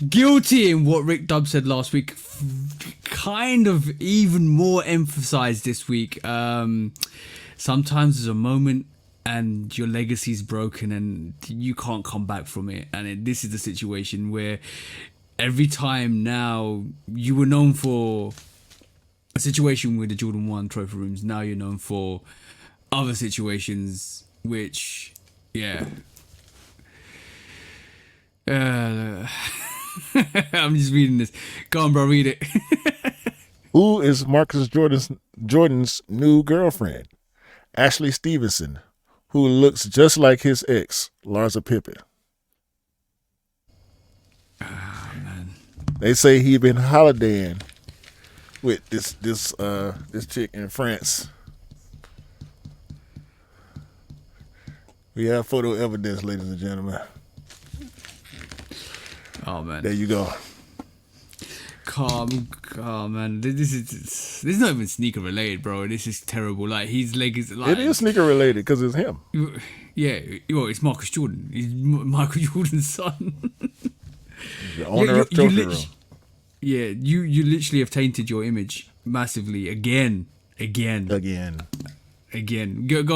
Guilty in what Rick Dub said last week. Kind of even more emphasized this week. Sometimes there's a moment and your legacy's broken and you can't come back from it. And this is the situation where every time now you were known for a situation with the Jordan 1 trophy rooms, now you're known for other situations which, yeah. I'm just reading this. Go on, bro, read it. Who is Marcus Jordan's new girlfriend? Ashley Stevenson, who looks just like his ex, Larsa Pippen. They say he been holidaying with this chick in France. We have photo evidence, ladies and gentlemen. Oh man, There you go. Calm, man. This is not even sneaker related, bro. This is terrible. Like his leg is like It is sneaker related because it's him. Yeah, well, it's Marcus Jordan. He's Michael Jordan's son. The owner of Trophy Room. Yeah, you literally have tainted your image massively again. Again. Go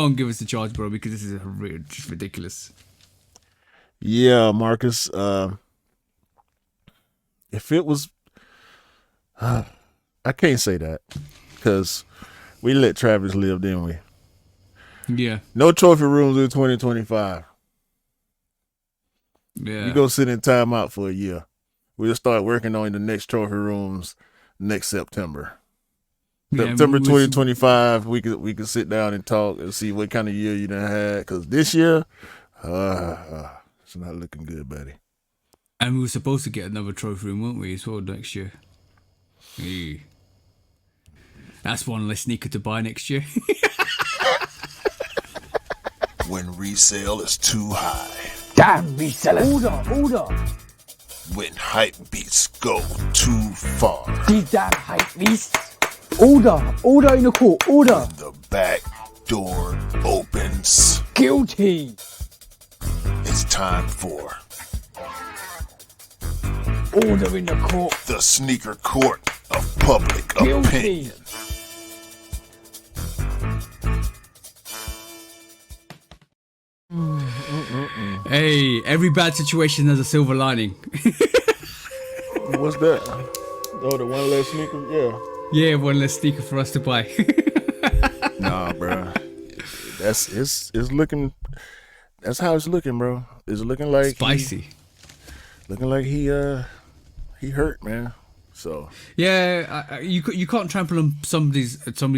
and give us the charge, bro, because this is just ridiculous. Yeah, Marcus. If it was, I can't say that because we let Travis live, didn't we? Yeah. No trophy rooms in 2025. Yeah. You go sit in timeout for a year. We'll start working on the next trophy rooms next September. Yeah, September 2025, we could sit down and talk and see what kind of year you done had. Because this year, it's not looking good, buddy. And we were supposed to get another trophy room, weren't we, as well, next year? Yeah. That's one less sneaker to buy next year. When resale is too high. Damn resellers. Order. When hype beats go too far. These damn hype beasts. Order in the court. Order. The back door opens. Guilty. It's time for Order in the court. the sneaker court of public Guilty. opinion. Hey, every bad situation has a silver lining. What's that? Oh, the one less sneaker? Yeah. Yeah, one less sneaker for us to buy. Nah, bro. It's looking. That's how it's looking, bro. It's looking like Spicy. He hurt, man. So Yeah, you can't trample on somebody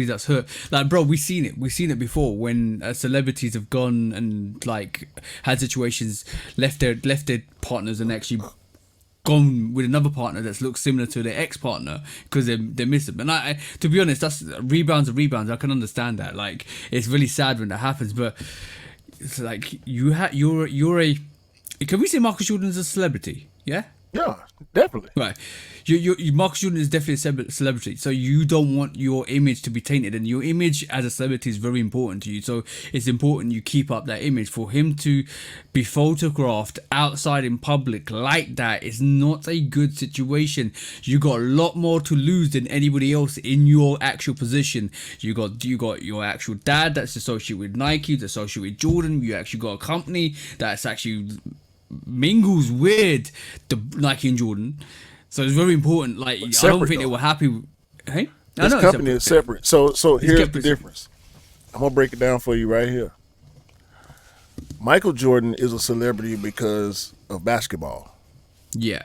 that's hurt. Like, bro, we've seen it before when celebrities have gone and like had situations, left their partners and actually gone with another partner that looks similar to their ex-partner because they miss them. And I to be honest, that's rebounds. I can understand that. Like, it's really sad when that happens, but it's like you're a. Can we say Marcus Jordan's a celebrity? Yeah. Yeah, definitely. Right. Marcus Jordan is definitely a celebrity, so you don't want your image to be tainted, and your image as a celebrity is very important to you. So it's important you keep up that image. For him to be photographed outside in public like that is not a good situation. You got a lot more to lose than anybody else in your actual position. You got your actual dad that's associated with Nike, that's associated with Jordan. You actually got a company that's actually mingles with the Nike and Jordan, so it's very important. Like, I don't think they were happy. Hey, This company is separate. So here's the difference. I'm gonna break it down for you right here. Michael Jordan is a celebrity because of basketball. Yeah,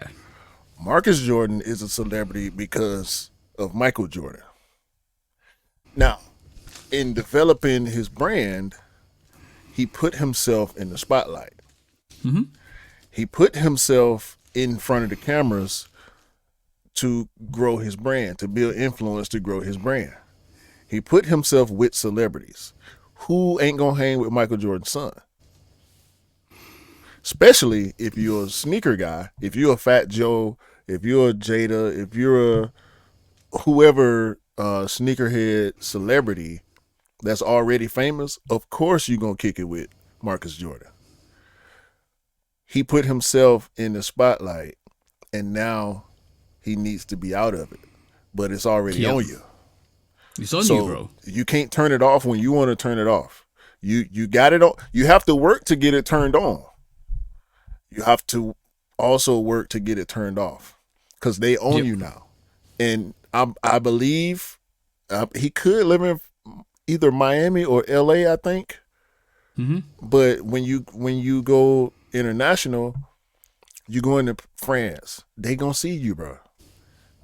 Marcus Jordan is a celebrity because of Michael Jordan. Now, in developing his brand, he put himself in the spotlight. Mm-hmm. He put himself in front of the cameras to grow his brand, to build influence, to grow his brand. He put himself with celebrities. Who ain't gonna hang with Michael Jordan's son? Especially if you're a sneaker guy, if you're a Fat Joe, if you're a Jada, if you're a whoever sneakerhead celebrity that's already famous, of course you're gonna kick it with Marcus Jordan. He put himself in the spotlight, and now he needs to be out of it. But it's already on you. It's on you, bro. You can't turn it off when you want to turn it off. You got it on. You have to work to get it turned on. You have to also work to get it turned off, because they own you now. And I believe he could live in either Miami or LA, I think. Mm-hmm. But when you go international, you go into France, they gonna see you, bro.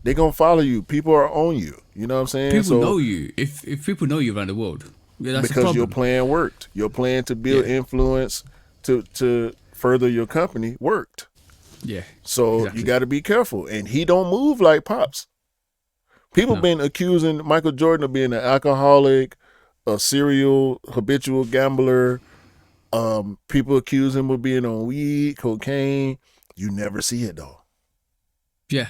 They gonna follow you. People are on you. You know what I'm saying? People know you. If people know you around the world, that's because your plan worked. Your plan to build influence to further your company worked. Yeah. So exactly. you got to be careful. And he don't move like Pops. People been accusing Michael Jordan of being an alcoholic, a serial habitual gambler. People accuse him of being on weed, cocaine. You never see it though. Yeah.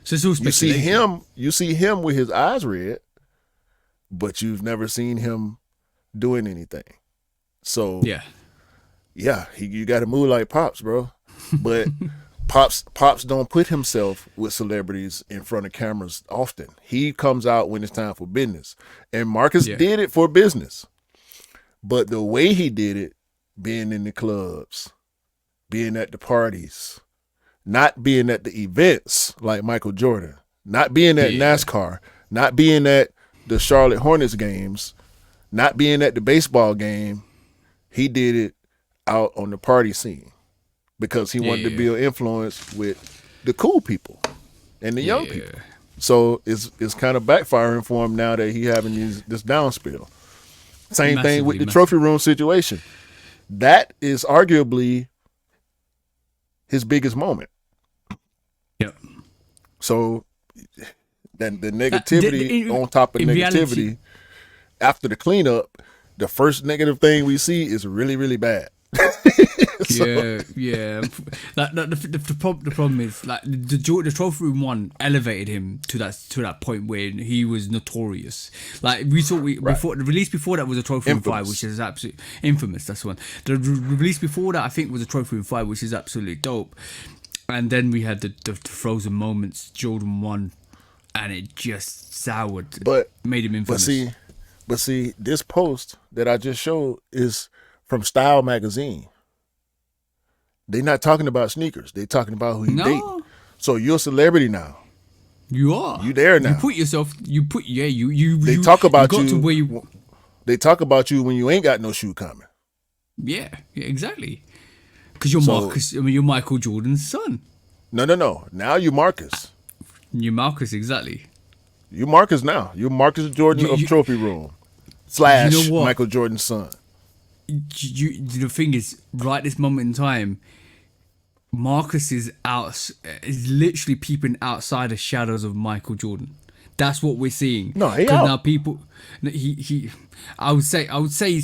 So it's all speculation. You see him with his eyes red, but you've never seen him doing anything. So you got to move like Pops, bro. But Pops don't put himself with celebrities in front of cameras often. He comes out when it's time for business. And Marcus did it for business. But the way he did it, being in the clubs, being at the parties, not being at the events like Michael Jordan, not being at NASCAR, not being at the Charlotte Hornets games, not being at the baseball game, he did it out on the party scene because he wanted to build influence with the cool people and the young people. So it's kind of backfiring for him now that he having this downspill. Same thing with the trophy room situation. That is arguably his biggest moment. Yep. So then the negativity on top of negativity, reality, after the cleanup, the first negative thing we see is really, really bad. The problem is like the trophy room one elevated him to that point where he was notorious. Like before the release before that was a trophy room 5, which is absolutely infamous. That's the one. The release before that I think was a trophy room 5, which is absolutely dope. And then we had the frozen moments, Jordan 1, and it just soured. Made him infamous. But see, this post that I just showed is from Style magazine. They're not talking about sneakers. They're talking about who you date. So you're a celebrity now. You are. You there now. You put yourself. You. They talk about you. you. To where you. They talk about you when you ain't got no shoe coming. Yeah, exactly. Because you're Marcus. I mean, you're Michael Jordan's son. No. Now you're Marcus. You're Marcus, exactly. You're Marcus now. You're Marcus Jordan of Trophy Room / Michael Jordan's son. The thing is, right this moment in time, Marcus is literally peeping outside the shadows of Michael Jordan. That's what we're seeing. No, he out. Now people, I would say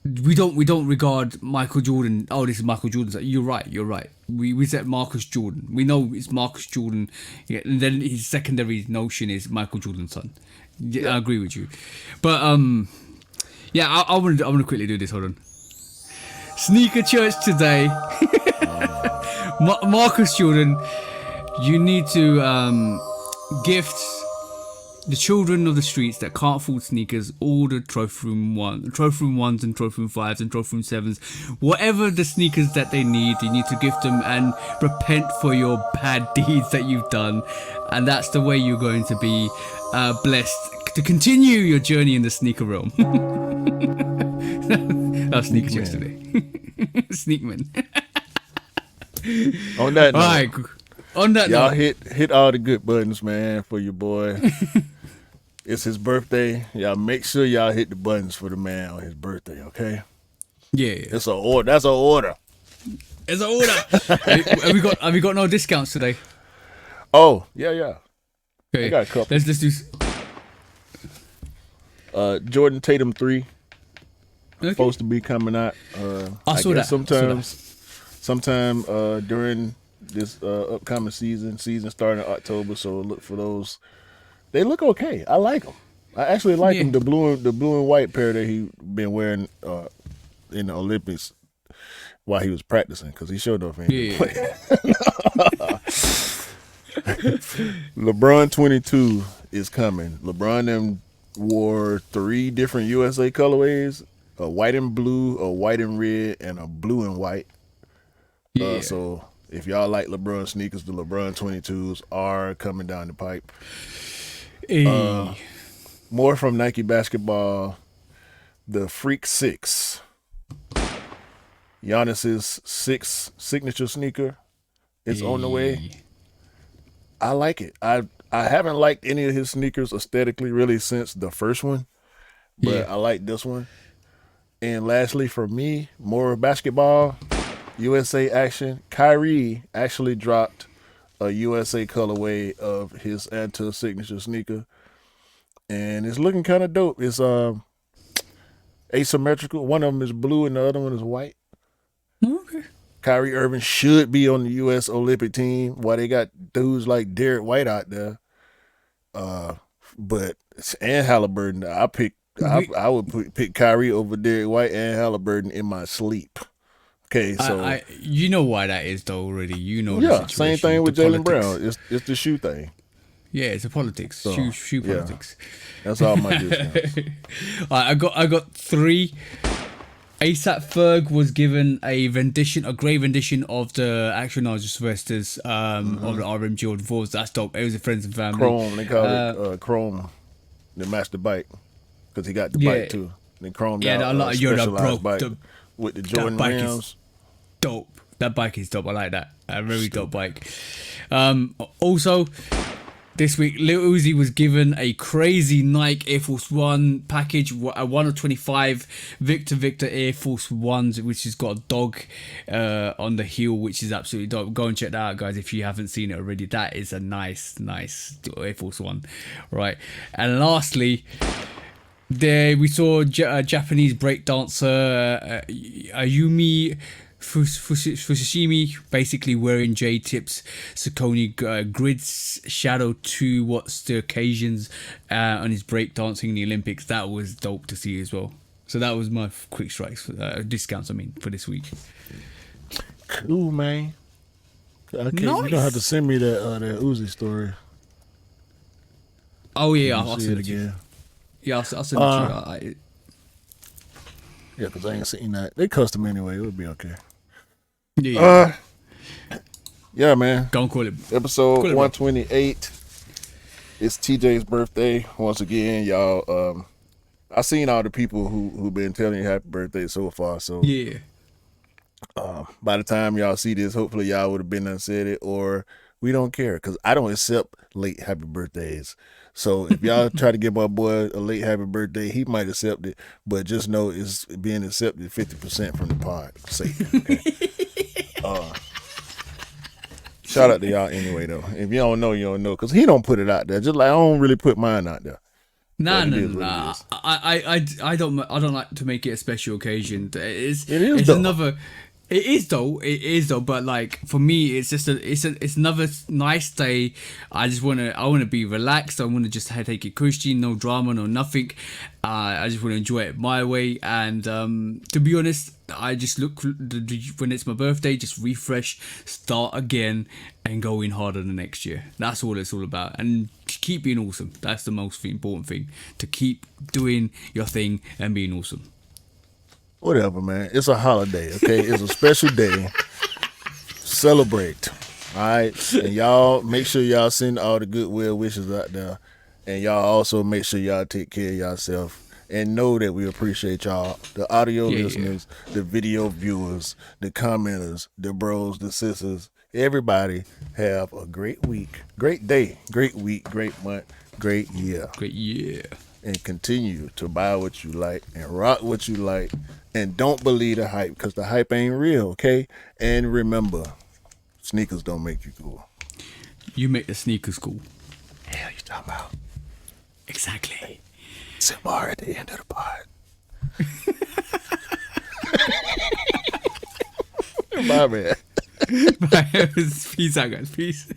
we don't regard Michael Jordan. Oh, this is Michael Jordan's. You're right. We said Marcus Jordan. We know it's Marcus Jordan. Yeah, and then his secondary notion is Michael Jordan's son. Yeah, I agree with you. But yeah, I want to quickly do this. Hold on. Sneaker church today. Marcus Jordan, you need to gift the children of the streets that can't afford sneakers all the trophy room ones and trophy room 5s and trophy room 7s, whatever the sneakers that they need. You need to gift them and repent for your bad deeds that you've done, and that's the way you're going to be blessed to continue your journey in the sneaker realm. That's sneaker checks today. Sneakman. On that note, All right. On that y'all note, hit all the good buttons, man, for your boy. It's his birthday. Y'all make sure y'all hit the buttons for the man on his birthday, okay? yeah, It's an order. That's an order. it's an order. have we got no discounts today? Oh, yeah. Okay, I got a couple. Let's just do. Jordan Tatum 3 Okay. supposed to be coming out. I saw guess that. Sometime during this upcoming season starting in October. So look for those. They look okay. I like them. I actually like them. The blue and white pair that he been wearing in the Olympics while he was practicing, because he showed up and played. LeBron 22 is coming. LeBron them wore 3 different USA colorways: a white and blue, a white and red, and a blue and white. Yeah. So if y'all like LeBron sneakers, the LeBron 22s are coming down the pipe. Hey. More from Nike basketball. The Freak 6. Giannis's 6 signature sneaker is on the way. I like it. I haven't liked any of his sneakers aesthetically really since the first one, but I like this one. And lastly, for me, more basketball, USA action. Kyrie actually dropped a USA colorway of his Anta signature sneaker, and it's looking kind of dope. It's asymmetrical. One of them is blue and the other one is white. Okay. Kyrie Irving should be on the U.S. Olympic team, while they got dudes like Derek White out there. But and Halliburton, I would pick Kyrie over Derek White and Halliburton in my sleep. Okay, so you know why that is though already. You know. yeah, the same situation, thing with the Jaylen politics. Brown. It's the shoe thing. Yeah, it's a politics. So, shoe yeah. politics. That's all my discounts. I got 3. ASAP Ferg was given a grey rendition of the actual Nigel Sylvester's of the RM Jordan 4s. That's dope. It was a friends and family. Chrome, they call it Chrome. They matched the bike because he got the bike too. Then Chrome got a specialized bike with the Jordan rims. Dope. That bike is dope. I like that. A very dope bike. Also, this week, Lil Uzi was given a crazy Nike Air Force One package, a 1 of 25 Victor Air Force Ones, which has got a dog on the heel, which is absolutely dope. Go and check that out, guys, if you haven't seen it already. That is a nice Air Force One, right? And lastly, there we saw a Japanese breakdancer, Ayumi Fushimi, basically wearing J-Tips Saucony Grids Shadow 2 What's the Occasions on his breakdancing in the Olympics. That was dope to see as well. So that was my quick strikes, discounts for this week. Cool, man. Okay, Nice. you don't have to send me that Uzi story. Oh yeah, I'll send it again. Yeah, I'll send it to you. Yeah, because I ain't seen that. They custom anyway. It would be okay. Yeah. Yeah, man. Go and call it. Episode Call it, 128. It's TJ's birthday once again, y'all. I seen all the people who been telling you happy birthday so far. So Yeah. by the time y'all see this, hopefully y'all would have been said it, or we don't care, because I don't accept late happy birthdays. So if y'all try to give my boy a late happy birthday, he might accept it, but just know it's being accepted 50% from the pod. Okay? Shout out to y'all anyway, though. If you don't know, you don't know, because he don't put it out there. Just like I don't really put mine out there. Nah, But no, it is no, what it nah. is. I don't like to make it a special occasion. It is It's though. another. It is though. But like for me, it's just it's another nice day. I wanna be relaxed. I wanna just take it cushy, no drama, no nothing. I just wanna enjoy it my way. And to be honest, I just look when it's my birthday, just refresh, start again, and go in harder the next year. That's all it's all about. And keep being awesome. That's the most important thing. To keep doing your thing and being awesome. Whatever, man. It's a holiday, okay? It's a special day. Celebrate. All right? And y'all, make sure y'all send all the goodwill wishes out there. And y'all also make sure y'all take care of yourself. And know that we appreciate y'all. The audio listeners, the video viewers, the commenters, the bros, the sisters. Everybody have a great week, great day, great week, great month, great year. Great year. And continue to buy what you like and rock what you like. And don't believe the hype, because the hype ain't real, okay? And remember, sneakers don't make you cool. You make the sneakers cool. Hell you talking about? Exactly. Simar at the end of the pod. Bye, man. Bye. Peace out, guys. Peace.